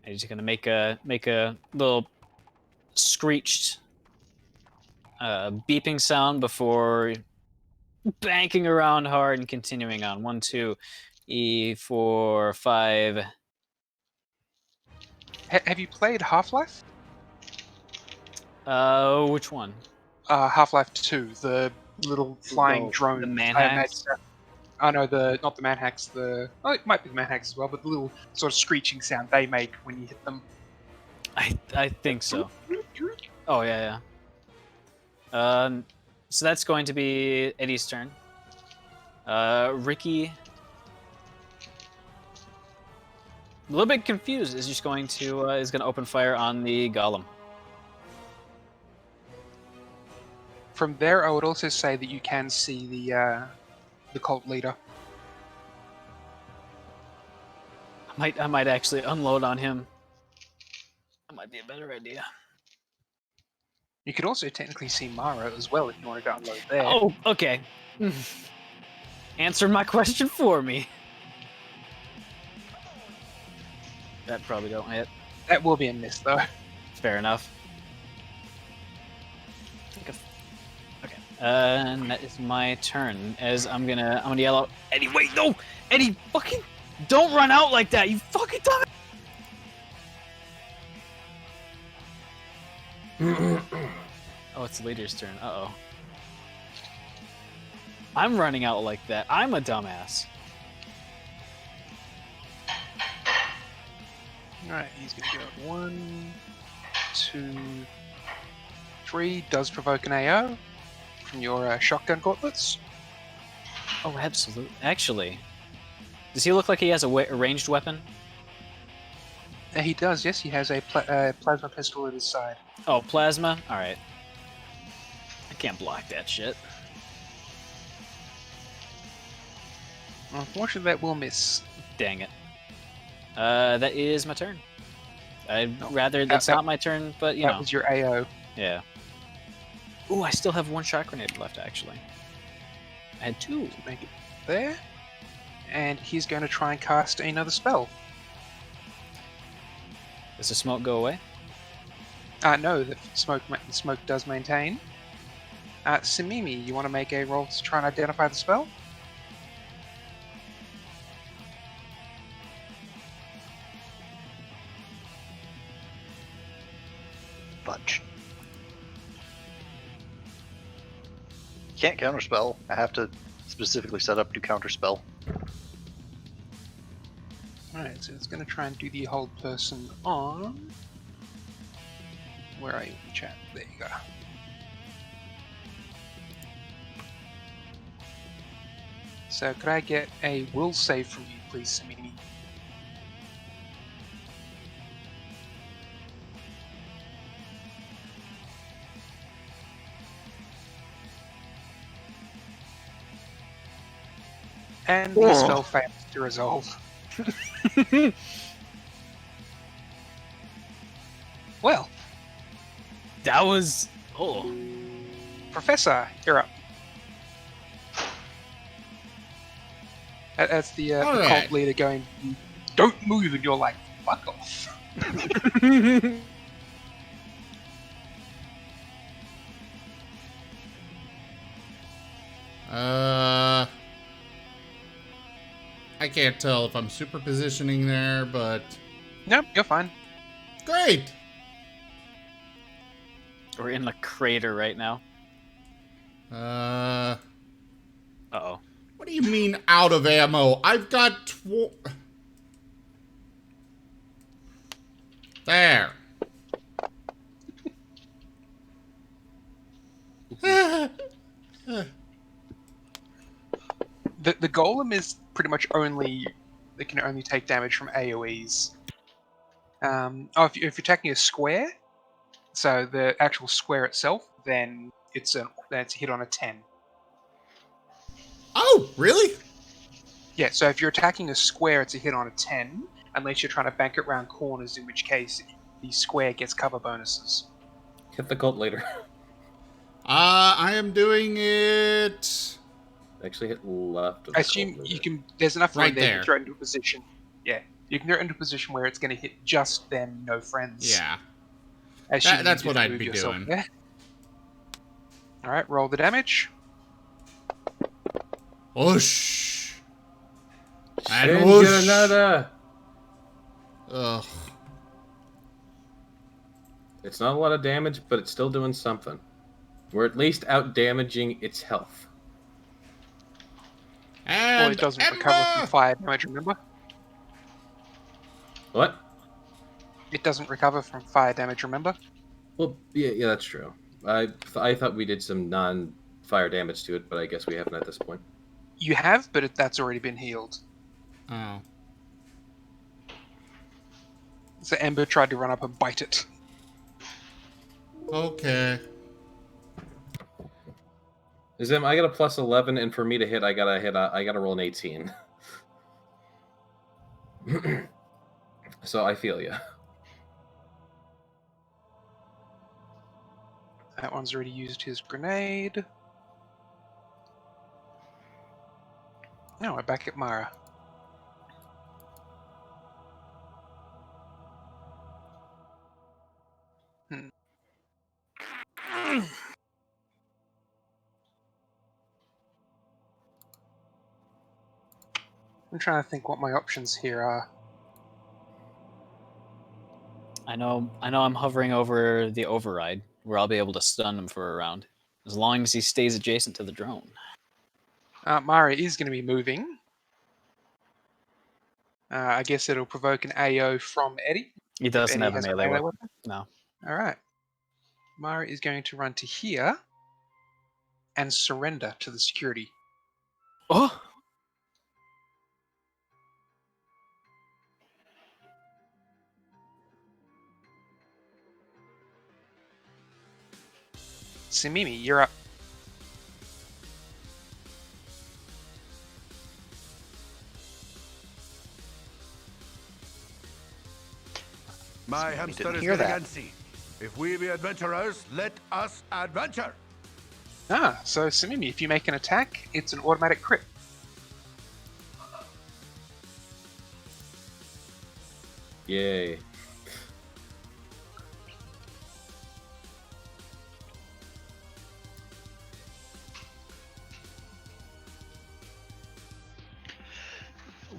I'm just gonna make a little screeched beeping sound before banking around hard and continuing on. 1, 2, E4, 5. Have you played Half-Life? Which one? Half-Life 2, the little flying drone. The manhacks? Oh no, not the manhacks. It might be the manhacks as well, but the little sort of screeching sound they make when you hit them. I think so. Oh yeah. So that's going to be Eddie's turn. Ricky, a little bit confused, is just going to open fire on the golem. From there, I would also say that you can see the cult leader. I might actually unload on him. That might be a better idea. You could also technically see Mara as well if you want to go unload there. Oh, okay. Answer my question for me. That probably don't hit. That will be a miss, though. Fair enough. Okay. And that is my turn. As I'm gonna yell out, Eddie, wait, no! Eddie, fucking don't run out like that, you fucking dumb. Oh, it's the leader's turn. Uh-oh. I'm running out like that. I'm a dumbass. Alright, he's gonna go 1, 2, 3. Does provoke an AO from your shotgun gauntlets. Oh, absolutely. Actually, does he look like he has a ranged weapon? He does, yes. He has a plasma pistol at his side. Oh, plasma? Alright. I can't block that shit. Unfortunately, that will miss. Dang it. That is my turn. I'd rather... That's not my turn, but, you know. That was your AO. Yeah. Ooh, I still have 1 shot grenade left, actually. I had 2. Make it there. And he's going to try and cast another spell. Does the smoke go away? No, the smoke does maintain. Samimi, you want to make a roll to try and identify the spell? Fudge. Can't counterspell. I have to specifically set up to counterspell. Alright, so it's going to try and do the hold person on... Where are you in the chat? There you go. So could I get a will save from you, please, Samini? And the spell fails to resolve. Well, that was... Oh. Professor, you're up. That's the cult leader going, don't move, and you're like, fuck off. I can't tell if I'm superpositioning there, but... Nope, you're fine. Great! We're in the crater right now. Uh-oh. What do you mean out of ammo? I've got There. The golem is pretty much it can only take damage from AoEs. If you're attacking a square, so the actual square itself, then it's a hit on a 10. Oh, really? Yeah, so if you're attacking a square, it's a hit on a 10, unless you're trying to bank it around corners, in which case the square gets cover bonuses. Hit the cult leader. I am doing it... Actually hit left. Of I the assume cult you leader. can. There's enough room Right there there. to throw it into a position. Yeah, you can throw it into a position where it's going to hit just them, no friends. Yeah. Assuming That's you what didn't I'd move be yourself doing. there. All right, roll the damage. Whoosh. And Shin whoosh. Granada. Ugh. It's not a lot of damage, but it's still doing something. We're at least out damaging its health. And Well, it doesn't recover from Ember! fire damage, remember? What? It doesn't recover from fire damage, remember? Well, yeah, that's true. I thought we did some non-fire damage to it, but I guess we haven't at this point. You have, but that's already been healed. Oh. So Ember tried to run up and bite it. Okay. Zim, I got a plus 11, and for me to hit, I gotta roll an 18. So I feel ya. That one's already used his grenade. Now we're back at Mara. I'm trying to think what my options here are. I know I'm hovering over the override, where I'll be able to stun him for a round. As long as he stays adjacent to the drone. Mara is going to be moving. I guess it'll provoke an AO from Eddie. He doesn't Eddie have a has melee weapon. No. Alright. Mara is going to run to here and surrender to the security. Oh! Simimi, you're up. My Simimi hamster didn't is hear getting that. antsy. If we be adventurers, let us adventure. So Simimi, if you make an attack, it's an automatic crit. Yay.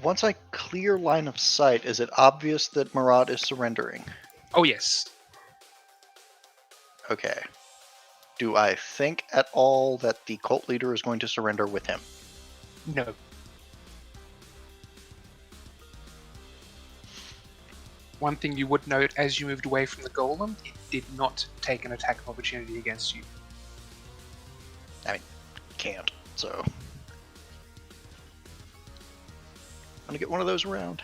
Once I clear line of sight, is it obvious that Marat is surrendering? Oh yes. Okay. Do I think at all that the cult leader is going to surrender with him? No. One thing you would note as you moved away from the golem, it did not take an attack of opportunity against you. Can't, so. I'm gonna get one of those around.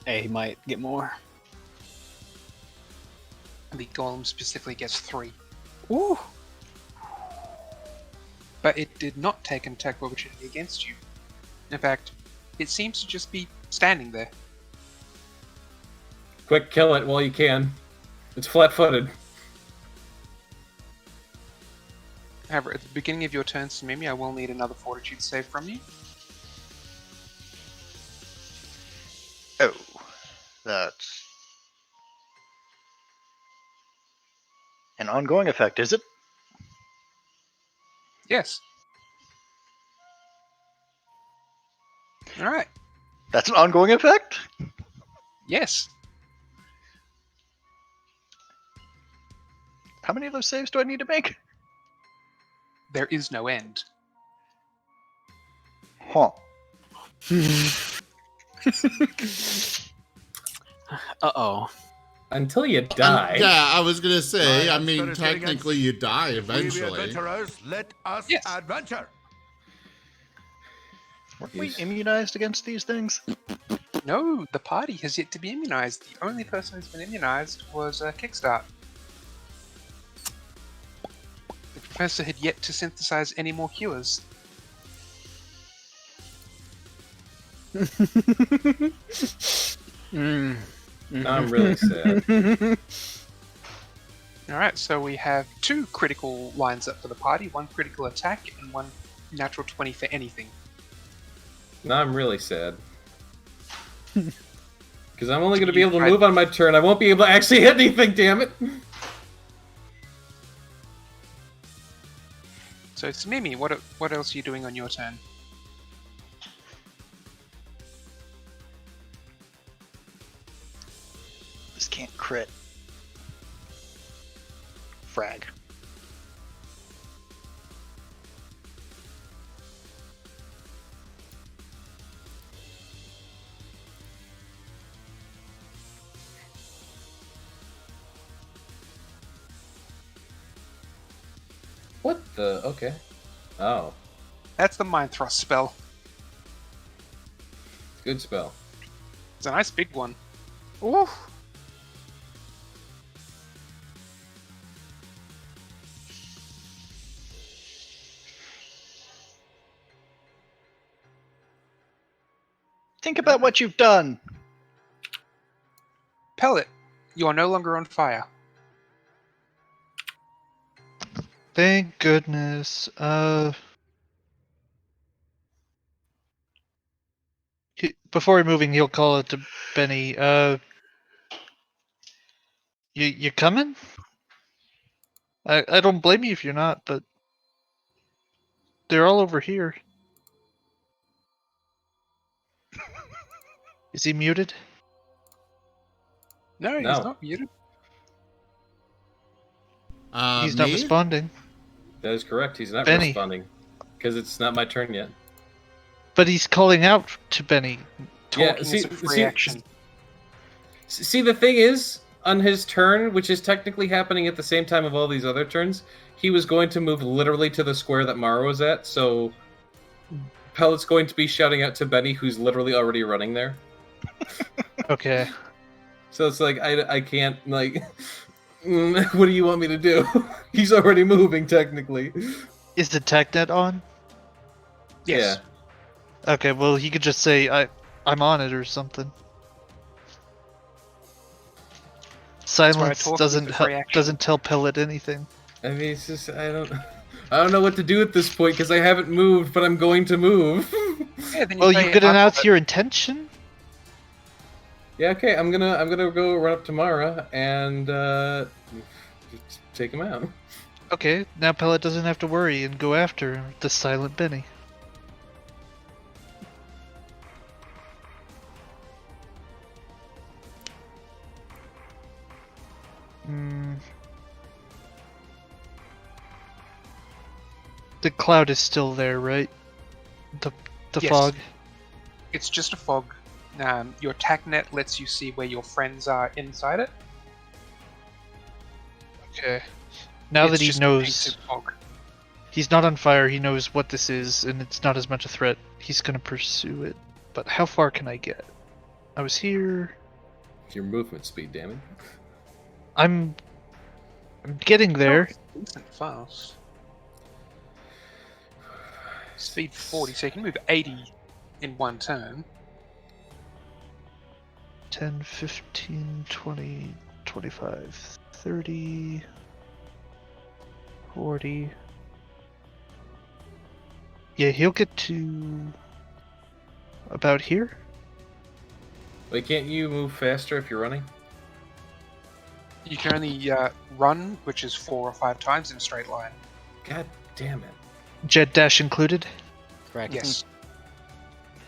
Hey, he might get more. The golem specifically gets 3. Ooh! But it did not take an attack of opportunity against you. In fact, it seems to just be standing there. Quick, kill it while you can. It's flat-footed. However, at the beginning of your turn, Simimi, I will need another fortitude save from you. Oh. That's an ongoing effect, is it? Yes. Alright. That's an ongoing effect? Yes. How many of those saves do I need to make? There is no end. Huh. Uh-oh. Until you die. Yeah, I was gonna say, My I mean, hamster is getting technically antsy. you die If we be eventually. adventurers, let us Yes. adventure. Weren't we immunized against these things? No, the party has yet to be immunized. The only person who's been immunized was Kickstart. The professor had yet to synthesize any more cures. I'm really sad. Alright, so we have 2 critical lines up for the party, 1 critical attack and 1 natural 20 for anything. Now I'm really sad. Because I'm only going to be able to move on my turn. I won't be able to actually hit anything, damn it! So it's Mimi. What else are you doing on your turn? This can't crit. Frag. What the? Okay. Oh. That's the Mind Thrust spell. Good spell. It's a nice big one. Ooh. Think about what you've done. Pellet, you are no longer on fire. Thank goodness. Before removing, he'll call it to Benny. You coming? I don't blame you if you're not, but they're all over here. Is he muted? No, No. he's not muted. He's not Me? responding. That is correct. He's not Benny. responding. Because it's not my turn yet. But he's calling out to Benny. Talking is a free action. See, the thing is, on his turn, which is technically happening at the same time of all these other turns, he was going to move literally to the square that Mara was at, so Pellet's going to be shouting out to Benny, who's literally already running there. Okay. So it's like, I can't, like, what do you want me to do? He's already moving, technically. Is the tech net on? Yes. Okay, well he could just say I'm on it or something. Silence doesn't tell Pellet anything. I mean, it's just, I don't know what to do at this point, because I haven't moved, but I'm going to move. Yeah, then Well, say, you could announce your intention. Yeah, okay, I'm gonna go run up to Mara and take him out. Okay, now Pellet doesn't have to worry and go after the silent Benny. The cloud is still there, right? The Yes. fog. It's just a fog. Your attack net lets you see where your friends are inside it. Okay. Now It's that he just a knows painted fog. he's not on fire, he knows what this is, and it's not as much a threat. He's gonna pursue it. But how far can I get? I was here. Your movement speed, damn it. I'm getting there. Decent fast. Speed 40, so you can move 80 in one turn. 10, 15, 20, 25, 30, 40. Yeah, he'll get to about here. Wait, can't you move faster if you're running? You can only run, which is 4 or 5 times in a straight line. God damn it. Jet dash included? Correct. Yes.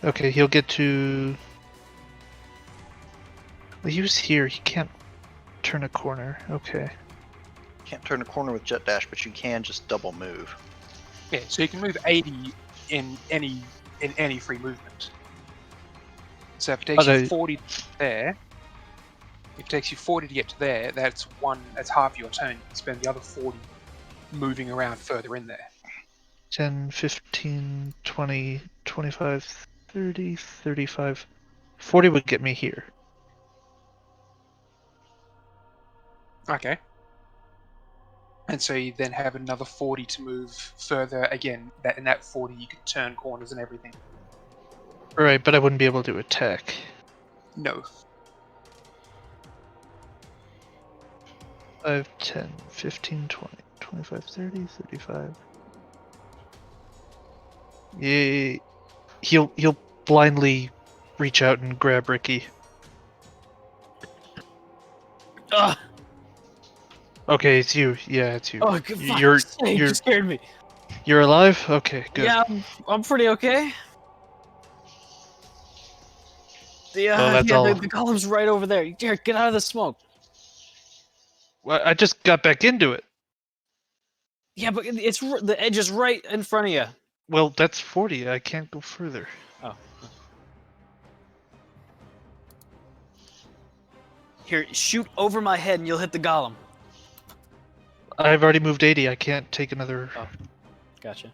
Okay, he'll get to... Well, he was here, he can't turn a corner. Okay. Can't turn a corner with jet dash, but you can just double move. Yeah, so you can move 80 in any free movement. So if it takes you 40 to get there, if it takes you 40 to get to there, that's half your turn. You can spend the other 40 moving around further in there. 10, 15, 20, 25, 30, 35... 40 would get me here. Okay. And so you then have another 40 to move further again. In that 40 you can turn corners and everything. Right, but I wouldn't be able to attack. No. 5, 10, 15, 20, 25, 30, 35. He'll blindly reach out and grab Ricky. Ugh. Okay, it's you. Yeah, it's you. Oh, good You're fuck's sake, you're you scared me. you're alive. Okay, good. Yeah, I'm pretty okay. Well, that's Yeah, all. the golem's right over there. Here, get out of the smoke. Well, I just got back into it. Yeah, but the edge is right in front of you. Well, that's 40. I can't go further. Oh. Here, shoot over my head and you'll hit the golem. I've already moved 80. I can't take another. Oh, gotcha.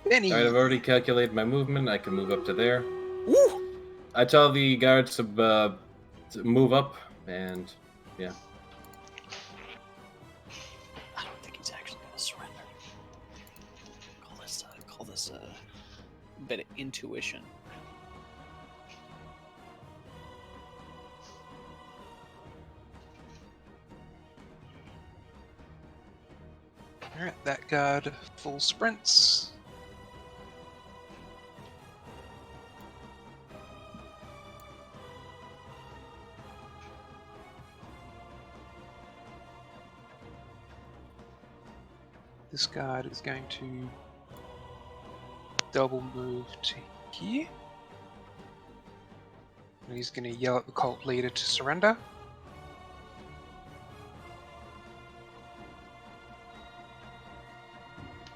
Benny. Alright, I've already calculated my movement. I can move up to there. Woo! I tell the guards to move up, and yeah. I don't think he's actually gonna surrender. Call this a bit of intuition. Alright, that guard full sprints. This guard is going to double move to here. And he's going to yell at the cult leader to surrender.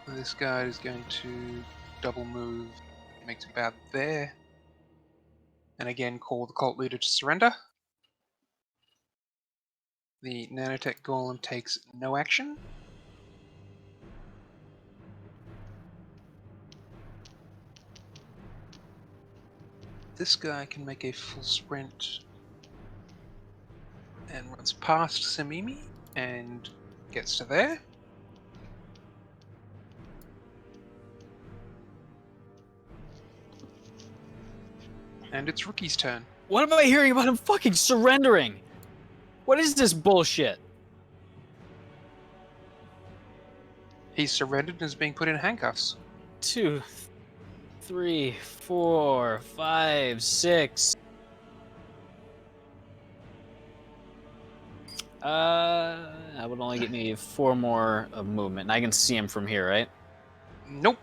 This guy is going to double move, makes about there, and again call the cult leader to surrender. The nanotech golem takes no action. This guy can make a full sprint and runs past Samimi and gets to there. And it's Rookie's turn. What am I hearing about him fucking surrendering? What is this bullshit? He's surrendered and is being put in handcuffs. 2, 3, 4, 5, 6. That would only get me 4 more of movement, and I can see him from here, right? Nope.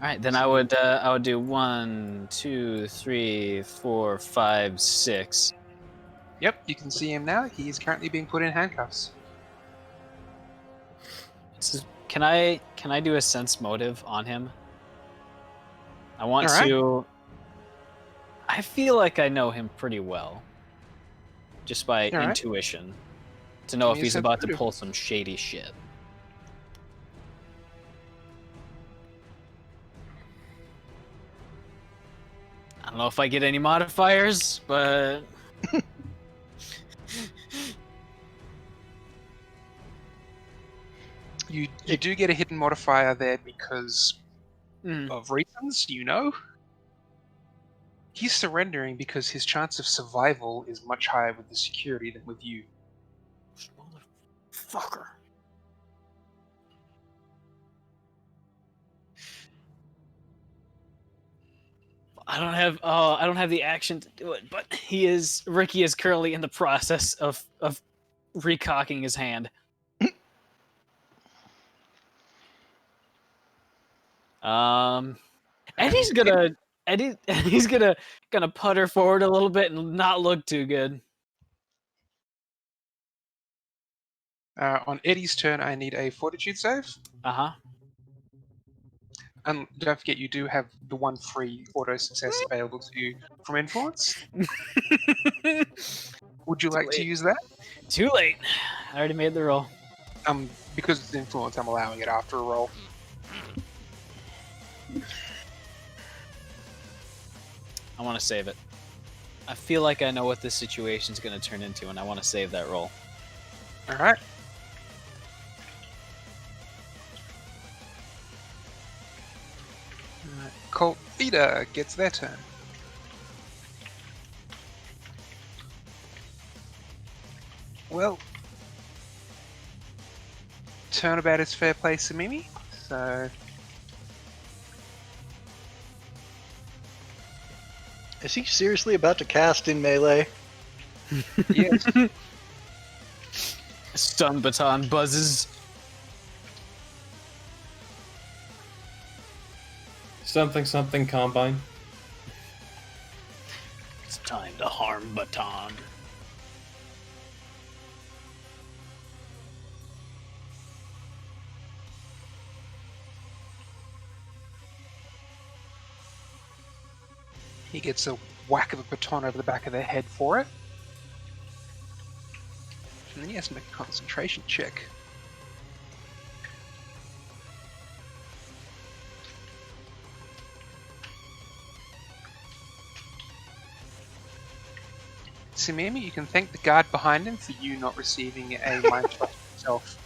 All right, then I would do 1, 2, 3, 4, 5, 6. Yep, you can see him now. He is currently being put in handcuffs. Can I do a sense motive on him? I want All right. to. I feel like I know him pretty well, just by All right. intuition, to know Give if me a he's sense about to motive. pull some shady shit. I don't know if I get any modifiers, but You do get a hidden modifier there because of reasons, you know. He's surrendering because his chance of survival is much higher with the security than with you. Motherfucker. I don't have the action to do it, but Ricky is currently in the process of recocking his hand. Eddie's gonna putter forward a little bit and not look too good. On Eddie's turn, I need a fortitude save. Uh-huh. And don't forget, you do have the one free auto success available to you from influence. Would you like to use that? Too late. I already made the roll. Because it's influence, I'm allowing it after a roll. I want to save it. I feel like I know what this situation's going to turn into, and I want to save that roll. All right. Cult leader gets their turn. Well, turnabout is fair play, Samimi. So Is he seriously about to cast in melee? Yes. Stun baton buzzes. Something combine. It's time to harm baton. He gets a whack of a baton over the back of their head for it. And then he has to make a concentration check. Simami, you can thank the guard behind him for you not receiving a mind thrust yourself.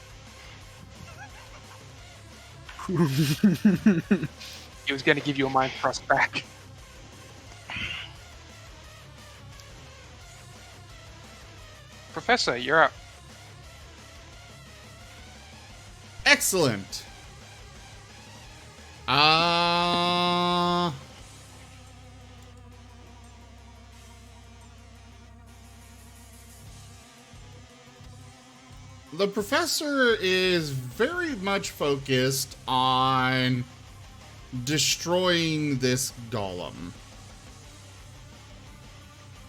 He was going to give you a mind thrust back. Professor, you're up. Excellent. The professor is very much focused on destroying this golem.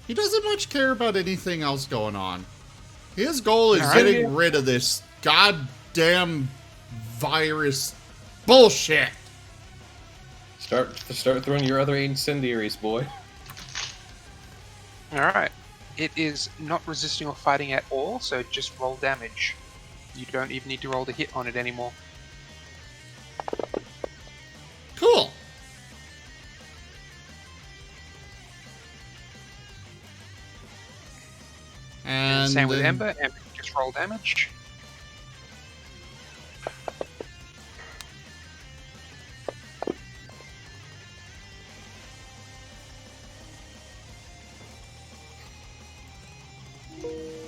He doesn't much care about anything else going on. His goal is getting rid of this goddamn virus bullshit. Start throwing your other incendiaries, boy. Alright. It is not resisting or fighting at all, so just roll damage. You don't even need to roll the hit on it anymore. Cool. And same with then- Ember. Ember can just roll damage.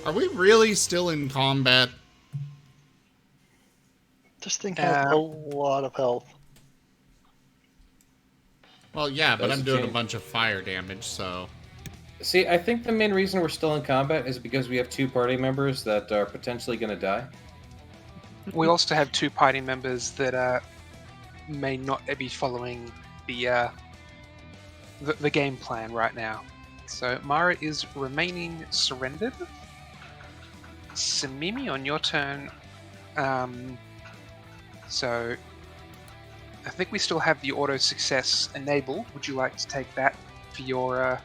Are we really still in combat? This thing has a lot of health. Well, yeah, but Does I'm it doing a change? bunch of fire damage, so... See, I think the main reason we're still in combat is because we have two party members that are potentially going to die. We also have two party members that may not be following the game plan right now. So Mara is remaining surrendered. Samimi, on your turn. So I think we still have the auto success enabled. Would you like to take that for your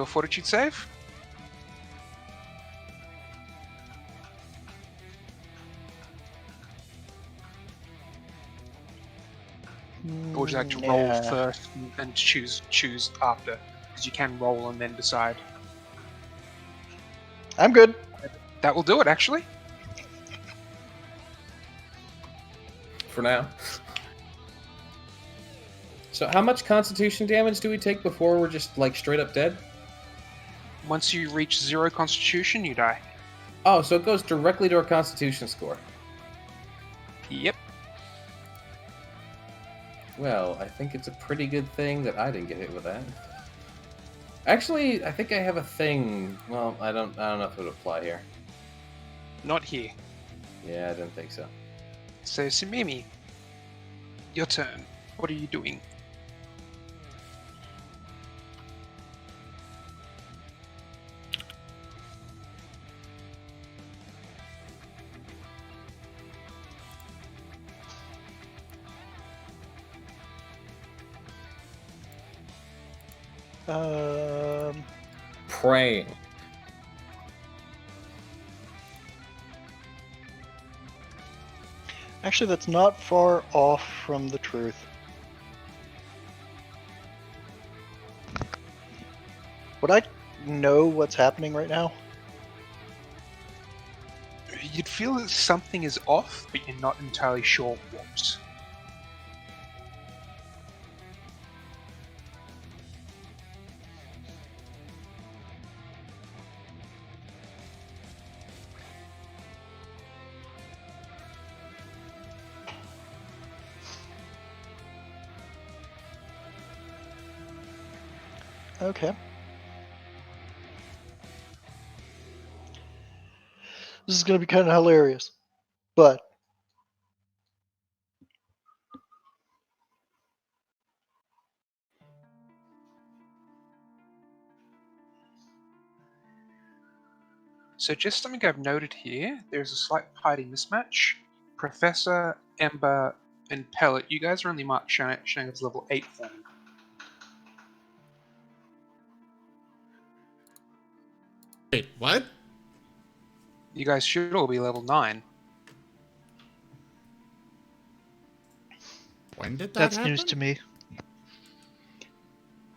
fortitude save? Or would you like to roll first and choose after? Because you can roll and then decide. I'm good. That will do it, actually. For now. So how much constitution damage do we take before we're just, like, straight up dead? Once you reach 0 constitution, you die. Oh, so it goes directly to our constitution score. Yep. Well, I think it's a pretty good thing that I didn't get hit with that. Actually, I think I have a thing. Well, I don't know if it would apply here. Not here. Yeah, I didn't think so. So, Simimi, your turn. What are you doing? Praying. Actually, that's not far off from the truth. Would I know what's happening right now? You'd feel that something is off, but you're not entirely sure what. Okay. This is going to be kind of hilarious, but So just something I've noted here, there's a slight party mismatch. Professor, Ember, and Pellet, you guys are only marked showing as level 8 for me. Wait, what? You guys should all be level 9. When did that That's happen? news to me.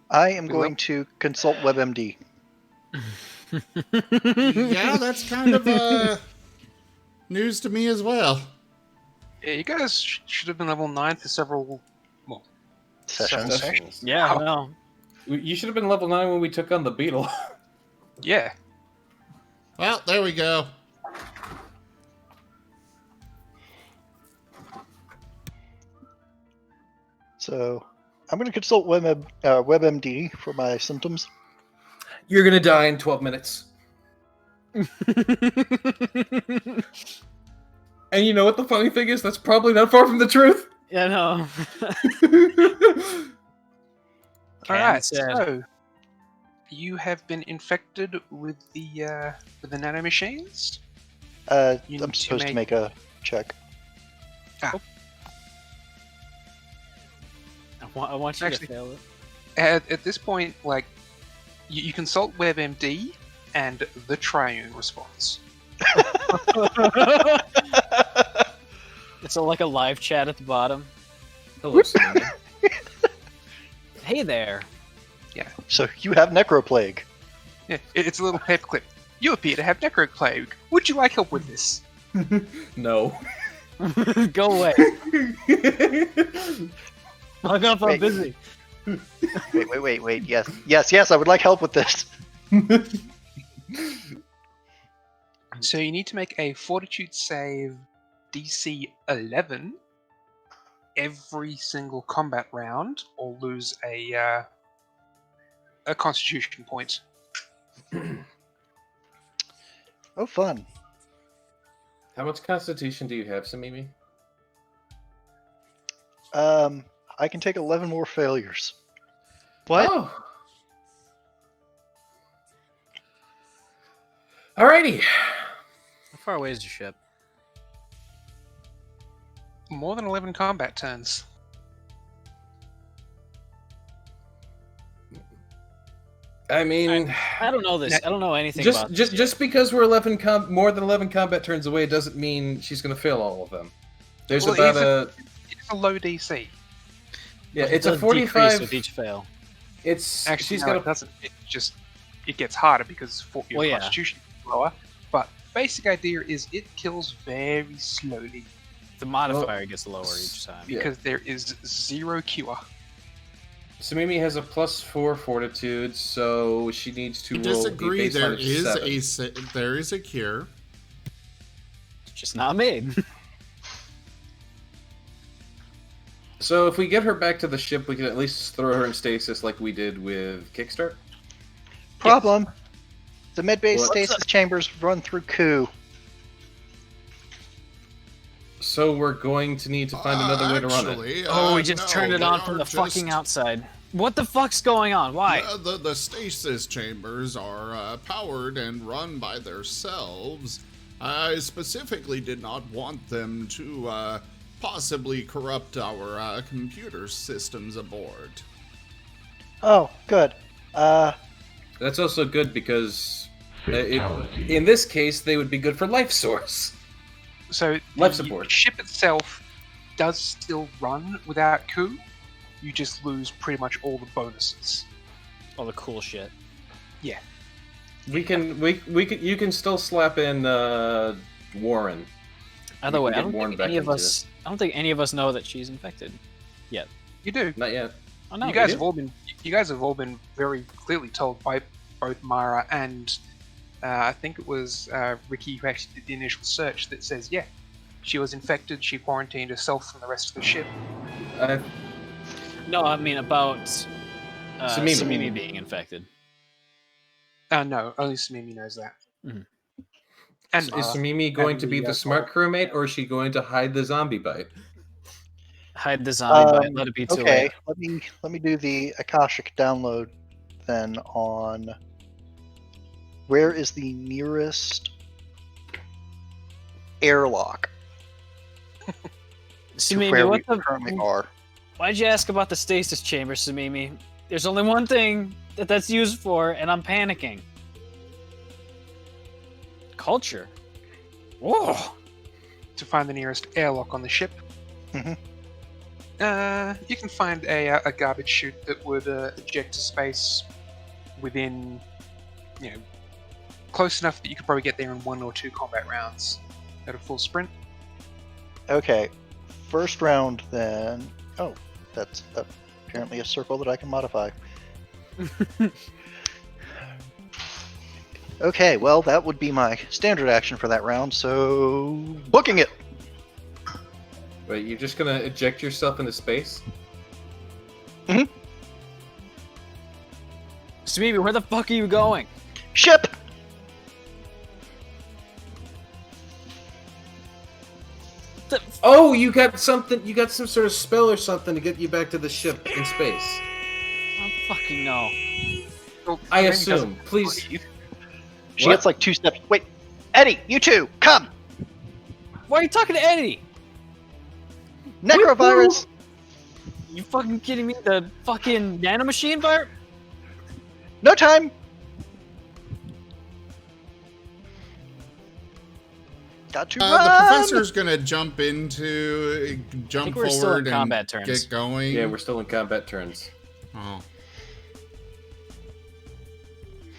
I am going to consult WebMD. Yeah, that's kind of news to me as well. Yeah, you guys should have been level 9 for several Sessions. Yeah, I know. You should have been level 9 when we took on the beetle. Yeah. Well, there we go. So I'm going to consult WebMD for my symptoms. You're gonna die in 12 minutes. And you know what the funny thing is? That's probably not far from the truth. Yeah, no. Alright, so you have been infected with the nanomachines? I'm You need supposed to make a check. I want you Actually- to fail it. At this point, like, you consult WebMD and the triune response. It's like a live chat at the bottom. Hello, Sandy. Hey there. So you have necroplague. Yeah, it's a little paperclip. You appear to have necroplague. Would you like help with this? No. Go away. Hung up, I'm Wait. busy. Wait. Yes, I would like help with this. So you need to make a Fortitude save DC 11 every single combat round, or lose a Constitution point. Oh, fun. How much constitution do you have, Samimi? I can take 11 more failures. What? Oh. Alrighty. How far away is your ship? More than 11 combat turns. I mean, I don't know this. I don't know anything about this. just because we're more than 11 combat turns away doesn't mean she's going to fail all of them. There's Well, about it's a low DC. yeah, It it's a does decrease 45. with each fail. It's Actually, she's no, got it doesn't. It gets harder because your Well, yeah. Constitution is lower. But basic idea is it kills very slowly The modifier gets lower each time. Yeah. because there is 0 cure. Samimi has a +4 fortitude, so she needs to I roll disagree. a baseline There of is 7. there is a cure. It's just not made. So if we get her back to the ship, we can at least throw her in stasis like we did with Kickstart. Problem. The med-based What? stasis chambers run through Ku. So we're going to need to find another way to run it. Actually, Oh, we just no, turned it they on from are the fucking just- outside. What the fuck's going on? Why? The stasis chambers are powered and run by themselves. I specifically did not want them to possibly corrupt our computer systems aboard. Oh, good. That's also good because in this case, they would be good for life source. So Life the support. ship itself does still run without coup. You just lose pretty much all the bonuses. All the cool shit. Yeah. We can you can still slap in Warren. Either You way, can I get don't Warren think back any of into us. I don't think any of us know that she's infected. Yet. You do. Not yet. Oh no, you we guys do. have all been. You guys have all been very clearly told by both Mara and I think it was Ricky who actually did the initial search that says, yeah, she was infected. She quarantined herself from the rest of the ship. No, I mean about Samimi being infected. No, only Samimi knows that. Mhm. And Is Mara. Samimi going And to be the smart crewmate, or is she going to hide the zombie bite? Hide the zombie bite. Let it be too Okay, late. let me do the Akashic download then on where is the nearest airlock to Samimi, where what we the? currently are. Why'd you ask about the stasis chamber, Samimi? There's only one thing that's used for, and I'm panicking. Culture. Whoa. To find the nearest airlock on the ship. Mhm. You can find a garbage chute that would eject to space within, close enough that you could probably get there in 1 or 2 combat rounds at a full sprint. Okay, first round then. Oh, that's apparently a circle that I can modify. Okay, well, that would be my standard action for that round, so booking it. Wait, you're just gonna eject yourself into space? Samimi, where the fuck are you going? Ship. Oh, you got something. You got some sort of spell or something to get you back to the ship in space. Oh, fucking no. Well, I Samimi assume. doesn't Please. breathe. She gets like 2 steps. Wait, Eddie, you two, come. Why are you talking to Eddie? Necrovirus. You fucking kidding me? The fucking nanomachine virus? No time. Got to The run. professor's gonna jump think we're still forward in and combat turns. get going. Yeah, we're still in combat turns. Oh,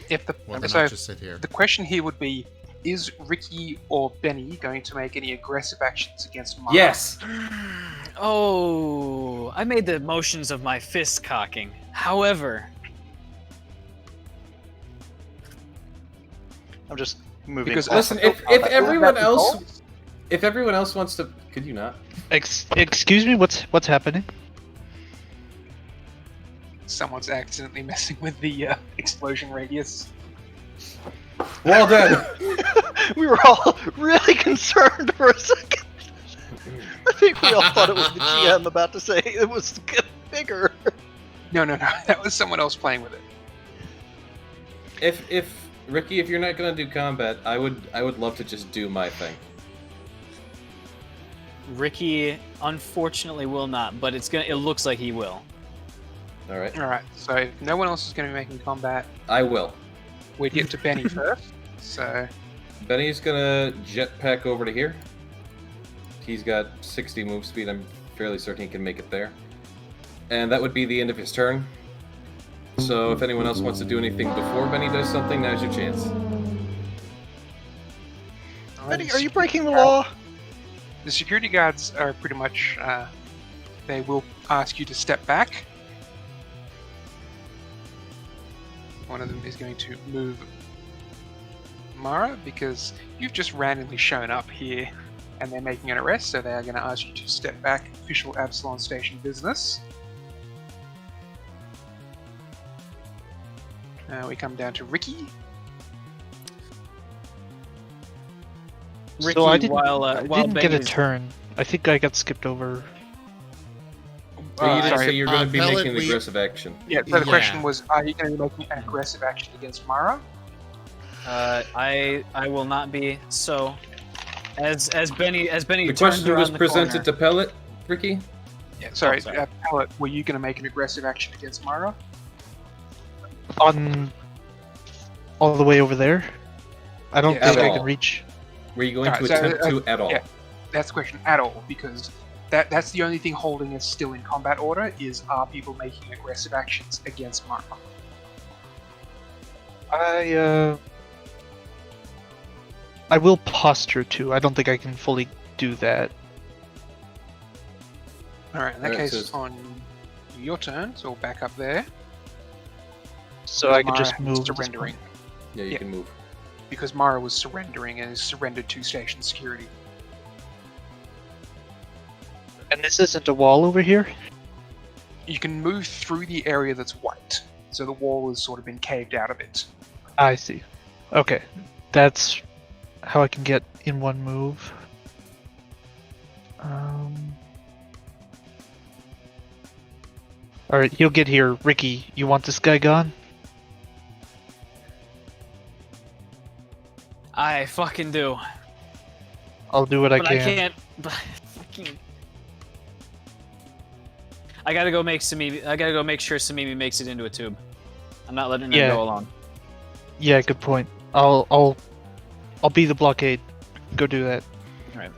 If the well, then so I'll just sit here. the question here would be: is Ricky or Benny going to make any aggressive actions against Mara? Yes. Oh, I made the motions of my fist cocking. However, I'm just moving. Because Listen, if everyone else wants to, could you not? Excuse me, what's happening? Someone's accidentally messing with the explosion radius. Well done. We were all really concerned for a second. I think we all thought it was the GM about to say it was bigger. No, that was someone else playing with it. If Ricky, if you're not gonna do combat, I would love to just do my thing. Ricky unfortunately will not, but it looks like he will. All right. Alright, so if no one else is going to be making combat, I will. we'd get to Benny first. So, Benny's gonna jetpack over to here. He's got 60 move speed. I'm fairly certain he can make it there. And that would be the end of his turn. So if anyone else wants to do anything before Benny does something, now's your chance. Eddie, are you breaking the law? the security guards are pretty much, they will ask you to step back. One of them is going to move Mara, because you've just randomly shown up here and they're making an arrest, so they are going to ask you to step back. Official Absalon Station business. We come down to Ricky. So I didn't, while I didn't get a Benny's- turn. I think I got skipped over. So you didn't sorry. say you're going to be Pellet, making the aggressive action. Yeah, so the Yeah. question was, are you going to be making an aggressive action against Mara? I will not be. So, as Benny The turns question around was the presented corner, to Pellet, Ricky? Yeah, sorry, sorry. Pellet, were you going to make an aggressive action against Mara? On all the way over there. I don't Yeah, think at I all. can reach. Were you going Alright, to so, attempt to at all? yeah. That's the question, at all, because that's the only thing holding us still in combat order, is are people making aggressive actions against Mara? I will posture too. I don't think I can fully do that. Alright, in that Alright, case, so- on your turn, so we'll back up there. So I could Mara just move. surrendering, Yeah, you Yeah. can move. because Mara was surrendering and is surrendered to station security. And this isn't a wall over here. you can move through the area that's white. So the wall has sort of been caved out a bit. I see. Okay. That's how I can get in one move. Alright, he'll get here. Ricky, you want this guy gone? I fucking do. I'll do what I But can. I can't. But fucking. I gotta go make Samimi. I gotta go make sure Samimi makes it into a tube. I'm not letting her go alone. Yeah, good point. I'll be the blockade. Go do that. Alright.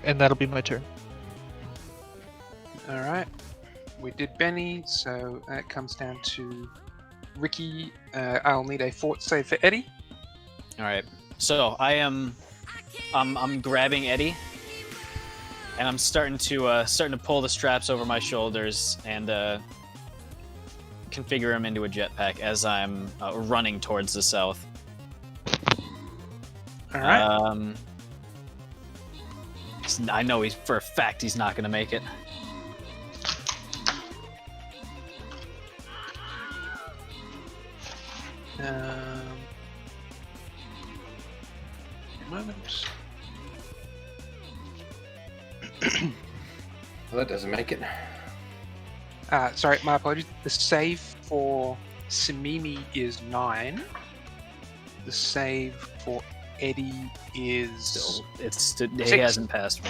And that'll be my turn. Alright. We did Benny, so that comes down to Ricky. I'll need a fort save for Eddie. Alright. So I'm grabbing Eddie. And I'm starting to pull the straps over my shoulders and configure him into a jetpack as I'm running towards the south. All right. I know for a fact he's not going to make it. Moment. Well, that doesn't make it. Sorry, my apologies. The save for Samimi is 9. The save for Eddie is... He hasn't passed me.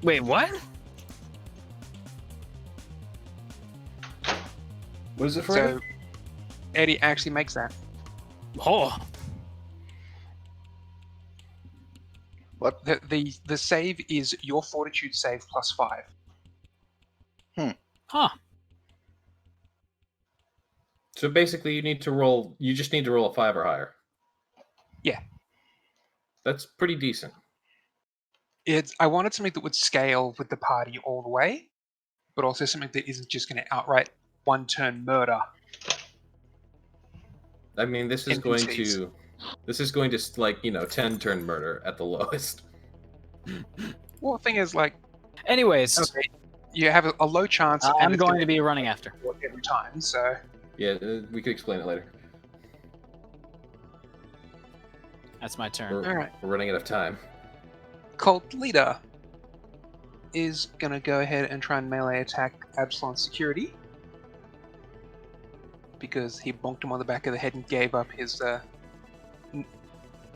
Wait, what? What is it for? So, Eddie actually makes that. Oh. What? The save is your fortitude save plus 5. Huh. So basically, you just need to roll a 5 or higher. Yeah. That's pretty decent. I wanted something that would scale with the party all the way, but also something that isn't just going to outright one-turn murder. I mean, this is going to 10-turn murder at the lowest. Well, the thing is, anyways, okay, you have a low chance. I'm going to be running after every time. So yeah, we could explain it later. that's my turn. all right, We're running out of time. Cult Leader is going to go ahead and try and melee attack Absalon Security because he bonked him on the back of the head and gave up his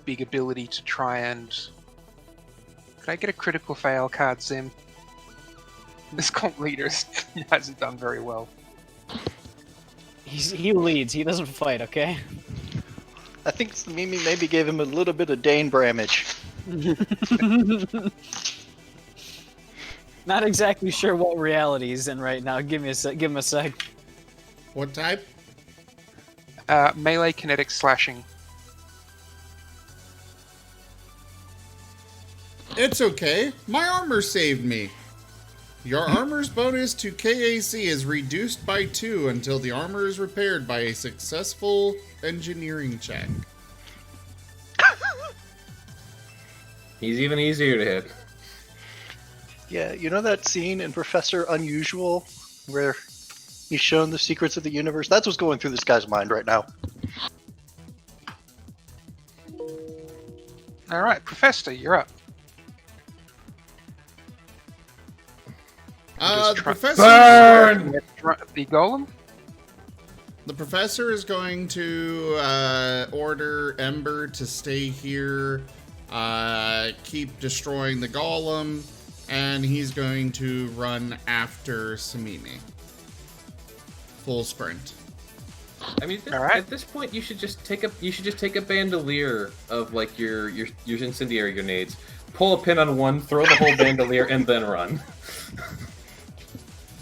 big ability to try and... Could I get a critical fail card, Zim? This Cult Leader hasn't done very well. He leads. He doesn't fight, okay? I think Mimi maybe gave him a little bit of Dane Bramage. Not exactly sure what reality he's in right now. Give him a sec. What type? Melee kinetic slashing. It's okay. My armor saved me. Your armor's bonus to KAC is reduced by 2 until the armor is repaired by a successful engineering check. He's even easier to hit. Yeah, you know that scene in Professor Unusual where he's shown the secrets of the universe? That's what's going through this guy's mind right now. Alright, Professor, you're up. The professor. Burn! The golem? The professor is going to order Ember to stay here, keep destroying the golem, and he's going to run after Samimi. Full sprint. I mean, at this point, you should just take a bandolier of like your incendiary grenades, pull a pin on one, throw the whole bandolier, and then run.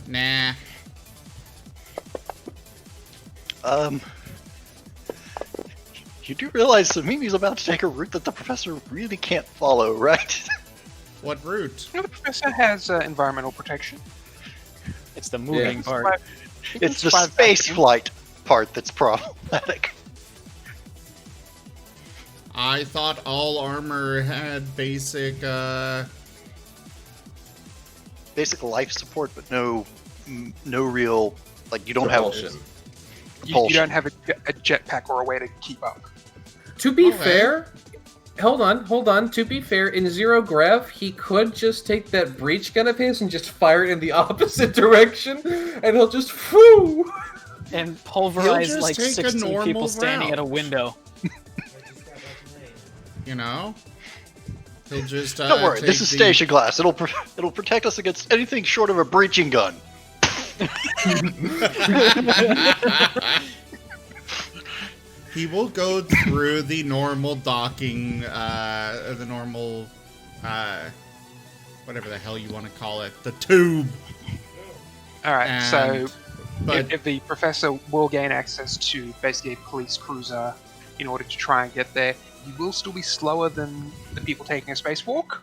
Nah. You do realize Samimi's about to take a route that the professor really can't follow, right? What route? The professor has environmental protection. It's the moving part. It's the space flight part that's problematic. I thought all armor had basic basic life support, but no real, like, you don't Propulsion. have You propulsion. don't have a jetpack or a way to keep up. To be Okay. fair, hold on. To be fair, in zero grav, he could just take that breach gun of his and just fire it in the opposite direction, and he'll just whoo. And pulverize just like take a 16 people normal standing at a route. window. You know? He'll just Don't worry, this is station glass. It'll protect us against anything short of a breaching gun. He will go through the normal docking, the normal, whatever the hell you want to call it, the tube. Alright, so But if the professor will gain access to basically a police cruiser in order to try and get there, you will still be slower than the people taking a spacewalk.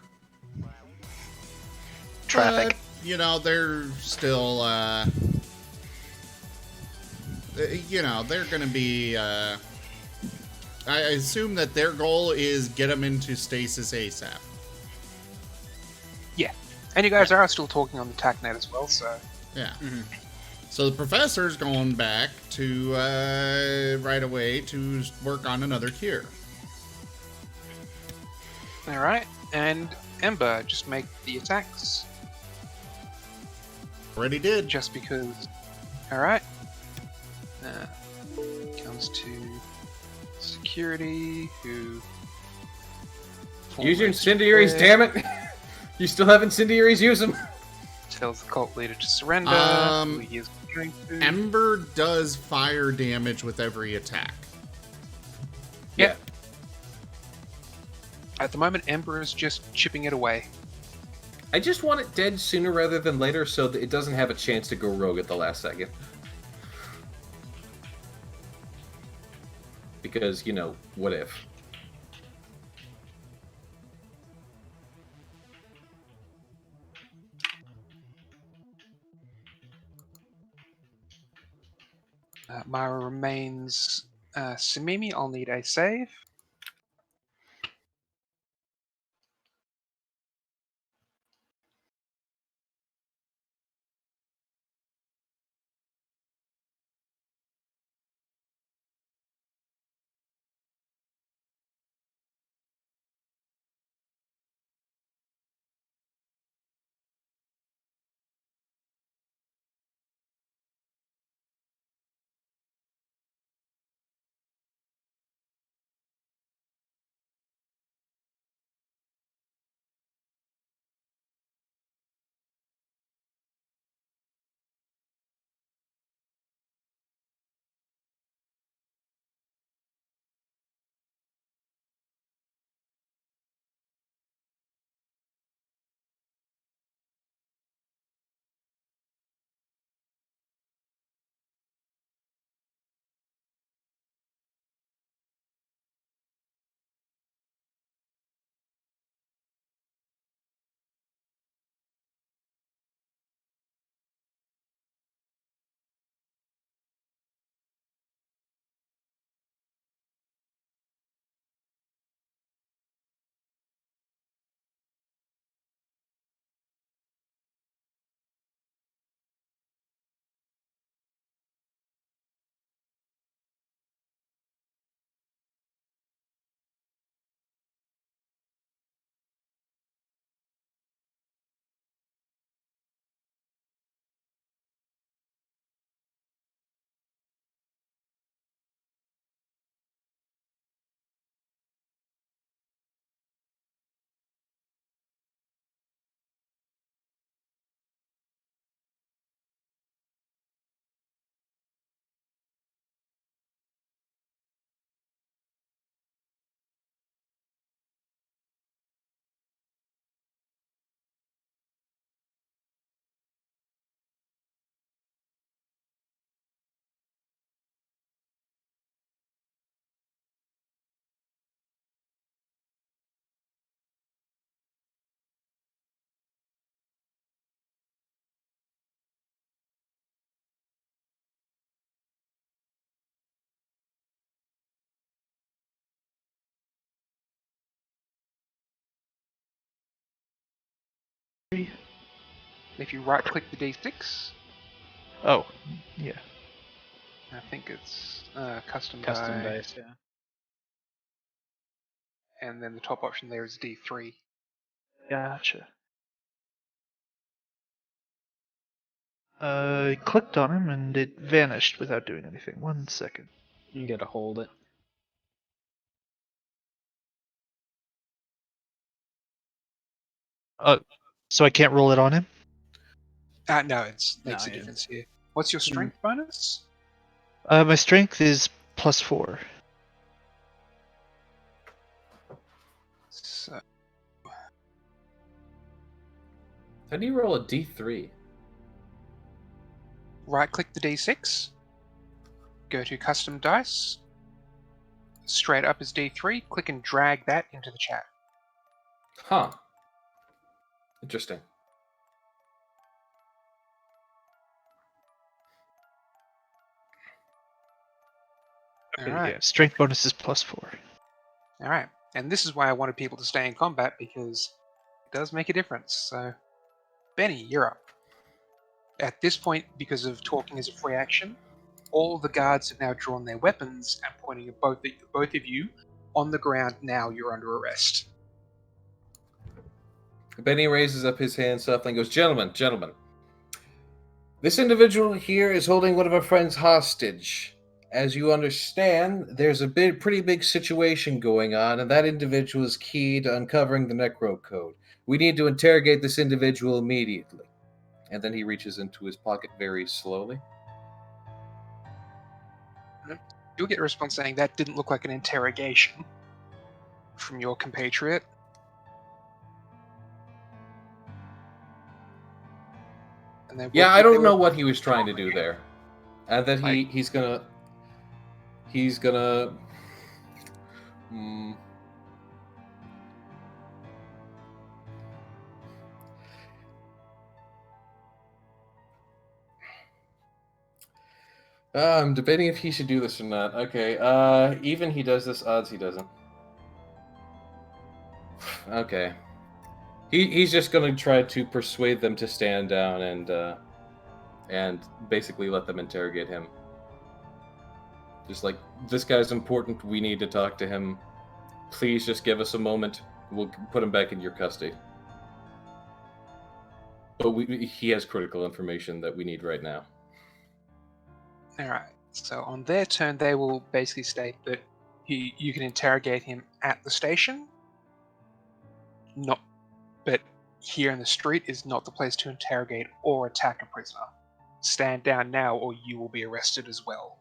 Traffic. you know, they're still, you know, they're going to be, I assume that their goal is get them into stasis ASAP. Yeah. And you guys are still talking on the TACnet as well, so... Yeah. So the professor's going back to, right away to work on another cure. Alright, and Ember, just make the attacks. Already did. Just because... Alright. Comes to... Security, who... Use your incendiaries, damn it! You still have incendiaries, use them! Tells the cult leader to surrender. Who he is going to. Ember does fire damage with every attack. Yeah. At the moment, Ember is just chipping it away. I just want it dead sooner rather than later so that it doesn't have a chance to go rogue at the last second. Because, you know, what if? Mara remains Samimi. I'll need a save. If you right-click the D6, Oh, yeah. I think it's custom Custom die, dice, yeah. and then the top option there is D3. Gotcha. I clicked on him and it vanished without doing anything. 1 second. You gotta hold it. So I can't roll it on him? No, it makes No, a yeah. difference here. What's your strength bonus? My strength is +4. So, How do you roll a D3? right-click the D6, go to custom dice, straight up is D3, click and drag that into the chat. Huh. Interesting. Okay, Alright. yeah. Strength bonus is +4. Alright, and this is why I wanted people to stay in combat, because it does make a difference. So, Benny, you're up. At this point, because of talking as a free action, all the guards have now drawn their weapons and pointing at both of you on the ground. Now you're under arrest. Benny raises up his hand softly and goes, Gentlemen. This individual here is holding one of our friends hostage. As you understand, there's a pretty big situation going on, and that individual is key to uncovering the Necro Code. We need to interrogate this individual immediately. And then he reaches into his pocket very slowly. You'll get a response saying that didn't look like an interrogation from your compatriot. Yeah, I don't know what he was trying to do there. And that Like- he's gonna... I'm debating if he should do this or not. Okay, even he does this, odds he doesn't. Okay. He's just gonna try to persuade them to stand down and basically let them interrogate him. Just like, this guy's important, we need to talk to him. Please just give us a moment, we'll put him back in your custody. But he has critical information that we need right now. Alright, so on their turn, they will basically state that you can interrogate him at the station, but here in the street is not the place to interrogate or attack a prisoner. Stand down now or you will be arrested as well.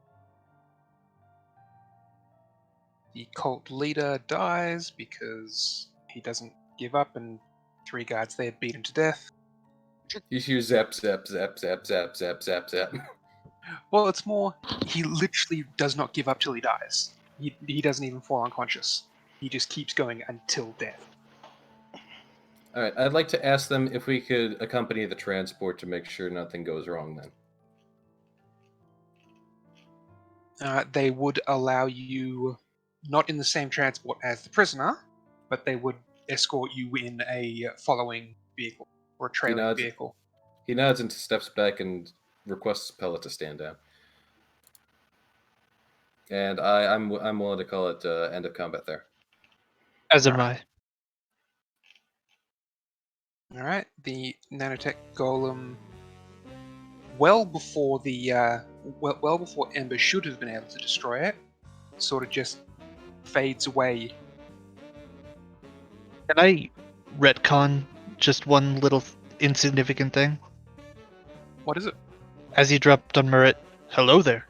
The cult leader dies because he doesn't give up and 3 guards there beat him to death. You hear zap, zap, zap, zap, zap, zap, zap, zap. Well, it's more, he literally does not give up till he dies. He doesn't even fall unconscious. He just keeps going until death. Alright, I'd like to ask them if we could accompany the transport to make sure nothing goes wrong then. They would allow you, not in the same transport as the prisoner, but they would escort you in a following vehicle, or a trailing vehicle. He nods and steps back and requests Pella to stand down. And I'm willing to call it end of combat there. As am I. Alright, the nanotech golem, well before Ember should have been able to destroy it, sort of just fades away. Can I retcon just one little insignificant thing? What is it? As he dropped on Murat, hello there.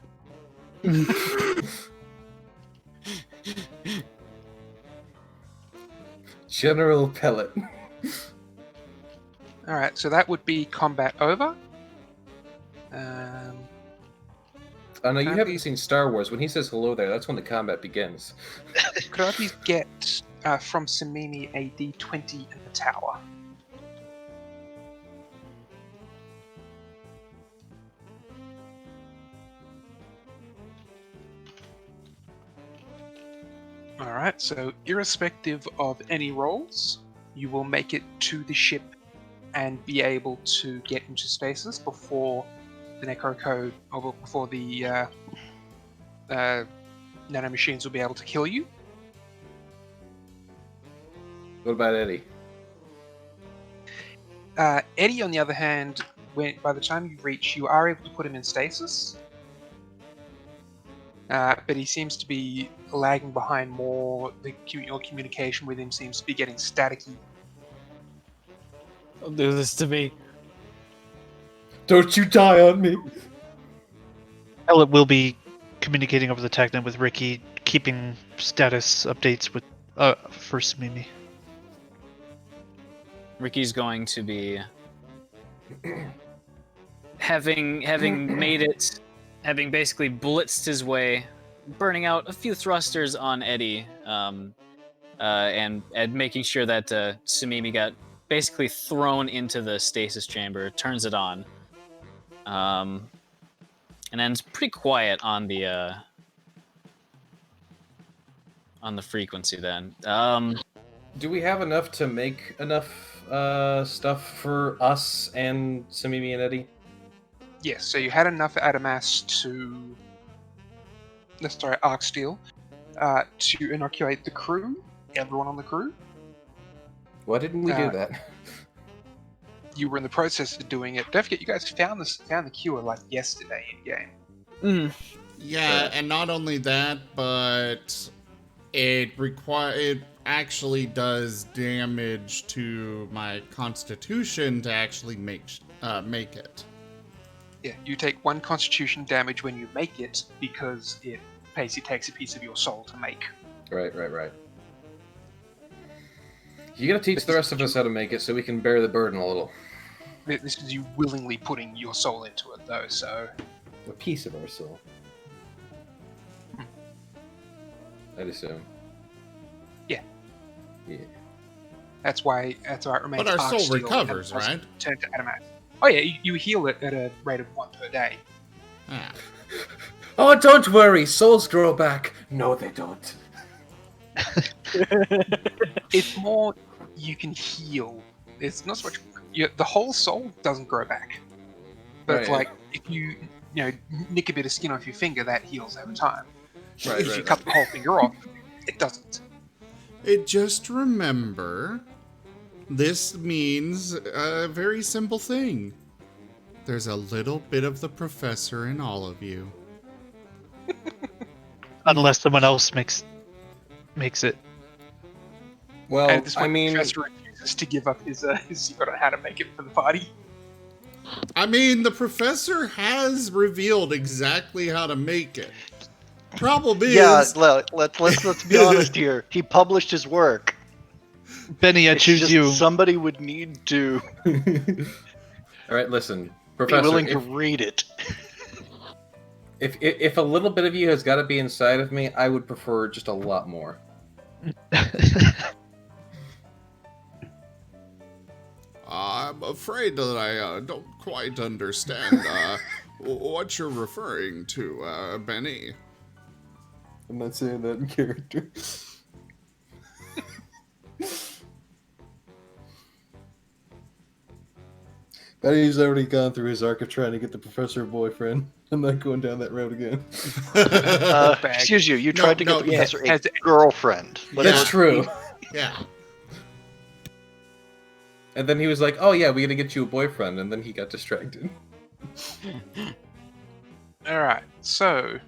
General Pellet. Alright, so that would be combat over. Oh no, you haven't seen Star Wars. When he says hello there, that's when the combat begins. Could I please get from Samimi a D20 in the tower? Alright, so irrespective of any rolls, you will make it to the ship and be able to get into stasis before the Necro Code, or before the nanomachines will be able to kill you. What about Eddie? Eddie, on the other hand, by the time you reach, you are able to put him in stasis. But he seems to be lagging behind more. Your communication with him seems to be getting staticky. Don't do this to me. Don't you die on me! Ella will be communicating over the TACnet with Ricky, keeping status updates with for Mimi. Ricky's going to be having made it, having basically blitzed his way, burning out a few thrusters on Eddie, and making sure that Samimi got basically thrown into the stasis chamber, turns it on, and then it's pretty quiet on the frequency. Then, do we have enough to make enough stuff for us and Samimi and Eddie? Yes, so you had enough Adamas Arc Steel, to inoculate the crew, everyone on the crew. Why didn't we do that? You were in the process of doing it. Don't forget, you guys found the cure like yesterday in game. Yeah, and not only that, but it actually does damage to my constitution to actually make it. Yeah, you take 1 constitution damage when you make it because it basically takes a piece of your soul to make. Right. You gotta teach the rest of us how to make it so we can bear the burden a little. This is you willingly putting your soul into it, though, so... A piece of our soul. I'd assume. Yeah. Yeah. That's why it remains. But our Arc soul Steel recovers, and right? Turn to Adamas. Oh yeah, you heal it at a rate of 1 per day. Ah. Oh, don't worry, souls grow back. No, they don't. It's more you can heal. It's not so much. The whole soul doesn't grow back. But it's like if you nick a bit of skin off your finger, that heals over time. If you cut the whole finger off, it doesn't. Just remember, this means a very simple thing. There's a little bit of the professor in all of you. Unless someone else makes it. Well, And this one, the professor refuses to give up his secret on how to make it for the party. I mean, the professor has revealed exactly how to make it. Problem is... Yeah, let's be honest here. He published his work. Benny, I choose you. Somebody would need to All right, listen, Professor. be willing to read it. If a little bit of you has got to be inside of me, I would prefer just a lot more. I'm afraid that I don't quite understand what you're referring to, Benny. I'm not saying that in character. Benny's already gone through his arc of trying to get the professor a boyfriend. I'm not going down that road again. Excuse you, you tried to get the professor a Has- girlfriend. That's true. Yeah. And then he was like, "Oh yeah, we gotta get you a boyfriend," and then he got distracted. Alright, so...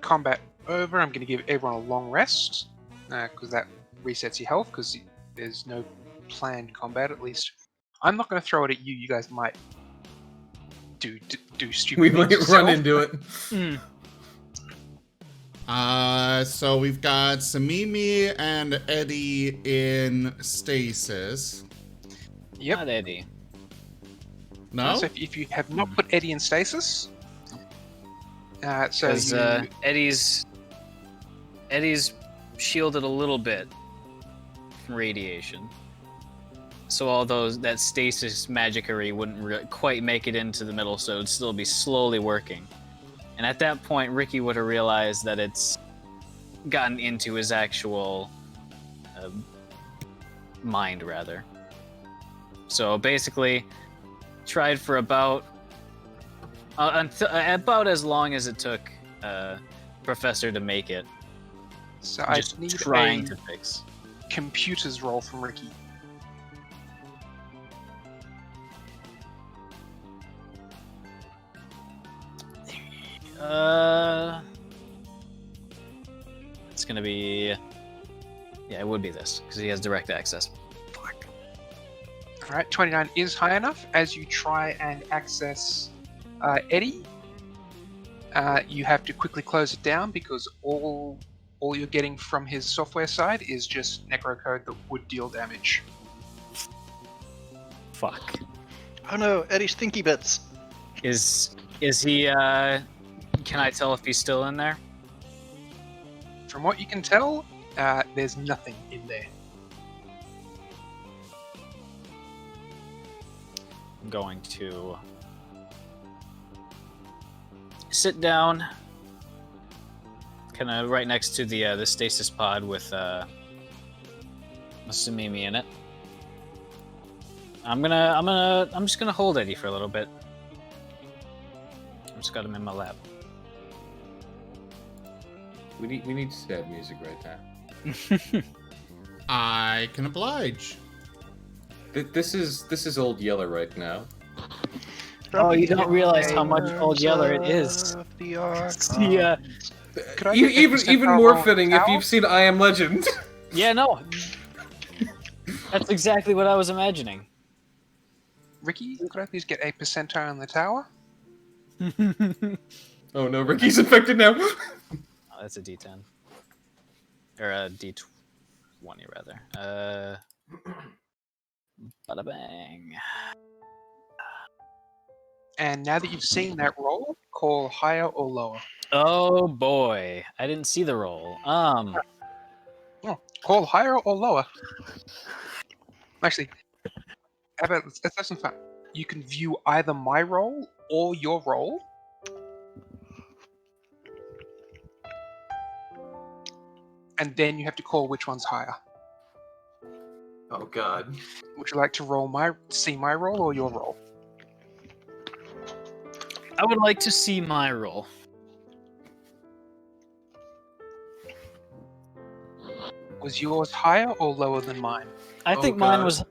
combat over. I'm going to give everyone a long rest, because that resets your health, because there's no planned combat, at least. I'm not going to throw it at you. You guys might do stupid We things might yourself. run into it. So we've got Samimi and Eddie in stasis. Yep. Not Eddie. No? So if you have not put Eddie in stasis, so Because you... Eddie's shielded a little bit from radiation. So although that stasis magickery wouldn't quite make it into the middle, so it'd still be slowly working. And at that point, Ricky would have realized that it's gotten into his actual mind, rather. So basically, tried for about as long as it took Professor to make it. So I Just need trying a to fix. computers roll from Ricky. It's gonna be. Yeah, it would be this because he has direct access. Fuck. All right, 29 is high enough. As you try and access Eddie, you have to quickly close it down because all you're getting from his software side is just necrocode that would deal damage. Fuck. Oh no, Eddie's Stinky Bits. Is he? Can I tell if he's still in there? From what you can tell, there's nothing in there. I'm going to sit down, kind of right next to the stasis pod with Samimi in it. I'm just gonna hold Eddie for a little bit. I just got him in my lap. We need sad music right now. I can oblige. This is Old Yeller right now. Oh, you don't realize how much Old Yeller it is. Yeah. Even more fitting if you've seen I Am Legend. Yeah, no. That's exactly what I was imagining. Ricky, could I please get a percentile on the tower? Oh no, Ricky's infected now. Oh, that's a D10. Or a D20, rather. Bada bang. And now that you've seen that roll, call higher or lower. Oh boy, I didn't see the roll. Oh, call higher or lower. Actually, how about let's have some fun. You can view either my roll or your roll. And then you have to call which one's higher. Oh god. Would you like to see my roll or your roll? I would like to see my roll. Was yours higher or lower than mine? I think mine was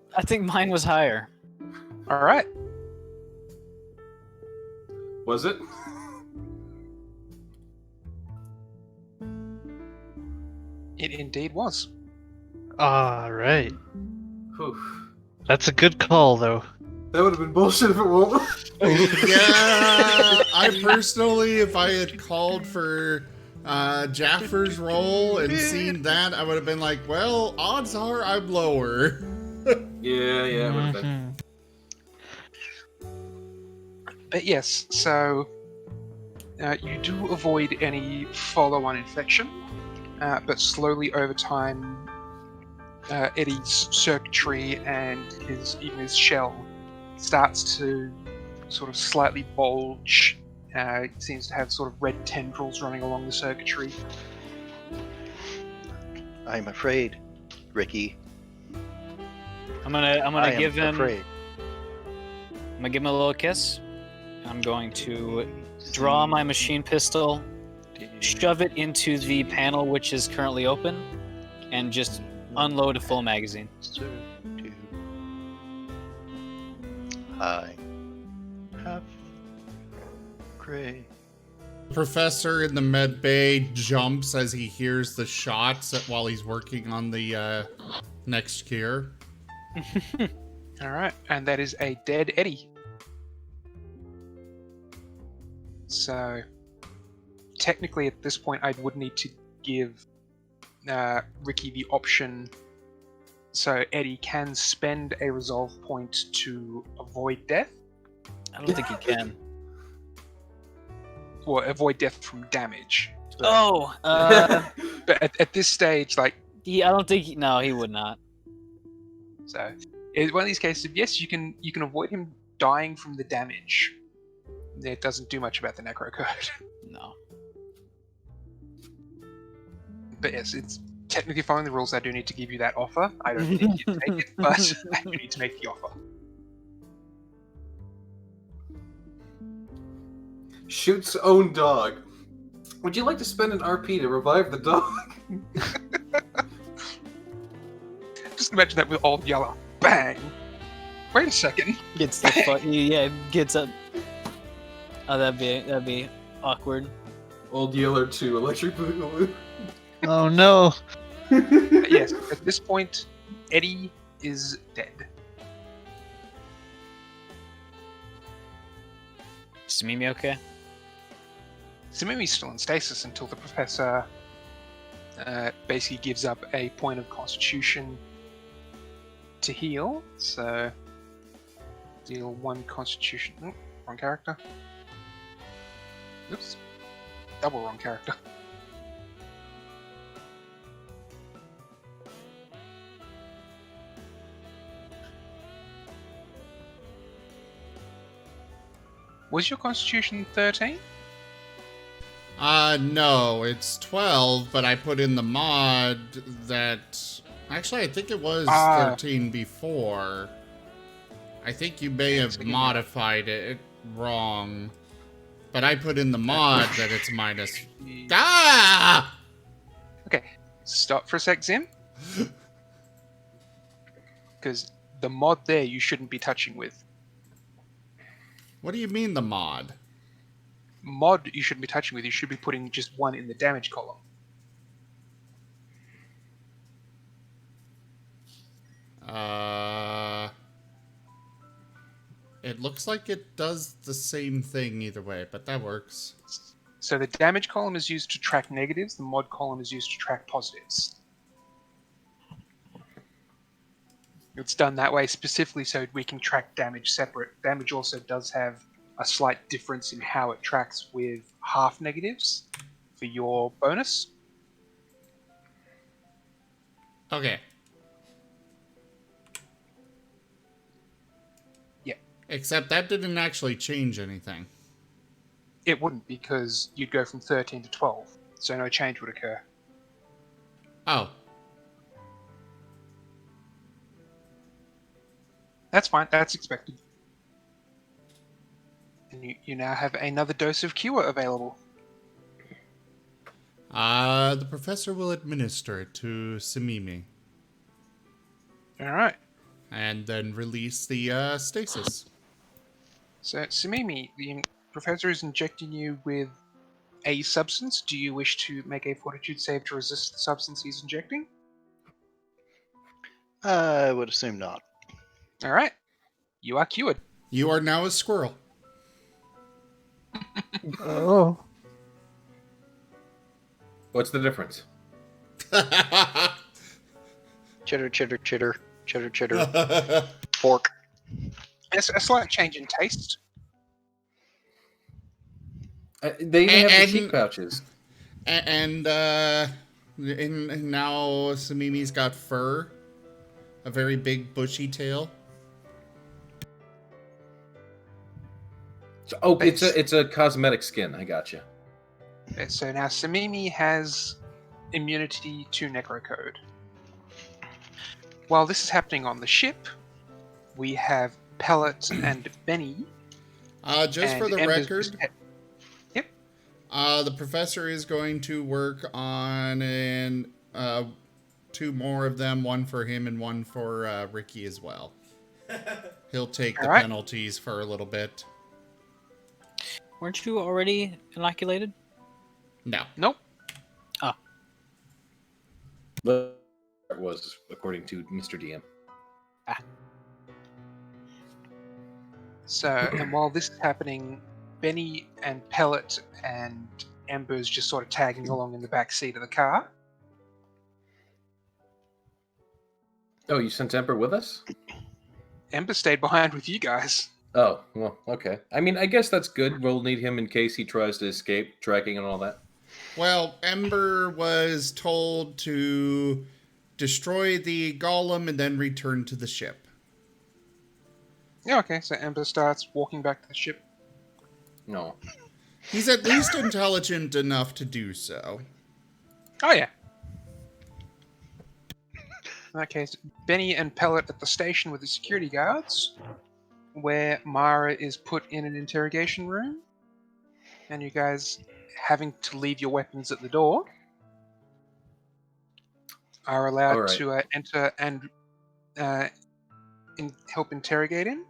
higher. All right. Was it? It indeed was. All right. Whew. That's a good call, though. That would have been bullshit if it won't. Yeah, I personally, if I had called for Jaffer's role and seen that, I would have been like, well, odds are I'm lower. Yeah, it would have been. But yes, so you do avoid any follow-on infection, but slowly over time, Eddie's circuitry and even his shell starts to sort of slightly bulge. It seems to have sort of red tendrils running along the circuitry. I'm afraid, Ricky. I'm gonna give him. Afraid. I'm gonna give him a little kiss. I'm going to draw my machine pistol, shove it into the panel which is currently open, and just unload a full magazine. I have gray. Professor in the med bay jumps as he hears the shots while he's working on the next cure. All right, and that is a dead Eddie. So, technically at this point, I would need to give Ricky the option so Eddie can spend a resolve point to avoid death. I don't think he can. Or avoid death from damage. Oh, But at this stage, like... I don't think... No, he would not. So, it's one of these cases of, yes, you can avoid him dying from the damage. It doesn't do much about the necrocode. No. But yes, it's technically following the rules. I do need to give you that offer. I don't think you take it, but I do need to make the offer. Shoots own dog. Would you like to spend an RP to revive the dog? Just imagine that with old Yeller. Bang! Wait a second. Gets the gets up. Oh, that'd be awkward. Old Yeller 2, Electric Boogaloo. Oh no. Yes, at this point, Eddie is dead. Is Mimi okay? Samimi's still in stasis until the professor basically gives up a point of constitution to heal. So, deal 1 constitution. Oh, wrong character. Oops. Double wrong character. Was your constitution 13? No, it's 12, but I put in the mod that... Actually, I think it was 13 before. I think you may have modified it wrong. But I put in the mod that it's minus... Ah! Okay, stop for a sec, Zim. Because the mod there you shouldn't be touching with. What do you mean the mod? Mod you shouldn't be touching with, you should be putting just 1 in the damage column. It looks like it does the same thing either way, but that works. So the damage column is used to track negatives, the mod column is used to track positives. It's done that way specifically so we can track damage separate. Damage also does have a slight difference in how it tracks with half negatives for your bonus. Okay. Yeah. Except that didn't actually change anything. It wouldn't, because you'd go from 13 to 12, so no change would occur. Oh. That's fine, that's expected. And you now have another dose of cure available. The professor will administer it to Samimi. Alright. And then release the stasis. So, Samimi, the professor is injecting you with a substance. Do you wish to make a fortitude save to resist the substance he's injecting? I would assume not. Alright. You are cured. You are now a squirrel. Oh. What's the difference? Chitter, chitter, chitter, chitter, chitter. Fork. It's a slight change in taste. They even have the cheek pouches. And now Samimi's got fur. A very big bushy tail. Oh, it's a cosmetic skin. I gotcha. Okay, so now Samimi has immunity to Necrocode. While this is happening on the ship, we have Pellet and Benny. Just for the record, yep. The professor is going to work on 2 more of them, 1 for him and 1 for Ricky as well. He'll take the penalties for a little bit. Weren't you already inoculated? No. Nope. Oh. That was according to Mr. DM. So, and while this is happening, Benny and Pellet and Ember's just sort of tagging along in the back seat of the car. Oh, you sent Ember with us? Ember stayed behind with you guys. Oh, well, okay. I mean, I guess that's good. We'll need him in case he tries to escape, tracking and all that. Well, Ember was told to destroy the golem and then return to the ship. Yeah, okay, so Ember starts walking back to the ship. No. He's at least intelligent enough to do so. Oh, yeah. In that case, Benny and Pellet at the station with the security guards, where Mara is put in an interrogation room. and you guys having to leave your weapons at the door are allowed to enter and help interrogate him.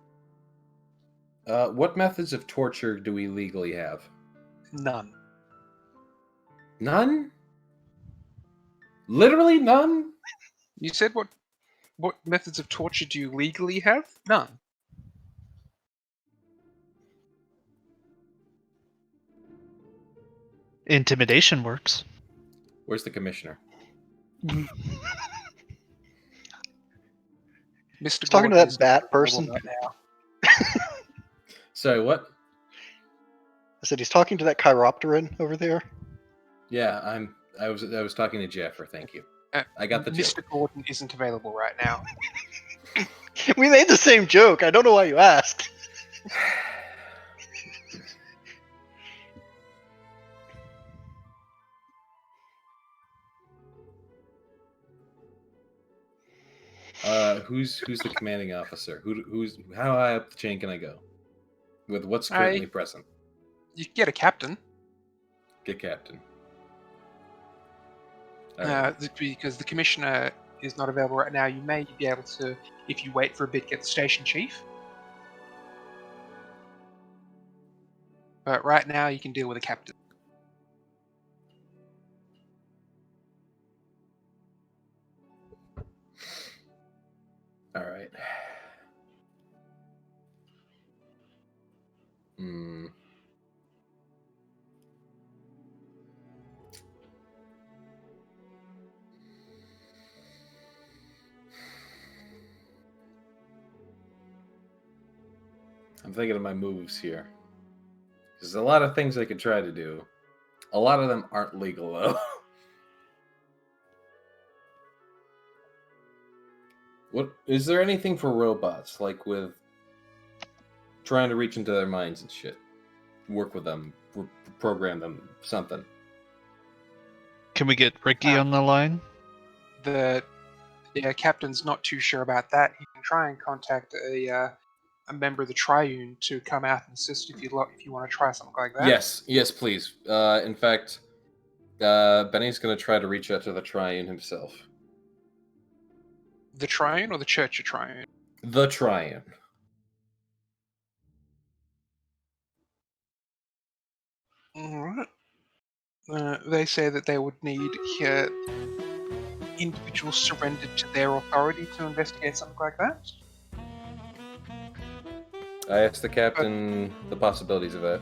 What methods of torture do we legally have? None. None? Literally none? You said what methods of torture do you legally have? None. Intimidation works. Where's the commissioner? Mr. Talking to Gordon that is bat not person. available right now. Sorry, what? I said he's talking to that chiropteran over there. Yeah, I was talking to Jefffer, thank you. I got the Mr. joke. Gordon isn't available right now. We made the same joke. I don't know why you asked. Who's the commanding officer? How high up the chain can I go? With what's currently present? You can get a captain. Get captain. Because the commissioner is not available right now. You may be able to, if you wait for a bit, get the station chief. But right now, you can deal with a captain. All right. Hmm. I'm thinking of my moves here. There's a lot of things I could try to do. A lot of them aren't legal, though. What is there anything for robots, like with trying to reach into their minds and shit? Work with them, program them, something. Can we get Ricky on the line? The captain's not too sure about that. He can try and contact a member of the Triune to come out and assist if you want to try something like that. Yes, please. In fact, Benny's going to try to reach out to the Triune himself. The Triune or the Church of Triune? The Triune. Alright. They say that they would need individuals surrendered to their authority to investigate something like that. I asked the captain the possibilities of that.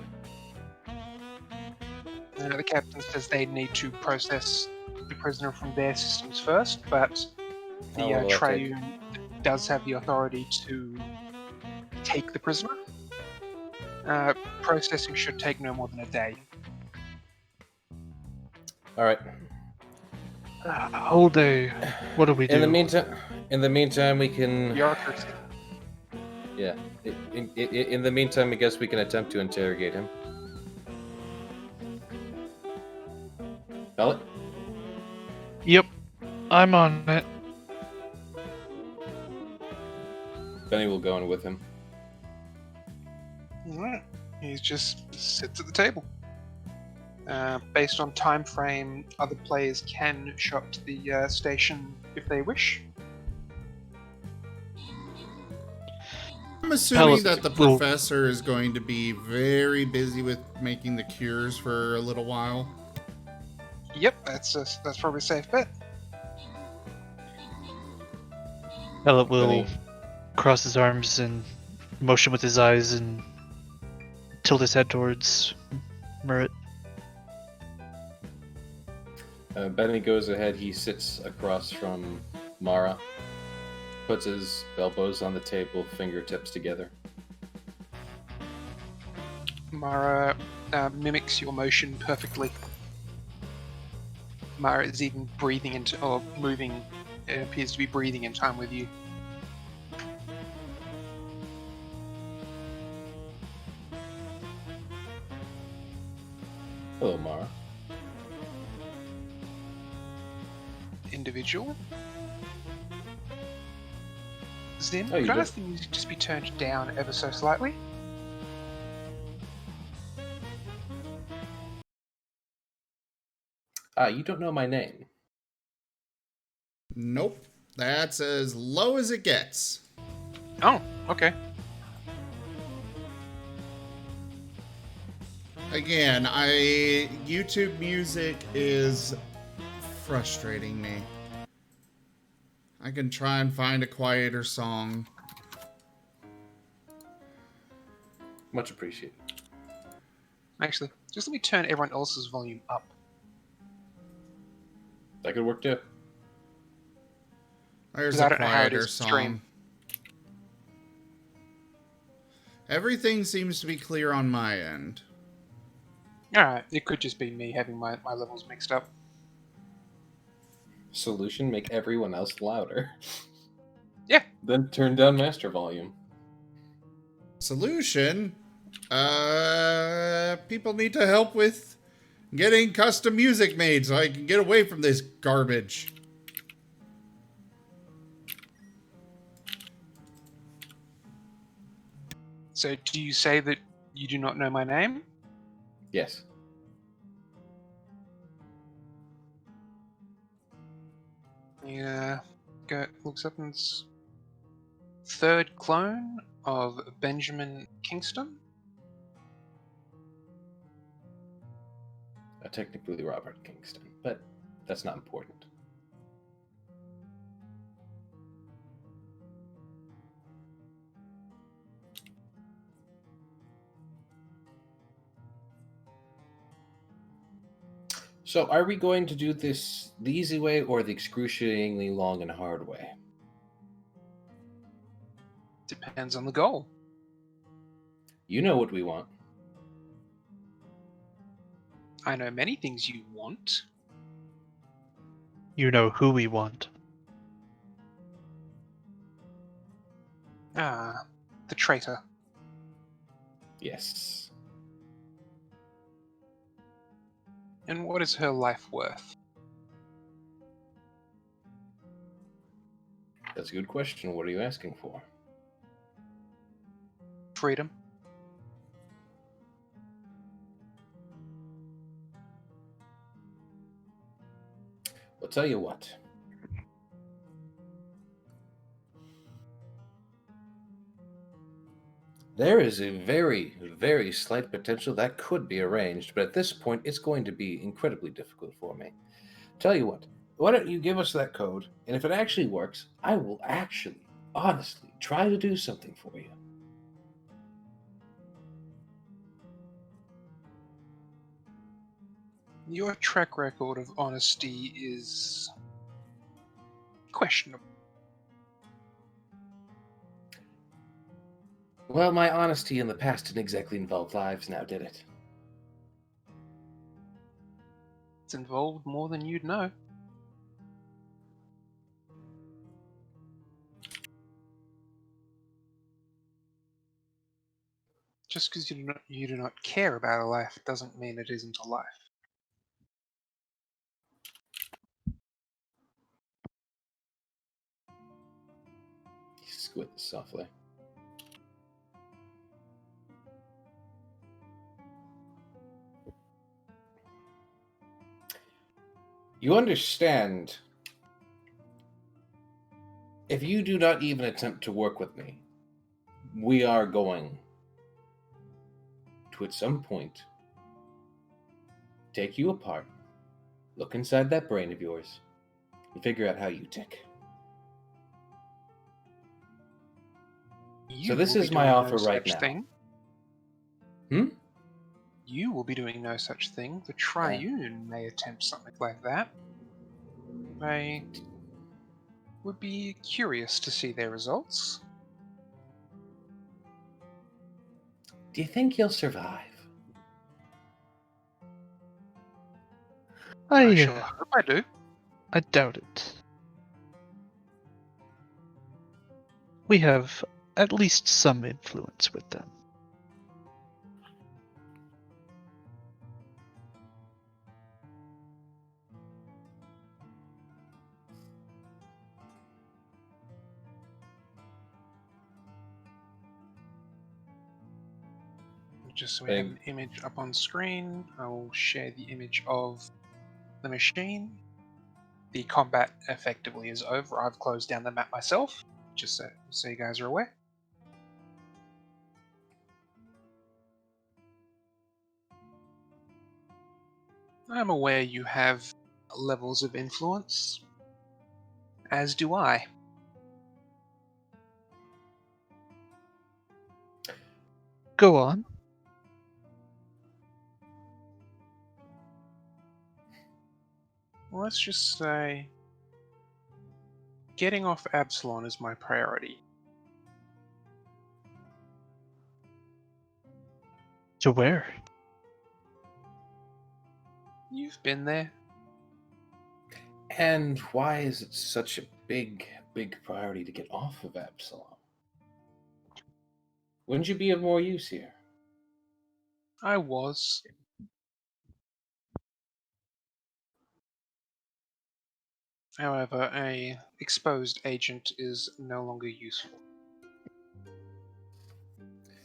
The captain says they need to process the prisoner from their systems first, but the Triune does have the authority to take the prisoner. Processing should take no more than a day. All right. Whole day. What do we do? In the meantime, we can. Bureaucracy. Yeah. In the meantime, I guess we can attempt to interrogate him. Pellet? Yep, I'm on it. Benny will go in with him. Alright. He just sits at the table. Based on time frame, other players can show up to the station if they wish. I'm assuming that the professor is going to be very busy with making the cures for a little while. Yep, that's probably a safe bet. Pellet will cross his arms and motion with his eyes and tilt his head towards Merritt. Benny goes ahead. He sits across from Mara, puts his elbows on the table, fingertips together. Mara mimics your motion perfectly. Mara is even breathing into, or moving, it appears to be breathing in time with you. Hello, Mara. Individual. Zin, Oh, you could I do? ask the music just be turned down ever so slightly? You don't know my name. Nope. That's as low as it gets. Oh, okay. Again, YouTube music is frustrating me. I can try and find a quieter song. Much appreciated. Actually, just let me turn everyone else's volume up. That could work too. There's I a don't know how it quieter is to stream. song. Everything seems to be clear on my end. Alright, it could just be me having my levels mixed up. Solution: make everyone else louder. Yeah. Then turn down master volume. Solution? People need to help with getting custom music made so I can get away from this garbage. So, do you say that you do not know my name? Yes. Yeah. Looks up and third clone of Benjamin Kingston. Technically Robert Kingston, but that's not important. So, are we going to do this the easy way or the excruciatingly long and hard way? Depends on the goal. You know what we want. I know many things you want. You know who we want. Ah, the traitor. Yes. And what is her life worth? That's a good question. What are you asking for? Freedom. I'll tell you what. There is a very, very slight potential that could be arranged, but at this point, it's going to be incredibly difficult for me. Tell you what, why don't you give us that code, and if it actually works, I will actually, honestly, try to do something for you. Your track record of honesty is questionable. Well, my honesty in the past didn't exactly involve lives now, did it? It's involved more than you'd know. Just because you do not care about a life doesn't mean it isn't a life. Squid softly. You understand, if you do not even attempt to work with me, we are going to, at some point, take you apart, look inside that brain of yours, and figure out how you tick. So this is my offer right now. Thing. You will be doing no such thing. The Triune may attempt something like that. I would be curious to see their results. Do you think you'll survive? I sure hope I do. I doubt it. We have at least some influence with them. Just so we have an image up on screen, I will share the image of the machine. The combat effectively is over. I've closed down the map myself, just so you guys are aware. I'm aware you have levels of influence, as do I. Go on. Let's just say getting off Absalon is my priority. To where? You've been there. And why is it such a big priority to get off of Absalom? Wouldn't you be of more use here? I was. However, a exposed agent is no longer useful.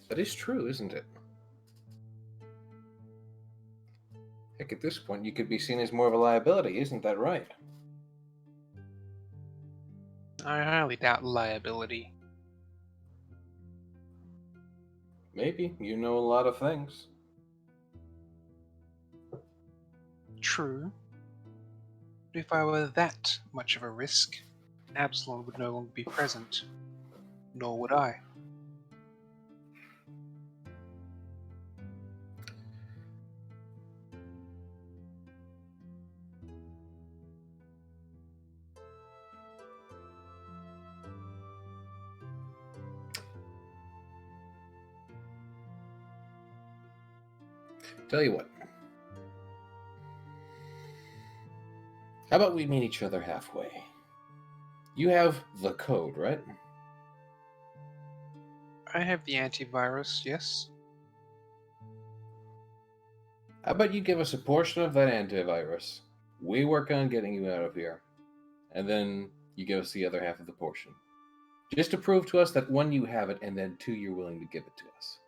That is true, isn't it? Heck, at this point, you could be seen as more of a liability, isn't that right? I highly doubt liability. Maybe. You know a lot of things. True. But if I were that much of a risk, Absalom would no longer be present. Nor would I. Tell you what. How about we meet each other halfway? You have the code, right? I have the antivirus, yes? How about you give us a portion of that antivirus? We work on getting you out of here. And then you give us the other half of the portion. Just to prove to us that one, you have it, and then two, you're willing to give it to us.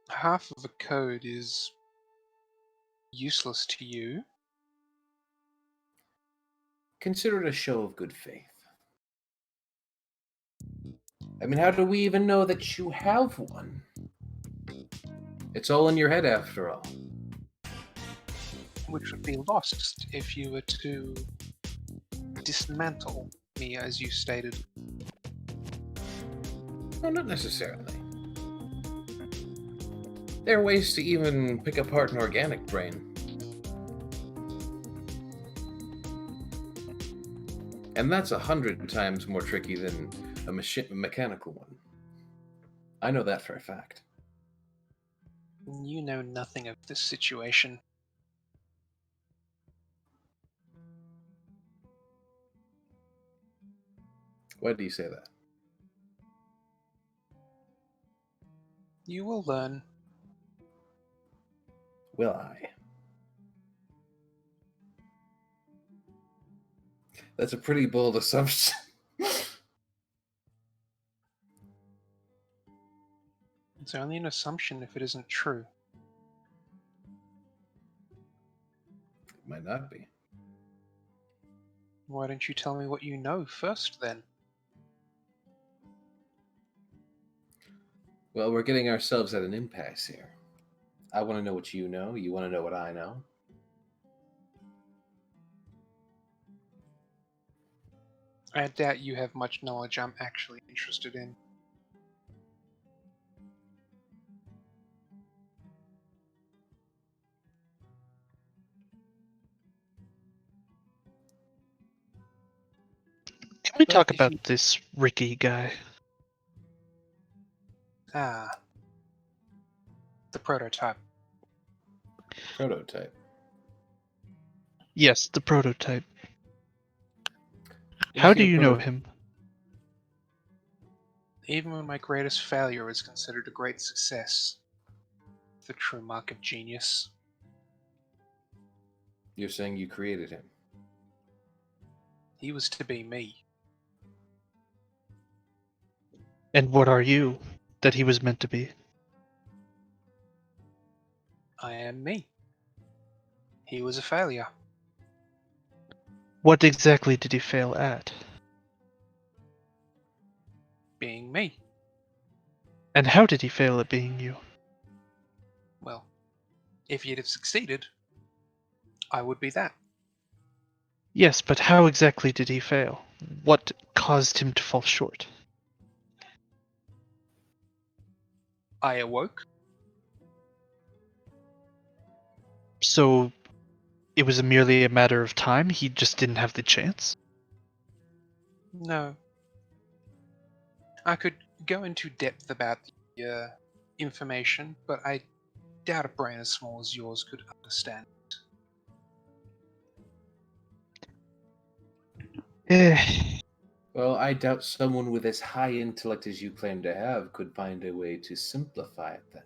Half of a code is useless to you. Consider it a show of good faith. I mean, how do we even know that you have one? It's all in your head, after all. Which would be lost if you were to dismantle me, as you stated. No, not necessarily. There are ways to even pick apart an organic brain. And that's 100 times more tricky than a mechanical one. I know that for a fact. You know nothing of this situation. Why do you say that? You will learn. Will I? That's a pretty bold assumption. It's only an assumption if it isn't true. It might not be. Why don't you tell me what you know first, then? Well, we're getting ourselves at an impasse here. I want to know what you know. You want to know what I know. I doubt you have much knowledge I'm actually interested in. Can we But talk if about you- this Ricky guy? Ah. The prototype. Prototype. Yes, the prototype. What How do do you you know proto- him? Even when my greatest failure is considered a great success. The true mark of genius. You're saying you created him. He was to be me. And what are you that he was meant to be? I am me. He was a failure. What exactly did he fail at? Being me. And how did he fail at being you? Well, if he'd have succeeded, I would be that. Yes, but how exactly did he fail? What caused him to fall short? I awoke. So it was merely a matter of time? He just didn't have the chance? No. I could go into depth about the information, but I doubt a brain as small as yours could understand. Well, I doubt someone with as high intellect as you claim to have could find a way to simplify it then.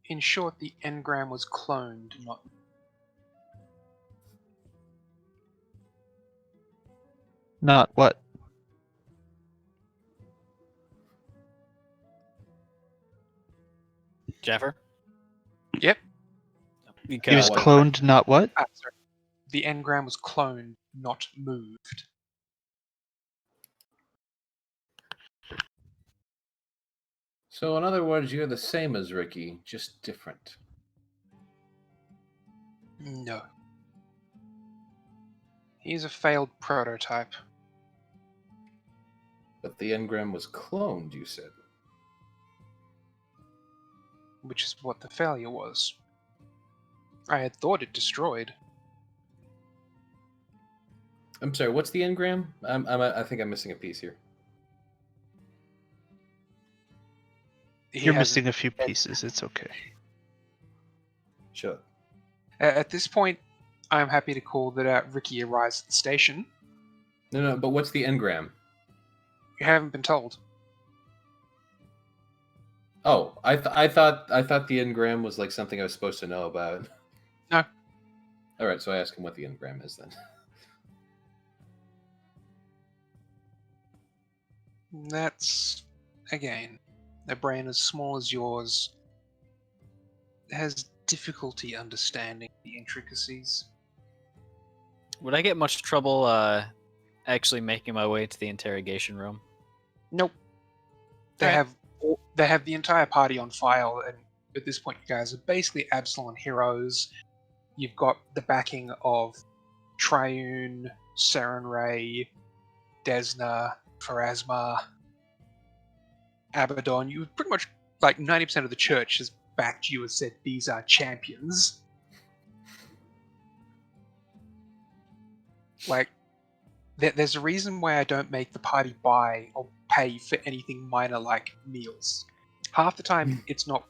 In short, the engram was cloned, not... Not what? Jaffer? Yep. You He was what? cloned, not what? Sorry. The engram was cloned, not moved. So in other words, you're the same as Ricky, just different. No. He's a failed prototype. But the engram was cloned, you said. Which is what the failure was. I had thought it destroyed. I'm sorry, what's the engram? I think I'm missing a piece here. You're missing a few pieces, it's okay. Sure. At this point, I'm happy to call that Ricky arrives at the station. No, but what's the engram? You haven't been told. Oh, I thought the engram was like something I was supposed to know about. No. All right, so I ask him what the engram is then. That's, again, a brain as small as yours has difficulty understanding the intricacies. Would I get much trouble actually making my way to the interrogation room? Nope. They have the entire party on file, and at this point, you guys are basically Absalon heroes. You've got the backing of Triune, Sarenrae, Desna, Pharasma, Abaddon. You pretty much, like 90% of the church has backed you and said these are champions. Like, there's a reason why I don't make the party buy or pay for anything minor like meals. Half the time it's not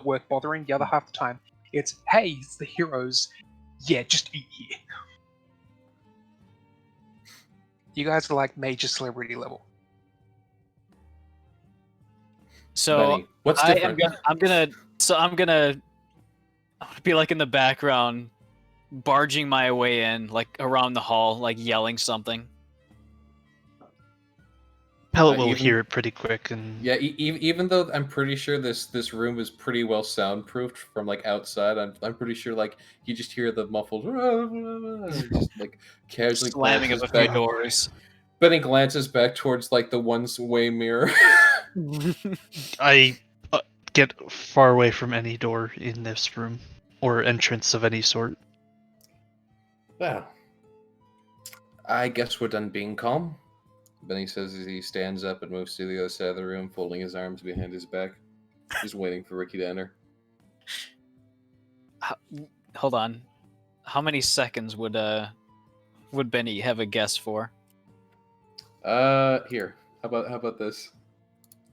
worth bothering. The other half the time it's, hey, it's the heroes. Yeah, just eat here. You guys are like major celebrity level. So Benny, what's different? I'm gonna be like in the background, barging my way in, like around the hall, like yelling something. Pellet will hear it pretty quick, and yeah, even though I'm pretty sure this room is pretty well soundproofed from like outside, I'm pretty sure like you just hear the muffled just like casually slamming of a few doors. Benny glances back towards like the one-way mirror. I get far away from any door in this room or entrance of any sort. Well, I guess we're done being calm. Benny says as he stands up and moves to the other side of the room, folding his arms behind his back. He's waiting for Ricky to enter. Hold on. How many seconds would Benny have a guess for? Here. How about this?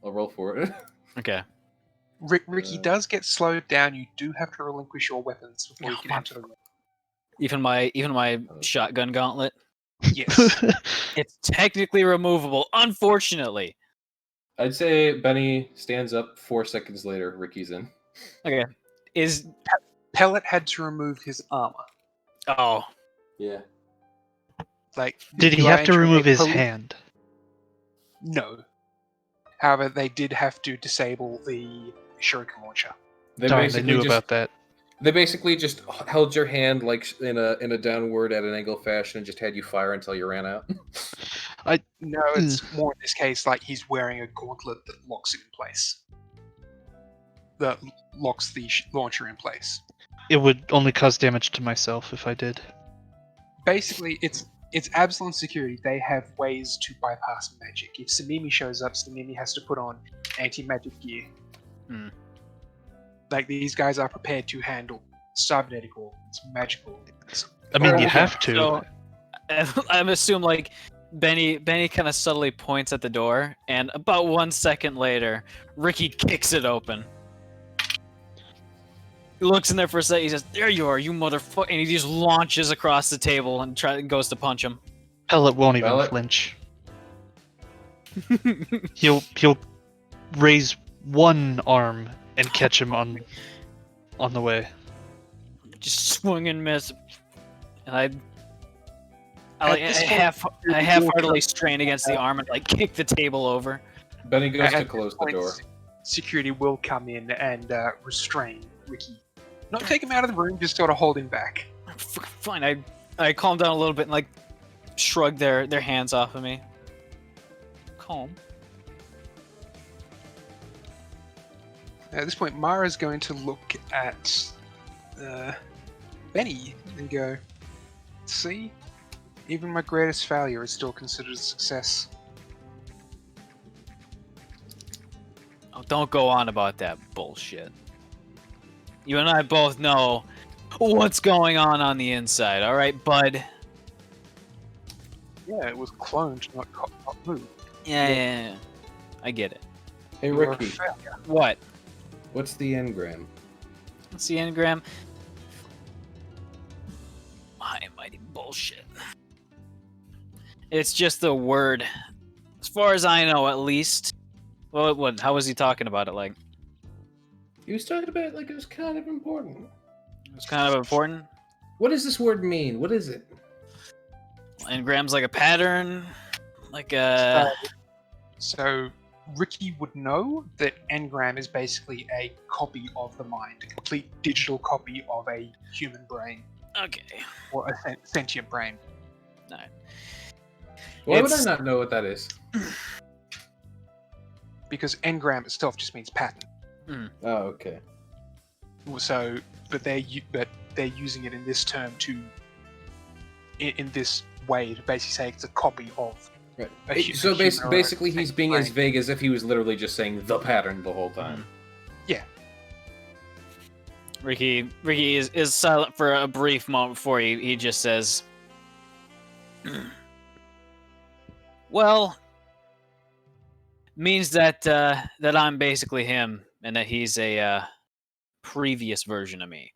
I'll roll for it. Okay. Ricky does get slowed down. You do have to relinquish your weapons before you can enter the room. Even my shotgun gauntlet. Yes. It's technically removable, unfortunately. I'd say Benny stands up 4 seconds later. Ricky's in. Okay. Pellet had to remove his armor. Oh. Yeah. Like, Did he have to remove his hand? No. However, they did have to disable the shuriken launcher. Darn, they knew about that. They basically just held your hand like in a downward at an angle fashion and just had you fire until you ran out. No, it's more in this case like he's wearing a gauntlet that locks it in place. That locks the launcher in place. It would only cause damage to myself if I did. Basically, it's Absalom security. They have ways to bypass magic. If Samimi shows up, Samimi has to put on anti-magic gear. Like, these guys are prepared to handle cybernetic organs, magical organs. I mean, you have to. So, I'm assuming, like, Benny kind of subtly points at the door, and about 1 second later, Ricky kicks it open. He looks in there for a second, he says, "There you are, you motherfucker," and he just launches across the table and goes to punch him. Pellet won't even flinch. He'll raise one arm and catch him on the way. Just swing and miss. And I half-heartedly strain against the arm and like kick the table over. Benny goes to close the door. Security will come in and restrain Ricky. Not take him out of the room, just sort of hold him back. Fine, I calm down a little bit and like shrug their hands off of me. Calm. At this point, Mara's going to look at Benny and go, "See? Even my greatest failure is still considered a success." Oh, don't go on about that bullshit. You and I both know what's going on the inside, alright, bud? Yeah, it was cloned, not moved. Yeah. I get it. Hey, Ricky. What? What's the engram? What's the engram? Mighty bullshit. It's just the word. As far as I know, at least. Well, what? How was he talking about it? Like, He was talking about it like it was kind of important. it was kind of important. What does this word mean? What is it? Engram's like a pattern, like a. So Ricky would know that engram is basically a copy of the mind, a complete digital copy of a human brain. Okay. Or a sentient brain. No. Why would I not know what that is? Because engram itself just means pattern. Oh, okay. So, but they're using it in this term to, in this way, to basically say it's a copy of. Right. So basically, he's being as vague as if he was literally just saying the pattern the whole time. Yeah. Ricky is silent for a brief moment before he just says, "Well, means that I'm basically him, and that he's a previous version of me.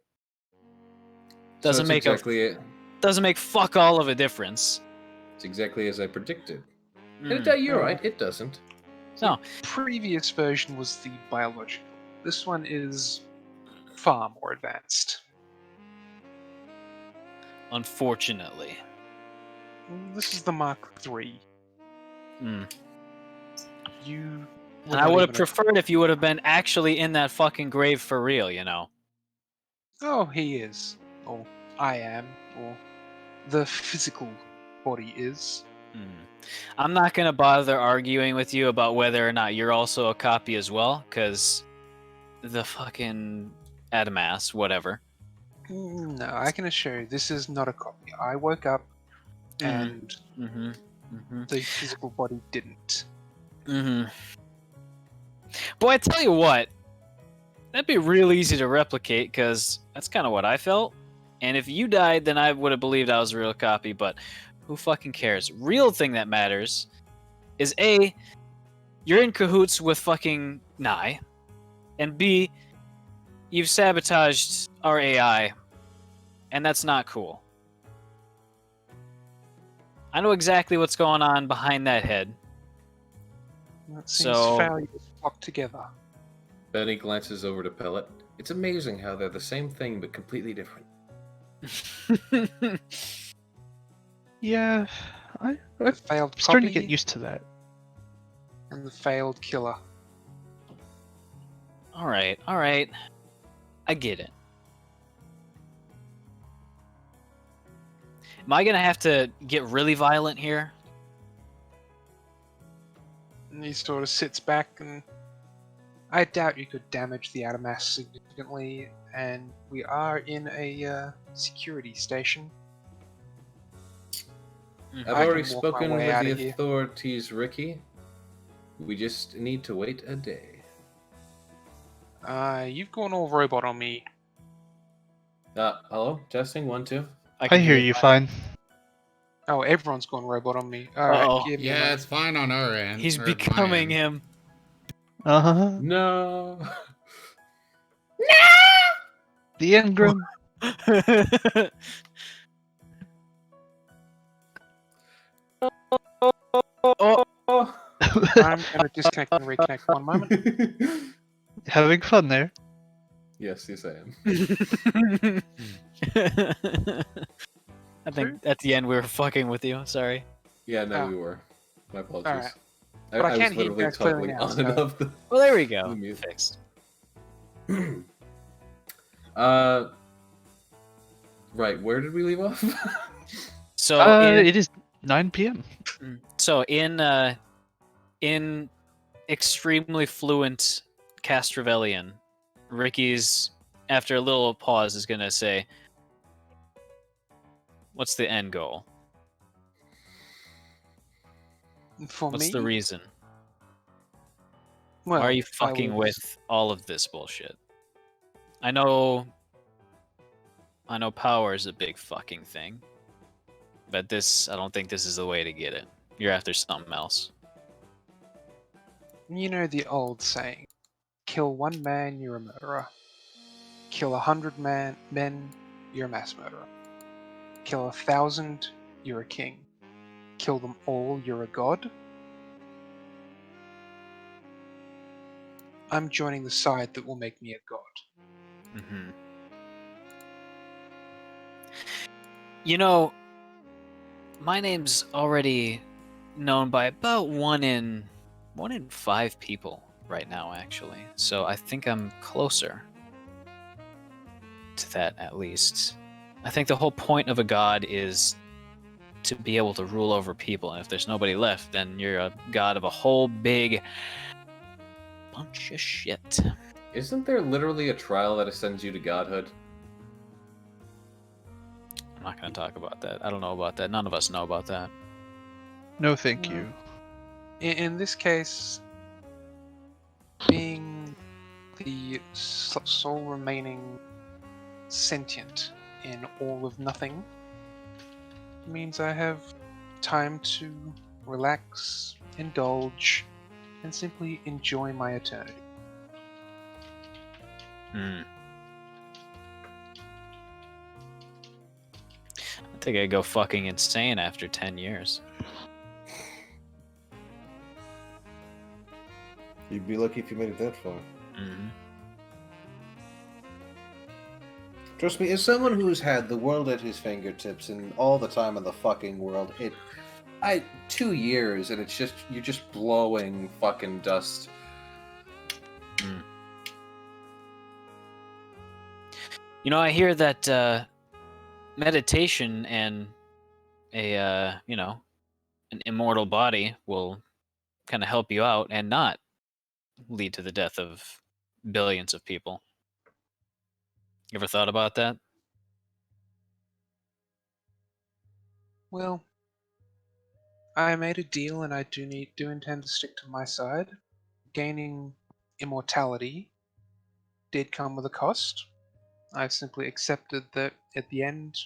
Doesn't make doesn't make fuck all of a difference." It's exactly as I predicted. You're right. It doesn't. No. Previous version was the biological. This one is far more advanced. Unfortunately. This is the Mark III. And You. I would have preferred if you would have been actually in that fucking grave for real, you know. Oh, he is. Or I am. Or the physical body is. I'm not gonna bother arguing with you about whether or not you're also a copy as well, because the fucking Adamas, whatever. No, I can assure you, this is not a copy. I woke up and the physical body didn't. Boy, I tell you what, that'd be real easy to replicate, because that's kind of what I felt. And if you died, then I would have believed I was a real copy, but who fucking cares? Real thing that matters is A, you're in cahoots with fucking Nye, and B, you've sabotaged our AI, and that's not cool. I know exactly what's going on behind that head. That seems failures flocked together. Benny glances over to Pellet. It's amazing how they're the same thing but completely different. Yeah, I'm Failed starting to copy? get used to that. I'm the failed killer. All right, all right. I get it. Am I gonna have to get really violent here? And he sort of sits back, and I doubt you could damage the outer mass significantly, and we are in a security station. I've I already can walk my spoken way with outta the here. authorities, Ricky. We just need to wait a day. You've gone all robot on me. Hello? Testing, 1, 2. I hear you fine. Oh, everyone's gone robot on me. Uh-oh. Alright, give me a Yeah, moment. it's fine on our end. He's or my becoming end. him. Uh-huh. No. The engram. Oh. I'm gonna disconnect and reconnect 1 moment. Having fun there. Yes, I am. I think at the end we were fucking with you. Sorry. Yeah, no, Oh. we were. My apologies. Alright. I But I was can't hear you literally guys clearly toggling now, on and so- off the Well, there we go. the mute. Fixed. Right, where did we leave off? So It is 9 p.m. in extremely fluent Castrovellian, Ricky's, after a little pause, is gonna say, "What's the end goal? For What's me, the reason? well, Why are you I fucking was- with all of this bullshit? I know power is a big fucking thing, but I don't think this is the way to get it. You're after something else." You know the old saying, kill 1 man, you're a murderer. Kill 100 men, you're a mass murderer. Kill 1,000, you're a king. Kill them all, you're a god. I'm joining the side that will make me a god. Mm-hmm. You know, my name's already known by about one in 5 people right now, actually. So I think I'm closer to that, at least. I think the whole point of a god is to be able to rule over people, and if there's nobody left, then you're a god of a whole big bunch of shit. Isn't there literally a trial that ascends you to godhood? I'm not going to talk about that. I don't know about that. None of us know about that. No, thank you. In this case, being the sole remaining sentient in all of nothing means I have time to relax, indulge, and simply enjoy my eternity. Hmm. I think I'd go fucking insane after 10 years. You'd be lucky if you made it that far. Mm-hmm. Trust me, as someone who's had the world at his fingertips and all the time in the fucking world, 2 years and you're just blowing fucking dust. Mm. You know, I hear that meditation and an immortal body will kind of help you out and not lead to the death of billions of people. You ever thought about that? Well, I made a deal and I do intend to stick to my side. Gaining immortality did come with a cost. I've simply accepted that at the end,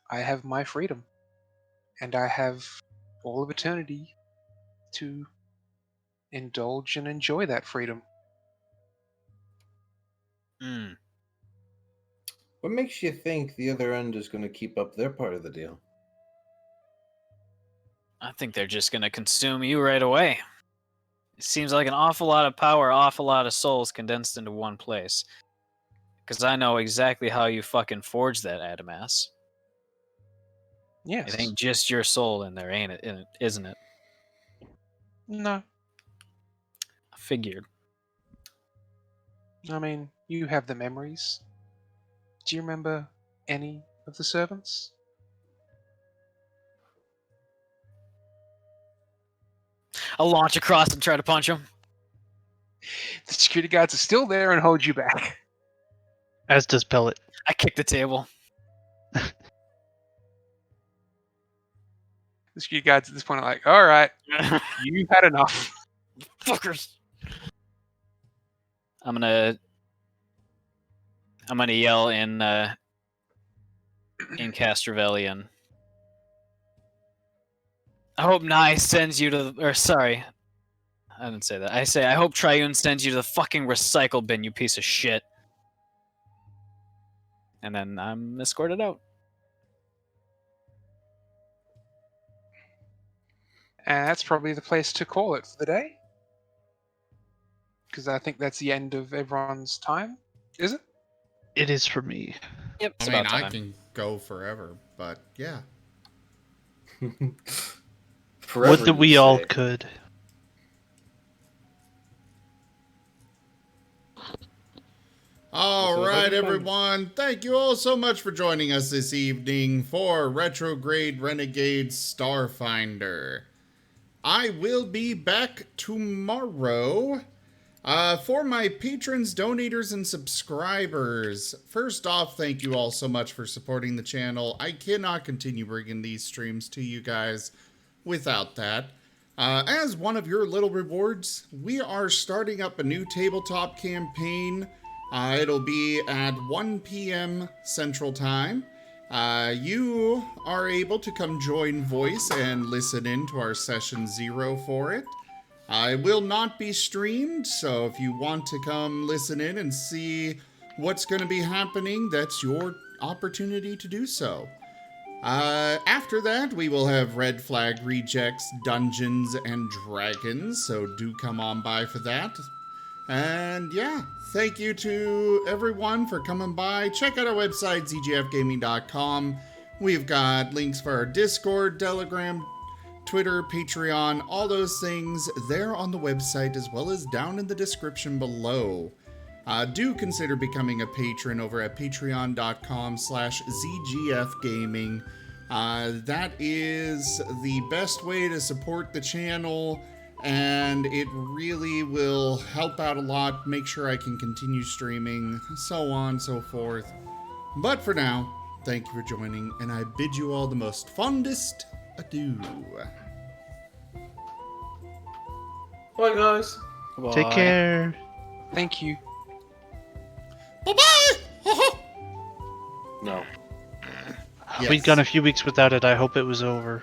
I have my freedom. And I have all of eternity to indulge and enjoy that freedom. Mm. What makes you think the other end is going to keep up their part of the deal? I think they're just going to consume you right away. It seems like an awful lot of power, awful lot of souls condensed into one place. Because I know exactly how you fucking forged that Adamas. Yes. It ain't just your soul in there, ain't it? Isn't it? No. Figured. I mean, you have the memories. Do you remember any of the servants? I'll launch across and try to punch him. The security guards are still there and hold you back. As does Pellet. I kick the table. The security guards at this point are like, all right, you've had enough. Fuckers. I'm gonna yell in Castrovellian. I hope Nye sends you to the, or sorry, I didn't say that. I say I hope Triune sends you to the fucking recycle bin, you piece of shit. And then I'm escorted out. And that's probably the place to call it for the day. Because I think that's the end of everyone's time. Is it? It is for me. Yep. I mean, I can go forever, but yeah. Would that we all could. All right, everyone. Thank you all so much for joining us this evening for Retrograde Renegades Starfinder. I will be back tomorrow. For my patrons, donators, and subscribers, first off, thank you all so much for supporting the channel. I cannot continue bringing these streams to you guys without that. As one of your little rewards, we are starting up a new tabletop campaign. It'll be at 1 p.m. Central Time. You are able to come join Voice and listen in to our Session 0 for it. It will not be streamed, so if you want to come listen in and see what's going to be happening, that's your opportunity to do so. After that, we will have Red Flag Rejects, Dungeons, and Dragons, so do come on by for that. And yeah, thank you to everyone for coming by. Check out our website, zgfgaming.com. We've got links for our Discord, Telegram, Twitter, Patreon, all those things there on the website, as well as down in the description below. Do consider becoming a patron over at patreon.com/zgfgaming. That is the best way to support the channel, and it really will help out a lot, make sure I can continue streaming, so on and so forth. But for now, thank you for joining, and I bid you all the most fondest adieu. Bye, guys. Take care. Thank you. Bye-bye! No. We've gone a few weeks without it. I hope it was over.